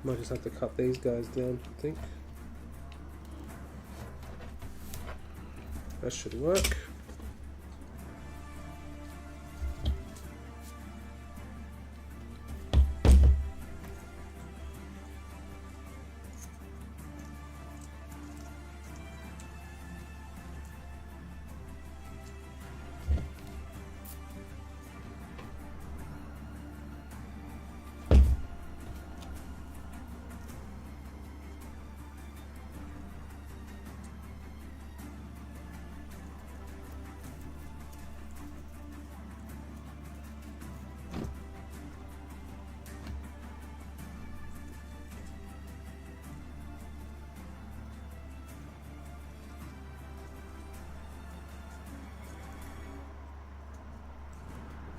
Might just have to cut these guys down, I think. That should work.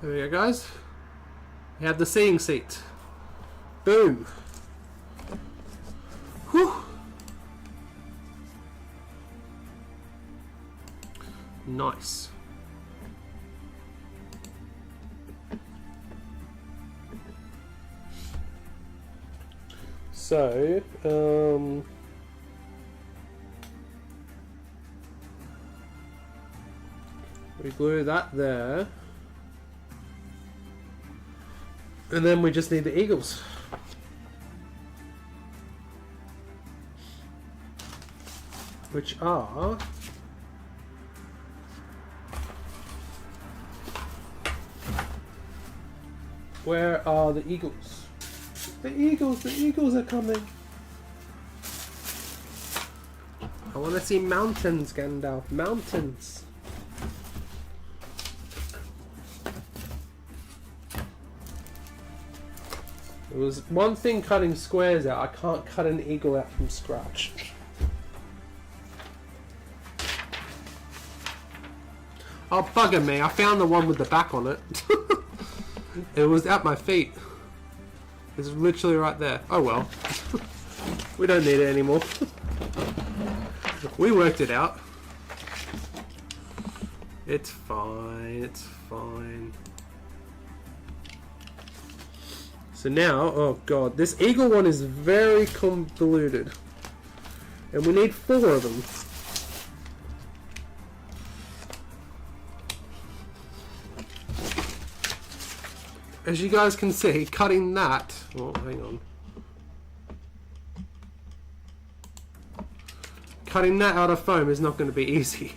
There we go, guys. We have the seeing seat. Boom. Whew. Nice. So, we glue that there. And then we just need the eagles. Which are... Where are the eagles? The eagles are coming. I want to see mountains, Gandalf. Mountains. It was one thing cutting squares out. I can't cut an eagle out from scratch. Oh, bugger me. I found the one with the back on it. It was at my feet. It's literally right there. Oh well. We don't need it anymore. We worked it out. It's fine. It's fine. So now, oh god, this eagle one is very convoluted. And we need 4 of them. As you guys can see, cutting that... Oh, hang on. Cutting that out of foam is not going to be easy.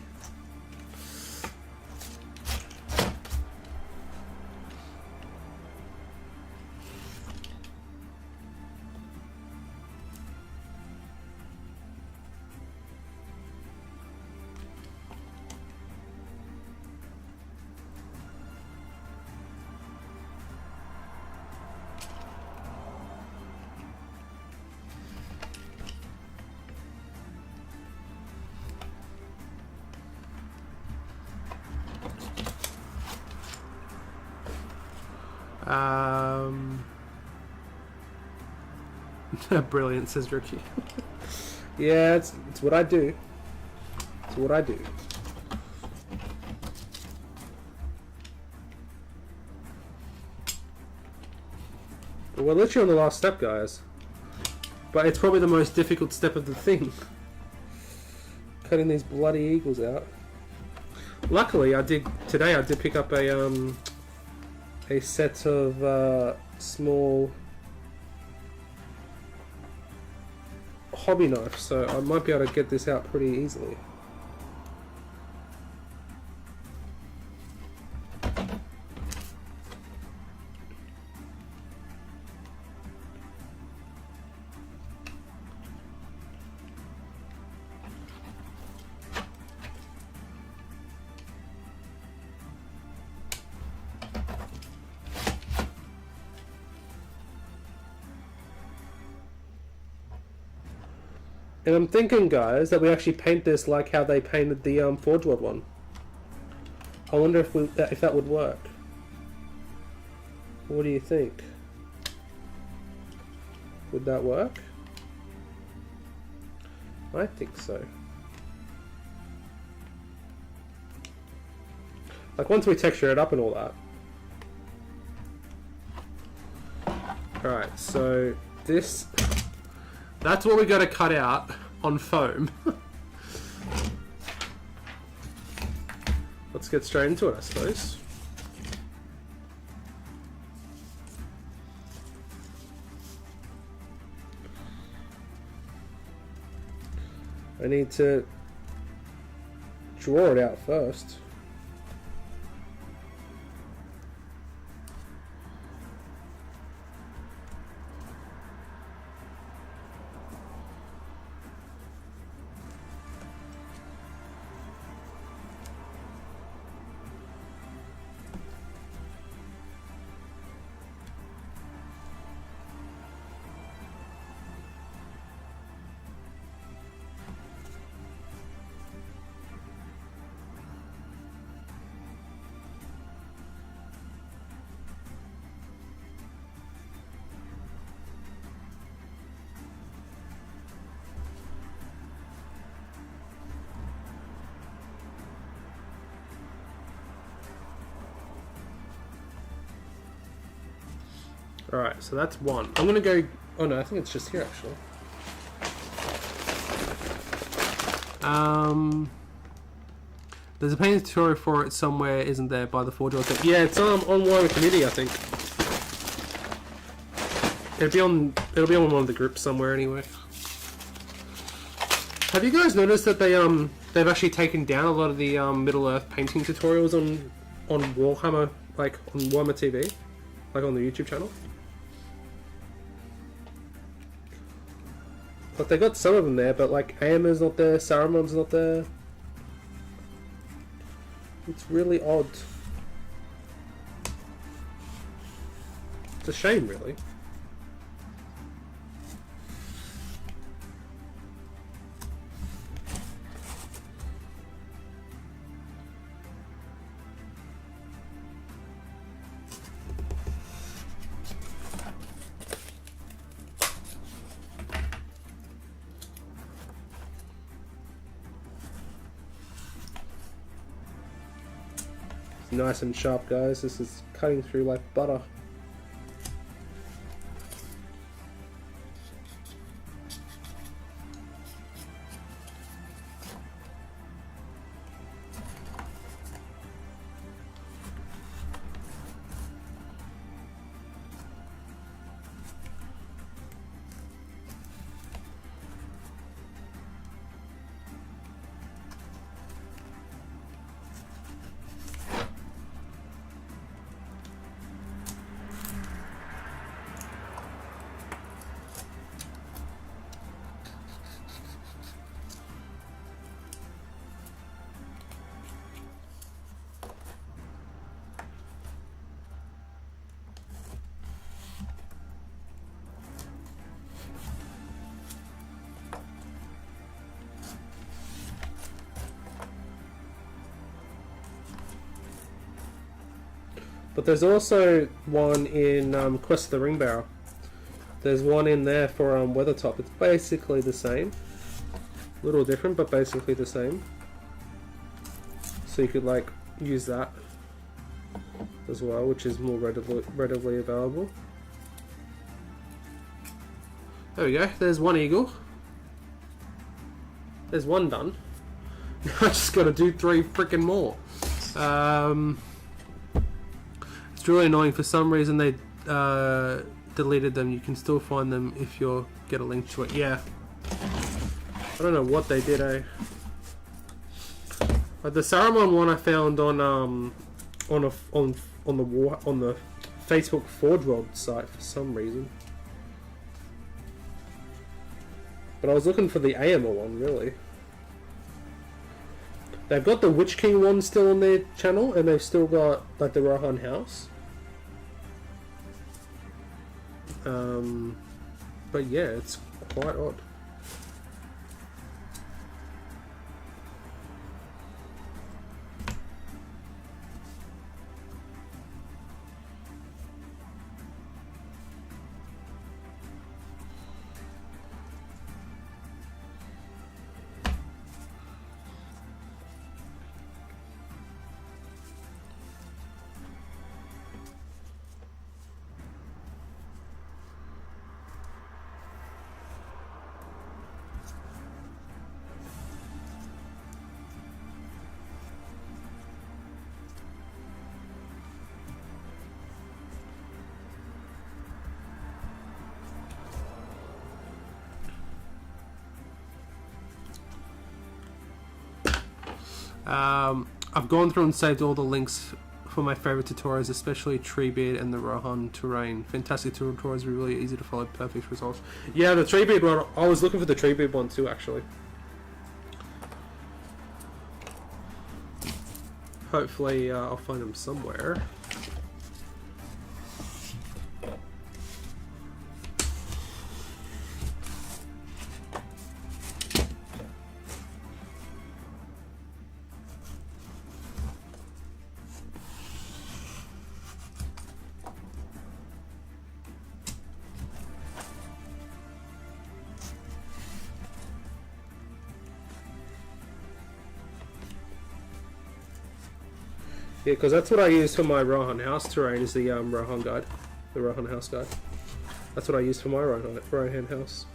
Brilliant, says Ricky. Yeah, it's what I do. It's what I do. We're literally on the last step, guys. But it's probably the most difficult step of the thing. Cutting these bloody eagles out. Luckily, today I did pick up a set of small hobby knife, so I might be able to get this out pretty easily. And I'm thinking, guys, that we actually paint this like how they painted the Forge World one. I wonder if that would work. What do you think? Would that work? I think so. Like once we texture it up and all that. Alright, so this... That's what we got to cut out on foam. Let's get straight into it, I suppose. I need to draw it out first. Alright, so that's one. I'm gonna go... Oh no, I think it's just here actually. There's a painting tutorial for it somewhere, isn't there, by the 4-draw thing? Yeah, it's on one of the community, I think. It'll be on one of the groups somewhere anyway. Have you guys noticed that they've actually taken down a lot of the Middle Earth painting tutorials on Warhammer, like on Warhammer TV, like on the YouTube channel? Like they got some of them there, but like Amon's not there, Saruman's not there. It's really odd. It's a shame, really. Nice and sharp, guys. This is cutting through like butter. But there's also one in Quest of the Ring Bearer. There's one in there for Weathertop. It's basically the same. A little different, but basically the same. So you could like use that as well, which is more readily available. There we go. There's one eagle. There's one done. I just got to do 3 freaking more. It's really annoying. For some reason they deleted them. You can still find them if you get a link to it. Yeah. I don't know what they did, eh? But the Saruman one I found on the Facebook Forge World site for some reason. But I was looking for the Amon one, really. They've got the Witch King one still on their channel, and they've still got like the Rohan House. But yeah, it's quite odd. I've gone through and saved all the links for my favorite tutorials, especially Treebeard and the Rohan terrain. Fantastic tutorials, really easy to follow, perfect results. Yeah, the Treebeard one, I was looking for the Treebeard one too, actually. Hopefully, I'll find them somewhere. Yeah, because that's what I use for my Rohan house terrain, is the Rohan guide. The Rohan house guide. That's what I use for my Rohan house.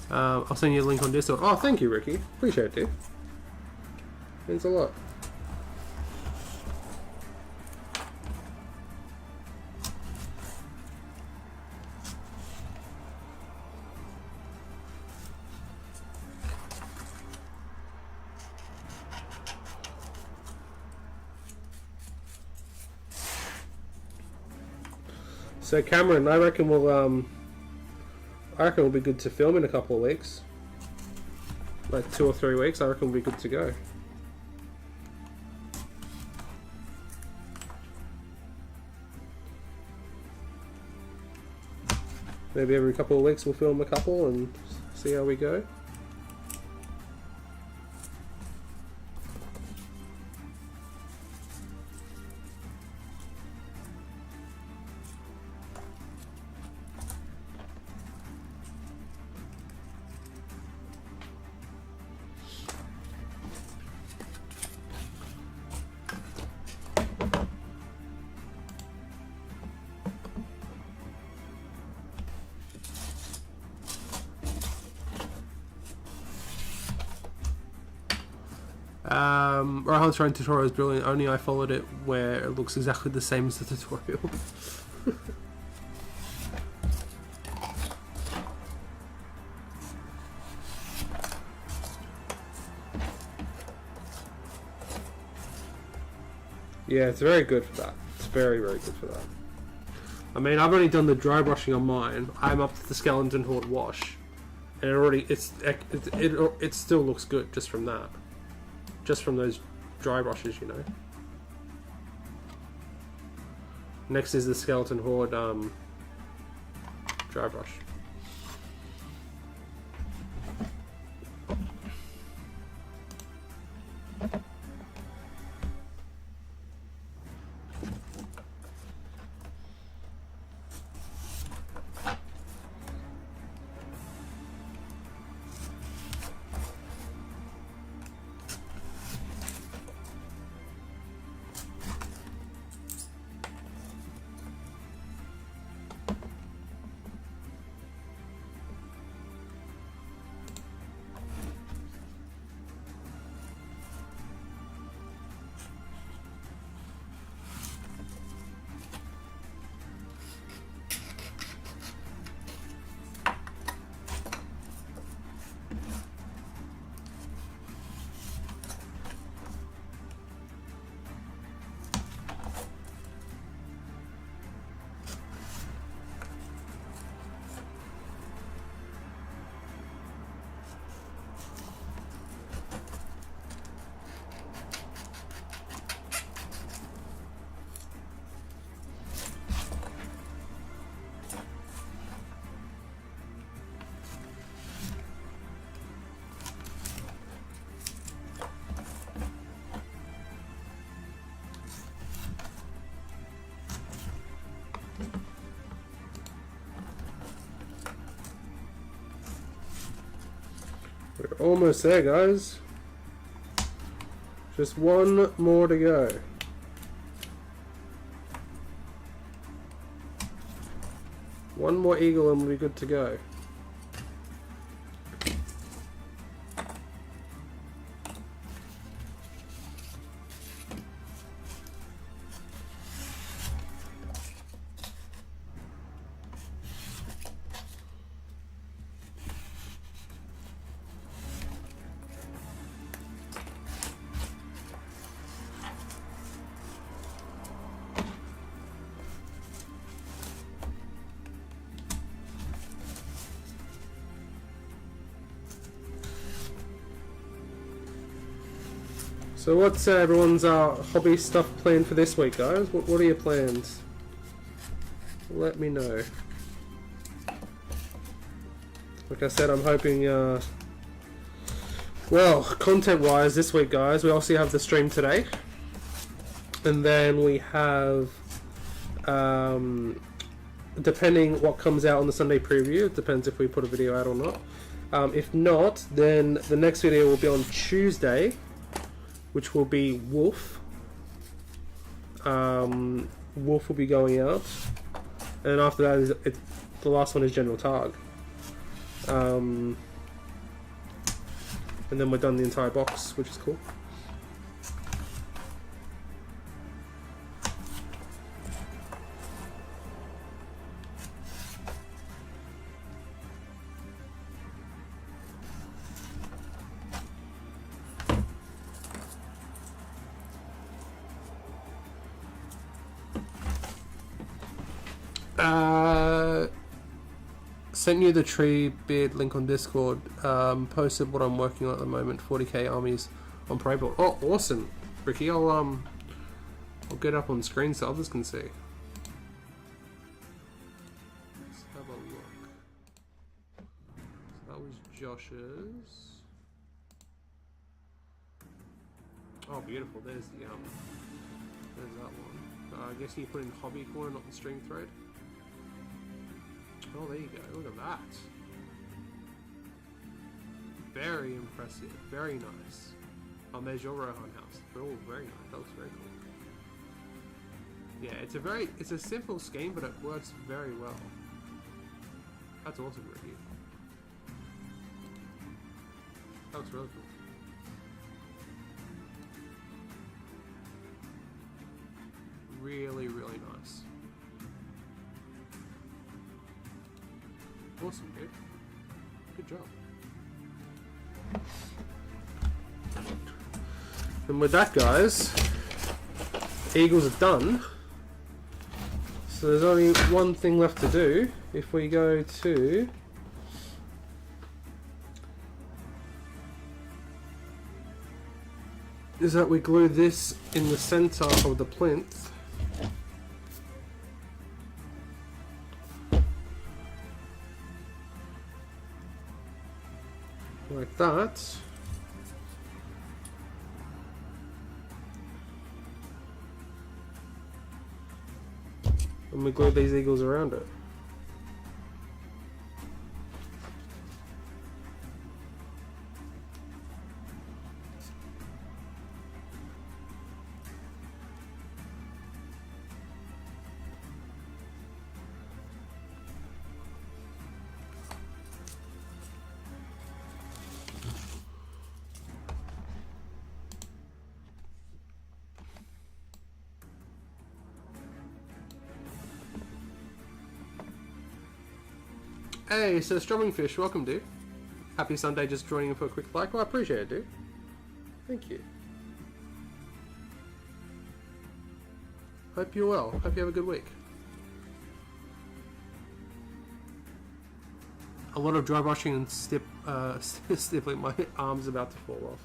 I'll send you a link on Discord. Oh, thank you, Ricky. Appreciate it, dude. Means a lot. So Cameron, I reckon we'll be good to film in a couple of weeks. Like 2 or 3 weeks, I reckon we'll be good to go. Maybe every couple of weeks we'll film a couple and see how we go. Rohan's Terrain tutorial is brilliant, only I followed it where it looks exactly the same as the tutorial. Yeah, it's very good for that. It's very, very good for that. I mean, I've only done the dry brushing on mine. I'm up to the Skeleton Horde wash, and it still looks good just from that. Just from those dry brushes, you know. Next is the Skeleton Horde dry brush. We're almost there, guys. Just one more to go. One more eagle and we'll be good to go. So what's everyone's hobby stuff planned for this week, guys? What are your plans? Let me know. Like I said, I'm hoping, well, content-wise this week, guys, we also have the stream today. And then we have, depending what comes out on the Sunday preview, it depends if we put a video out or not. If not, then the next video will be on Tuesday, which will be Wolf. Wolf will be going out. And after that, the last one is General Targ. And then we're done the entire box, which is cool. Sent you the tree beard link on Discord. Posted what I'm working on at the moment. 40k armies on parade board. Oh, awesome, Ricky. I'll get up on screen so others can see. Let's have a look. So that was Josh's. Oh, beautiful. There's the there's that one. I guess you put in hobby corner, not the stream thread. Oh, there you go. Look at that. Very impressive. Very nice. Oh, there's your Rohan house. Oh, very nice. That looks very cool. Yeah, it's a simple scheme, but it works very well. That's awesome, Ricky. That looks really cool. Really, really nice. Awesome, dude. Good job. And with that, guys, Eagles are done. So there's only one thing left to do. If we go to is that we glue this in the center of the plinth. Like that. And we glue these eagles around it. Hey, so Strumming Fish, welcome, dude. Happy Sunday, just joining in for a quick like. Well, I appreciate it, dude. Thank you. Hope you're well. Hope you have a good week. A lot of dry brushing and stippling. My arm's about to fall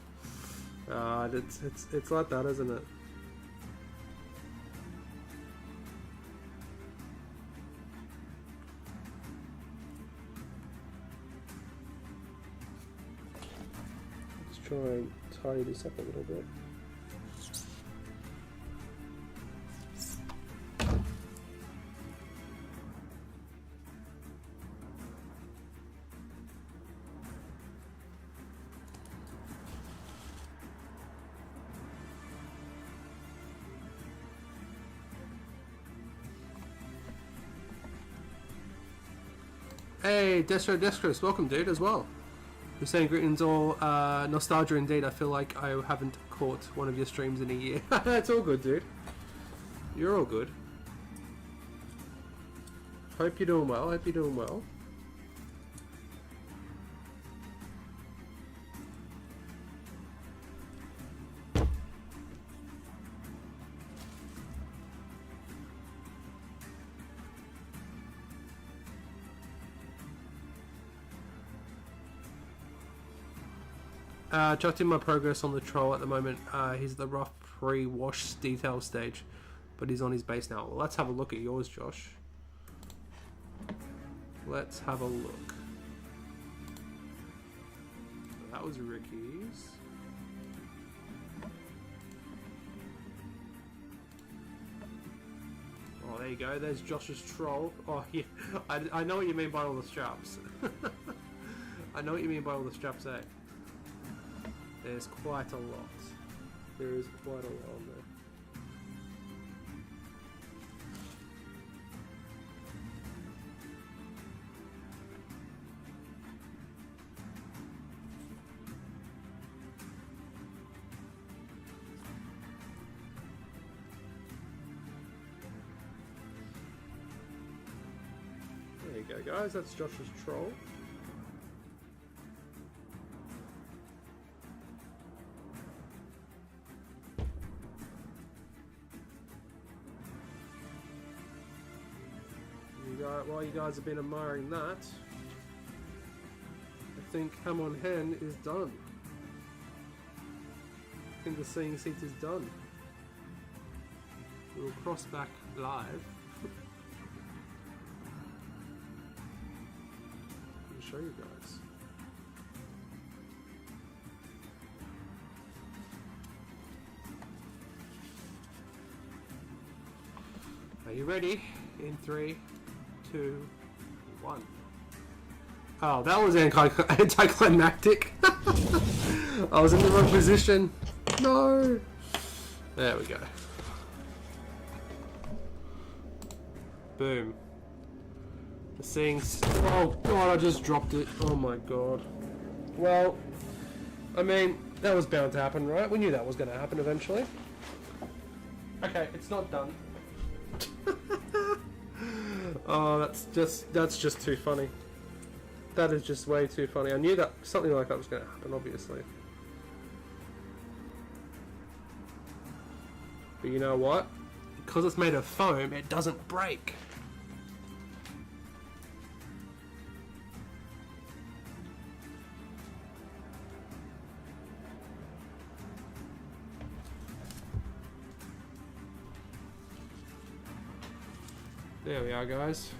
off. It's like that, isn't it? Try and tidy this up a little bit. Hey, Destros, welcome, dude, as well. You're saying greetings all, Nostagia indeed. I feel like I haven't caught one of your streams in a year. It's all good, dude. You're all good. Hope you're doing well. Hope you're doing well. Chucked in my progress on the troll at the moment. He's the rough pre-wash detail stage, but he's on his base now. Well, let's have a look at yours, Josh. Let's have a look. That was Ricky's. Oh, there you go. There's Josh's troll. Oh, yeah. I know what you mean by all the straps. I know what you mean by all the straps, eh? There's quite a lot. There is quite a lot on there. There you go, guys. That's Josh's troll. While you guys have been admiring that, I think Amon Hen is done. I think the seeing seat is done. We'll cross back live. I'll show you guys. Are you ready? In 3, 2, 1. Oh, that was anticlimactic. I was in the wrong position. No. There we go. Boom. The seeing's... Oh god, I just dropped it. Oh my god. Well, I mean, that was bound to happen, right? We knew that was going to happen eventually. Okay, it's not done. Oh, that's just too funny. That is just way too funny. I knew that something like that was going to happen, obviously. But you know what? Because it's made of foam, it doesn't break. There we are, guys.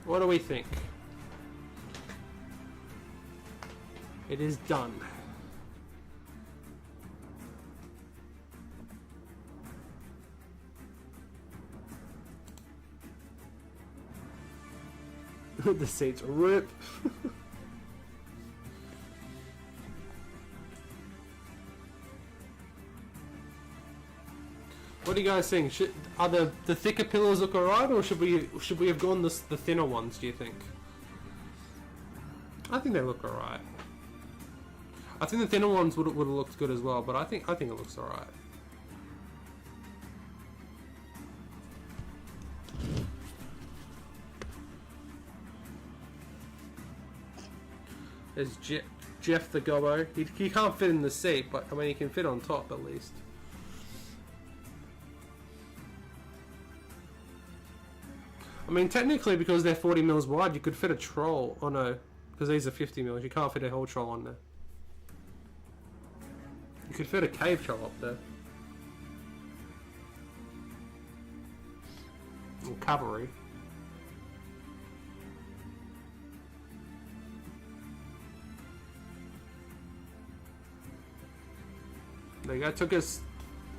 What do we think? It is done. The seats rip. What do you guys think? Are the thicker pillows look alright, or should we have gone the thinner ones? Do you think? I think they look alright. I think the thinner ones would have looked good as well, but I think it looks alright. There's Jeff the Gobbo. He can't fit in the seat, but I mean he can fit on top at least. I mean, technically, because they're 40 mils wide, you could fit a troll. Oh no, because these are 50 mils. You can't fit a whole troll on there. You could fit a cave troll up there. Or cavalry. There you go. It took us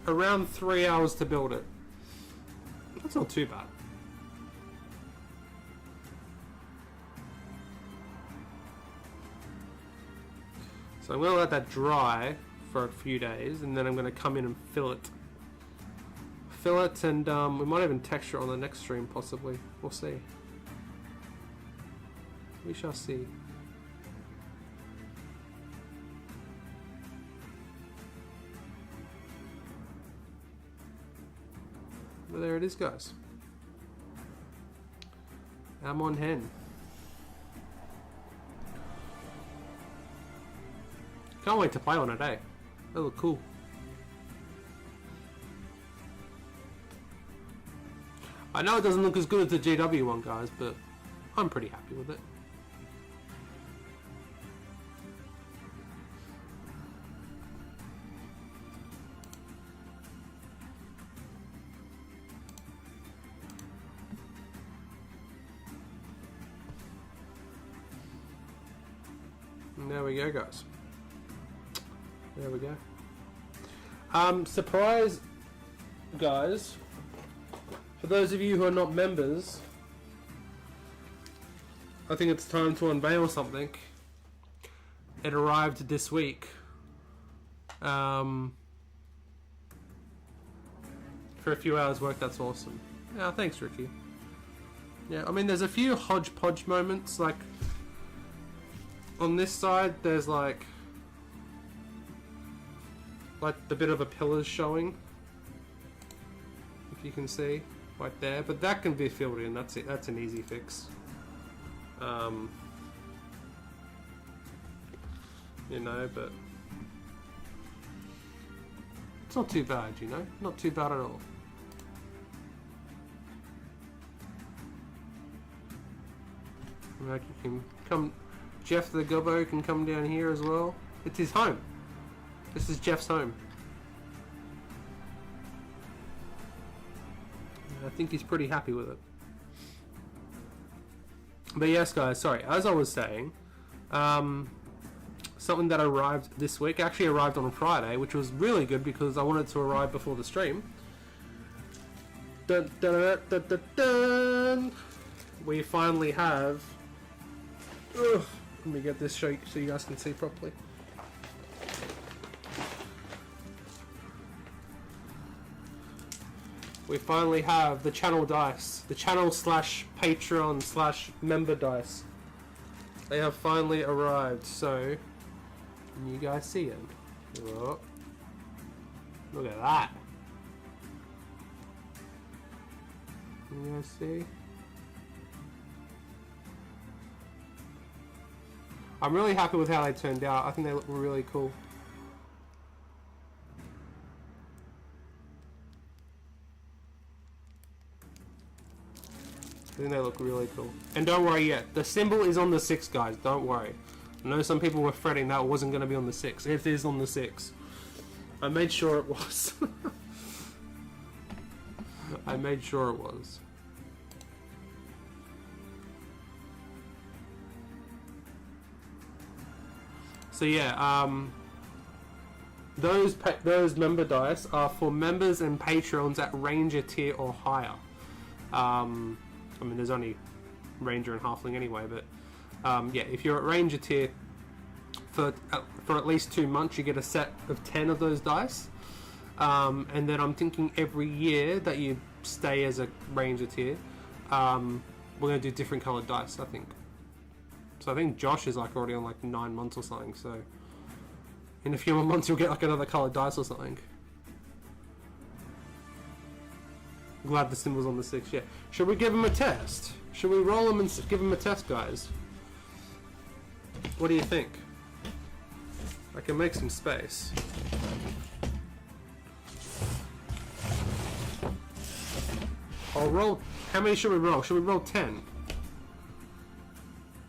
around 3 hours to build it. That's not too bad. So I'm going to let that dry for a few days, and then I'm going to come in and fill it. Fill it, and we might even texture it on the next stream, possibly. We'll see. We shall see. But there it is, guys. Amon Hen. Can't wait to play on it, eh? They look cool. I know it doesn't look as good as the GW one, guys, but I'm pretty happy with it. And there we go, guys. There we go. Surprise, guys. For those of you who are not members, I think it's time to unveil something. It arrived this week. For a few hours work, that's awesome. Yeah, thanks, Ricky. Yeah, I mean, there's a few hodgepodge moments, like on this side, there's like the bit of a pillar's showing, if you can see, right there. But that can be filled in. That's it. That's an easy fix. You know, but it's not too bad. You know, not too bad at all. Like, you can come, Jeff the Gobbo can come down here as well. It's his home. This is Jeff's home. I think he's pretty happy with it. But yes, guys, sorry, as I was saying, something that arrived this week, actually arrived on Friday, which was really good because I wanted to arrive before the stream. Dun, dun, dun, dun, dun, dun. We finally have... Ugh, let me get this so you guys can see properly. We finally have the channel dice, the channel / Patreon / member dice. They have finally arrived, so can you guys see them? Oh, look at that. Can you guys see? I'm really happy with how they turned out. I think they look really cool. I think they look really cool. And don't worry yet, the symbol is on the 6, guys, don't worry. I know some people were fretting that it wasn't going to be on the 6. It is on the 6. I made sure it was. I made sure it was. So yeah, those member dice are for members and patrons at Ranger tier or higher. I mean, there's only Ranger and Halfling anyway, but yeah, if you're at Ranger tier for at least 2 months, you get a set of 10 of those dice. And then I'm thinking every year that you stay as a Ranger tier, we're going to do different coloured dice, I think. So I think Josh is like already on like 9 months or something, so in a few more months you'll get like another coloured dice or something. Glad the symbol's on the 6, yeah. Should we give him a test? Should we roll him and give him a test, guys? What do you think? I can make some space. I'll roll... How many should we roll? Should we roll 10?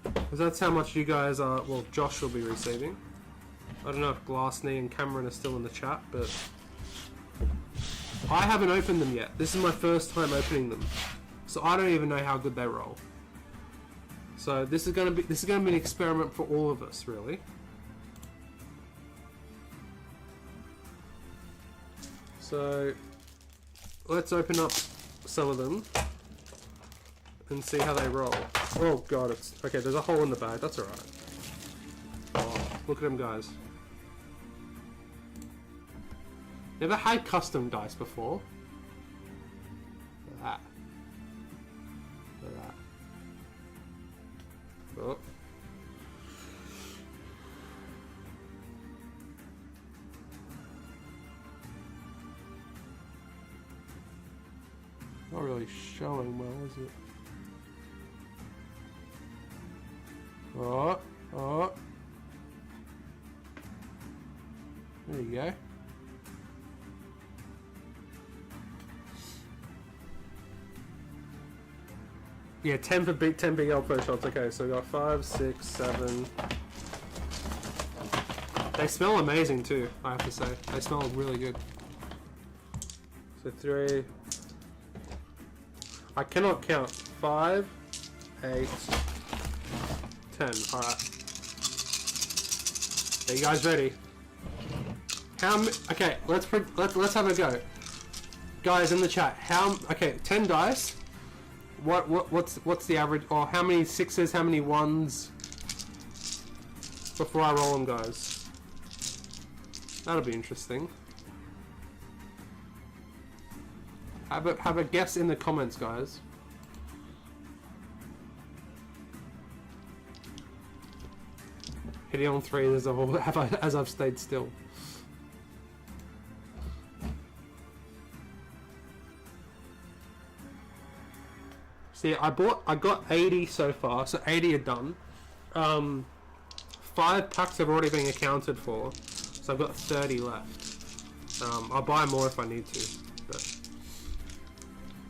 Because that's how much you guys are... Well, Josh will be receiving. I don't know if Glassney and Cameron are still in the chat, but... I haven't opened them yet. This is my first time opening them. So I don't even know how good they roll. So this is gonna be an experiment for all of us, really. So let's open up some of them and see how they roll. Oh god, it's okay, there's a hole in the bag, that's alright. Oh, look at them, guys. Never had custom dice before. Look at that. Look at that. Oh. Not really showing well, is it? Oh, oh. There you go. Yeah, 10 for big, 10 big elbow shots. Okay, so we got 5, 6, 7. They smell amazing too, I have to say. They smell really good. So 3. I cannot count. 5, 8, 10. Alright. Are you guys ready? Okay, let's have a go. Guys in the chat, okay, 10 dice. What's the average, or how many sixes, how many ones before I roll them, guys? That'll be interesting. Have a guess in the comments, guys. Hitting on 3 as I've stayed still. See, I got 80 so far, so 80 are done. 5 packs have already been accounted for, so I've got 30 left. I'll buy more if I need to, but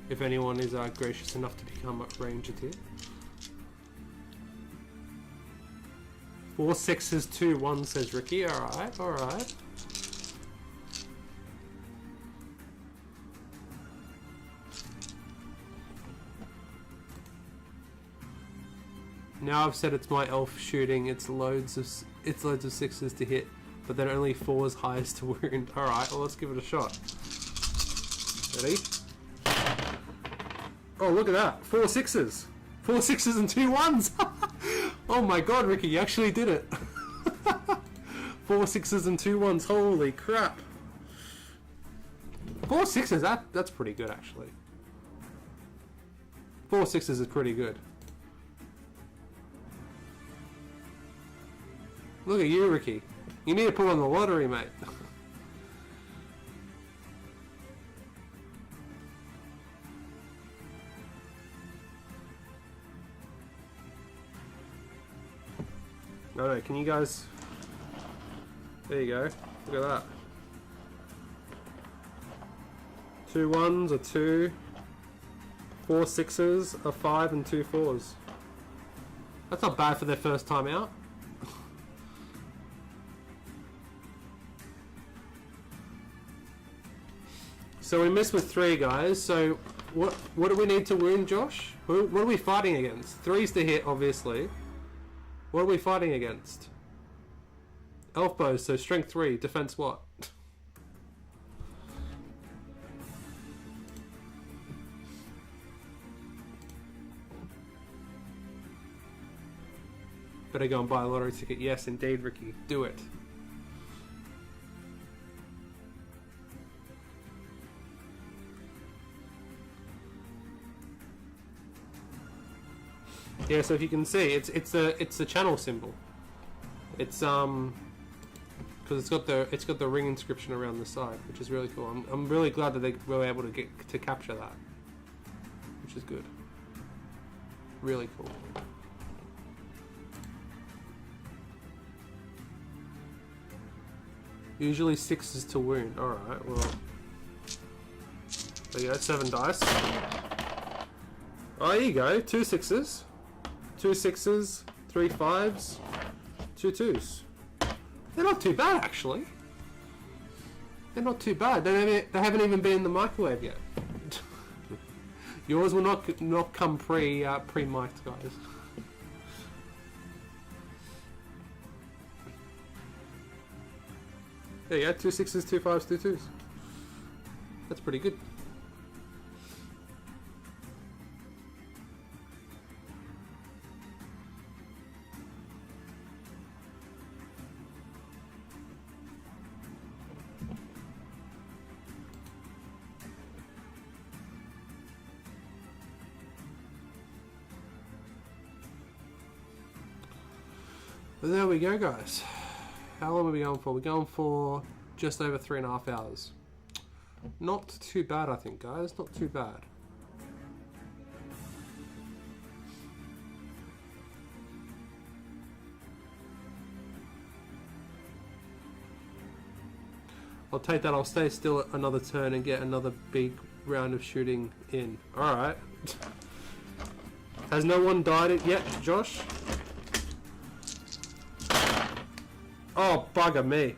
if anyone is gracious enough to become a ranger tier. 4 6s, 2 1, says Ricky. Alright, alright. Now I've said it's my elf shooting, it's loads of 6s to hit, but then only 4's highest to wound. Alright, well let's give it a shot. Ready? Oh, look at that. 4 6s. 4 6s and 2 1s. Oh my god, Ricky, you actually did it. 4 6s and 2 1s. Holy crap. 4 6s, that's pretty good actually. 4 6s is pretty good. Look at you, Ricky. You need to put on the lottery, mate. No, can you guys... There you go. Look at that. 2 1s, a 2. 4 6s, a 5 and 2 4s. That's not bad for their first time out. So we missed with 3 guys, so what do we need to wound, Josh? What are we fighting against? 3's to hit, obviously. What are we fighting against? Elf bows, so strength 3, defense what? Better go and buy a lottery ticket. Yes, indeed, Ricky. Do it. Yeah, so if you can see, it's the channel symbol. It's because it's got the ring inscription around the side, which is really cool. I'm really glad that they were able to capture that, which is good. Really cool. Usually 6s to wound. All right, well, there you go. 7 dice. Oh, there you go. 2 6s. 2 6s, 3 5s, 2 2s. They're not too bad, actually. They're not too bad. They haven't even been in the microwave yet. Yours will not come pre-mic'd, guys. There you go. 2 6s, 2 5s, 2 2s. That's pretty good. But there we go, guys. How long are we going for? We're going for just over 3.5 hours. Not too bad, I think, guys. Not too bad. I'll take that. I'll stay still another turn and get another big round of shooting in. Alright. Has no one died yet, Josh? Oh, bugger me.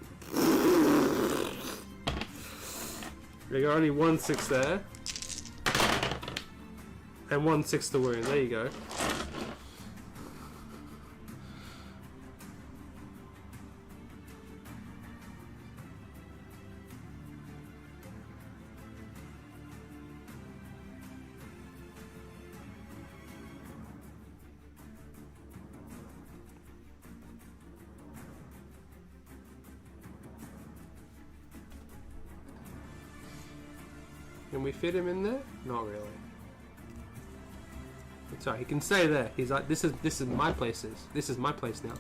We got only 1 6 there. And 1 6 to wound. There you go. Can we fit him in there? Not really. Sorry, he can stay there. He's like, this is my place. This is my place now.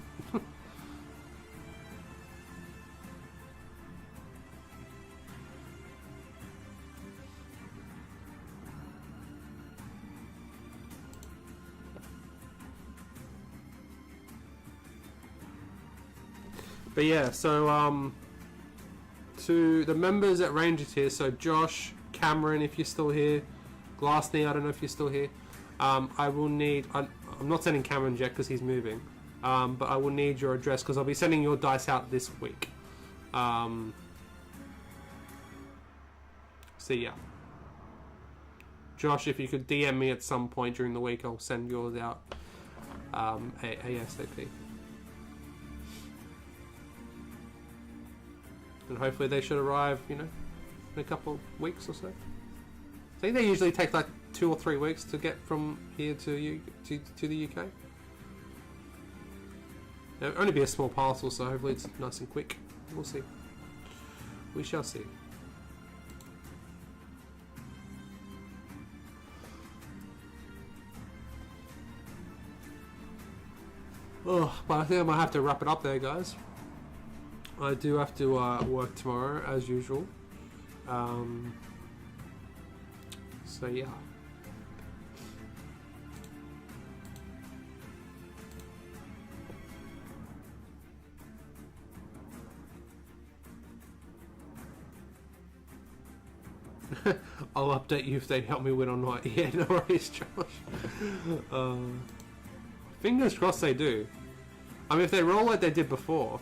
But yeah, so to the members at Rangers here, so Josh, Cameron, if you're still here, Glassney, I don't know if you're still here. I will need. I'm not sending Cameron yet because he's moving, but I will need your address because I'll be sending your dice out this week. So yeah, Josh, if you could DM me at some point during the week, I'll send yours out ASAP. And hopefully they should arrive, you know, in a couple of weeks or so. I think they usually take like 2 or 3 weeks to get from here to the UK. It'll only be a small parcel, so hopefully it's nice and quick. We'll see. We shall see. Oh, but I think I might have to wrap it up there, guys. I do have to work tomorrow, as usual. So yeah. I'll update you if they help me win or not. Yeah, no worries, Josh. Fingers crossed they do. I mean, if they roll like they did before,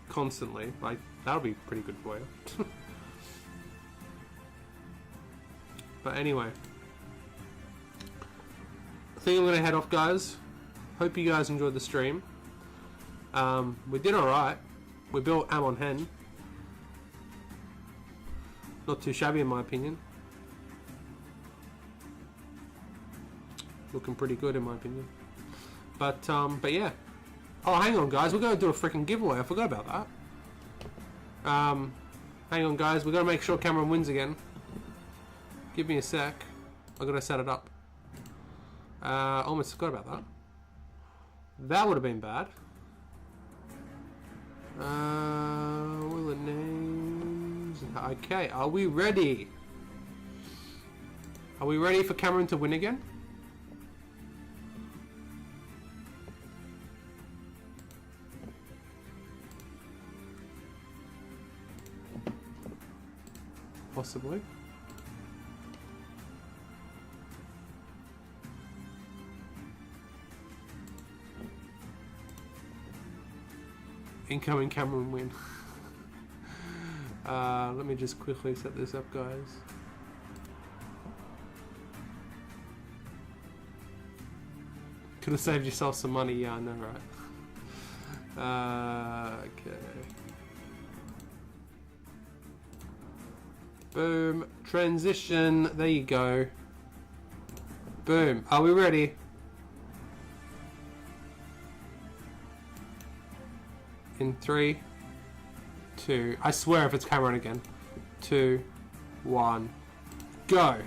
constantly, like, that'll be pretty good for you. But anyway, I think I'm going to head off, guys. Hope you guys enjoyed the stream. We did alright. We built Amon Hen. Not too shabby in my opinion. Looking pretty good in my opinion. But yeah. Oh, hang on, guys. We're going to do a freaking giveaway. I forgot about that. Hang on, guys. We're going to make sure Cameron wins again. Give me a sec. I've got to set it up. Almost forgot about that. That would have been bad. What are the names? Okay, are we ready? Are we ready for Cameron to win again? Possibly. Incoming Cameron win. Let me just quickly set this up, guys. Could have saved yourself some money, yeah, I know, right? Okay. Boom. Transition. There you go. Boom. Are we ready? In 3, 2. I swear if it's Cameron again. 2, 1. Go.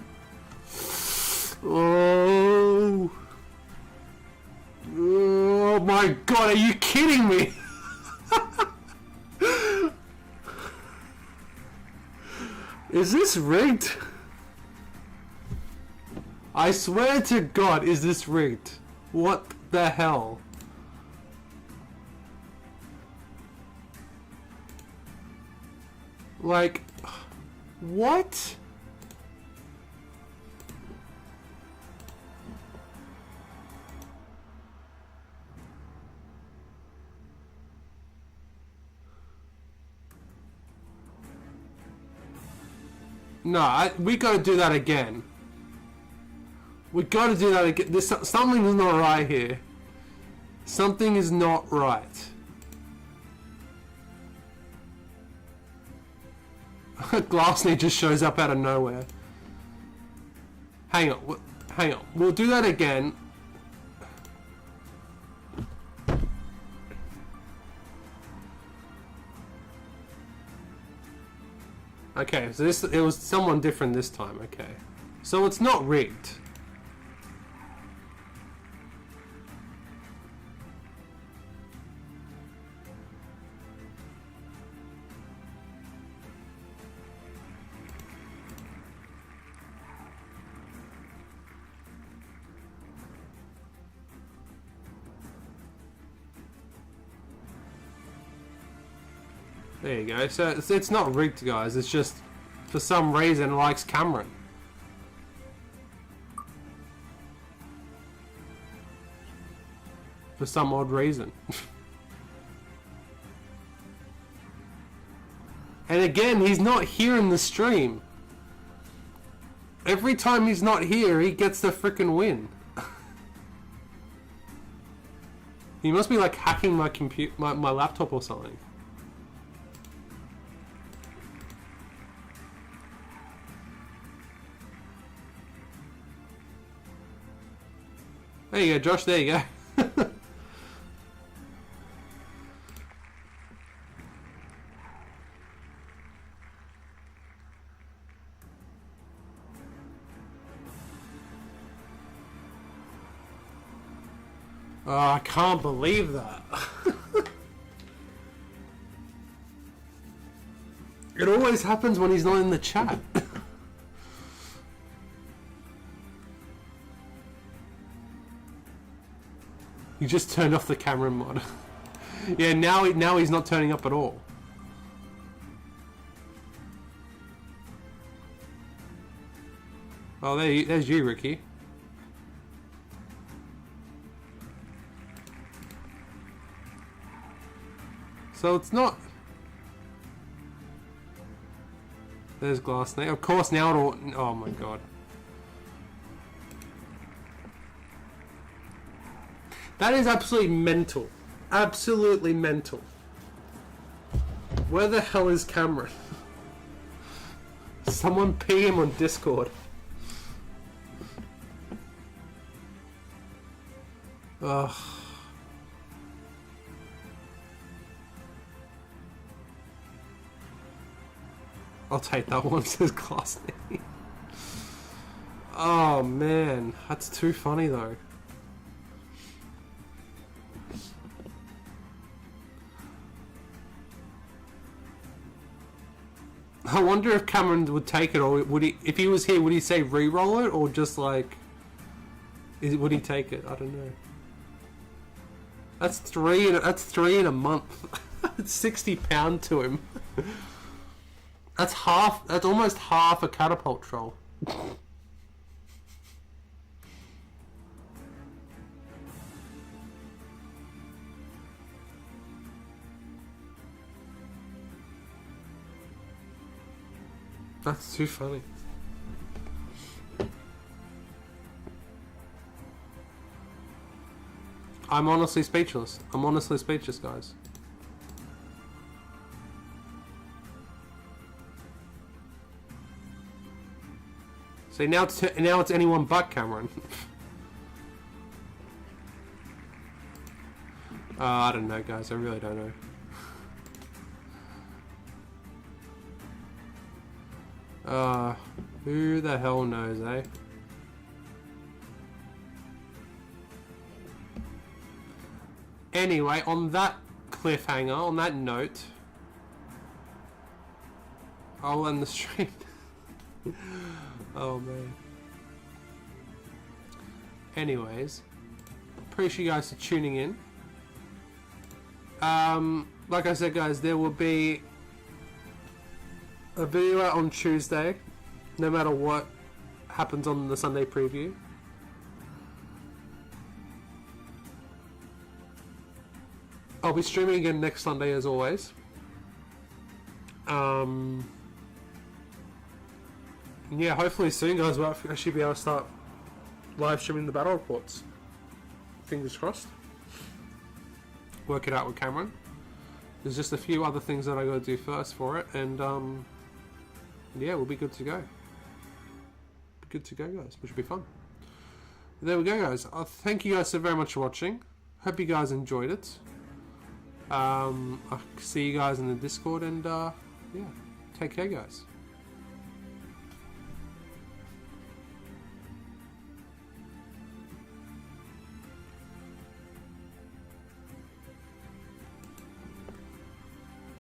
Oh. Oh my god, are you kidding me? Is this rigged? I swear to God, is this rigged? What the hell? Like, what? No, we gotta do that again. We gotta do that again. Something is not right here. Something is not right. Glassney just shows up out of nowhere. Hang on, hang on. We'll do that again. Okay, so it was someone different this time. Okay, so it's not rigged. There you go. So it's not rigged, guys. It's just, for some reason, it likes Cameron. For some odd reason. And again, he's not here in the stream. Every time he's not here, he gets the frickin' win. He must be like hacking my my laptop or something. There you go, Josh, there you go. Oh, I can't believe that. It always happens when he's not in the chat. You just turned off the camera mod. Yeah, now he's not turning up at all. Oh, there's you, Ricky. So it's not... There's Glass Snake. Of course, now it'll... Oh my god. That is absolutely mental. Absolutely mental. Where the hell is Cameron? Someone ping him on Discord. Ugh. I'll take that one, says Glass Snake. Oh man, that's too funny though. I wonder if Cameron would take it, or would he? If he was here, would he say re-roll it, or just like, would he take it? I don't know. That's three in a month. It's £60 to him. That's half. That's almost half a catapult troll. That's too funny. I'm honestly speechless. I'm honestly speechless, guys. See, now it's anyone but Cameron. I don't know, guys. I really don't know. Who the hell knows, eh? Anyway, on that cliffhanger, on that note, I'll end the stream. Oh man. Anyways, appreciate you guys for tuning in. Like I said, guys, there will be a video out on Tuesday, no matter what happens on the Sunday preview. I'll be streaming again next Sunday as always. Yeah, hopefully soon, guys, we'll actually be able to start live streaming the battle reports. Fingers crossed. Work it out with Cameron. There's just a few other things that I got to do first for it, and yeah, we'll be good to go. Be good to go, guys, which will be fun. There we go, guys. Thank you guys so very much for watching. Hope you guys enjoyed it. I'll see you guys in the Discord, and yeah, take care, guys.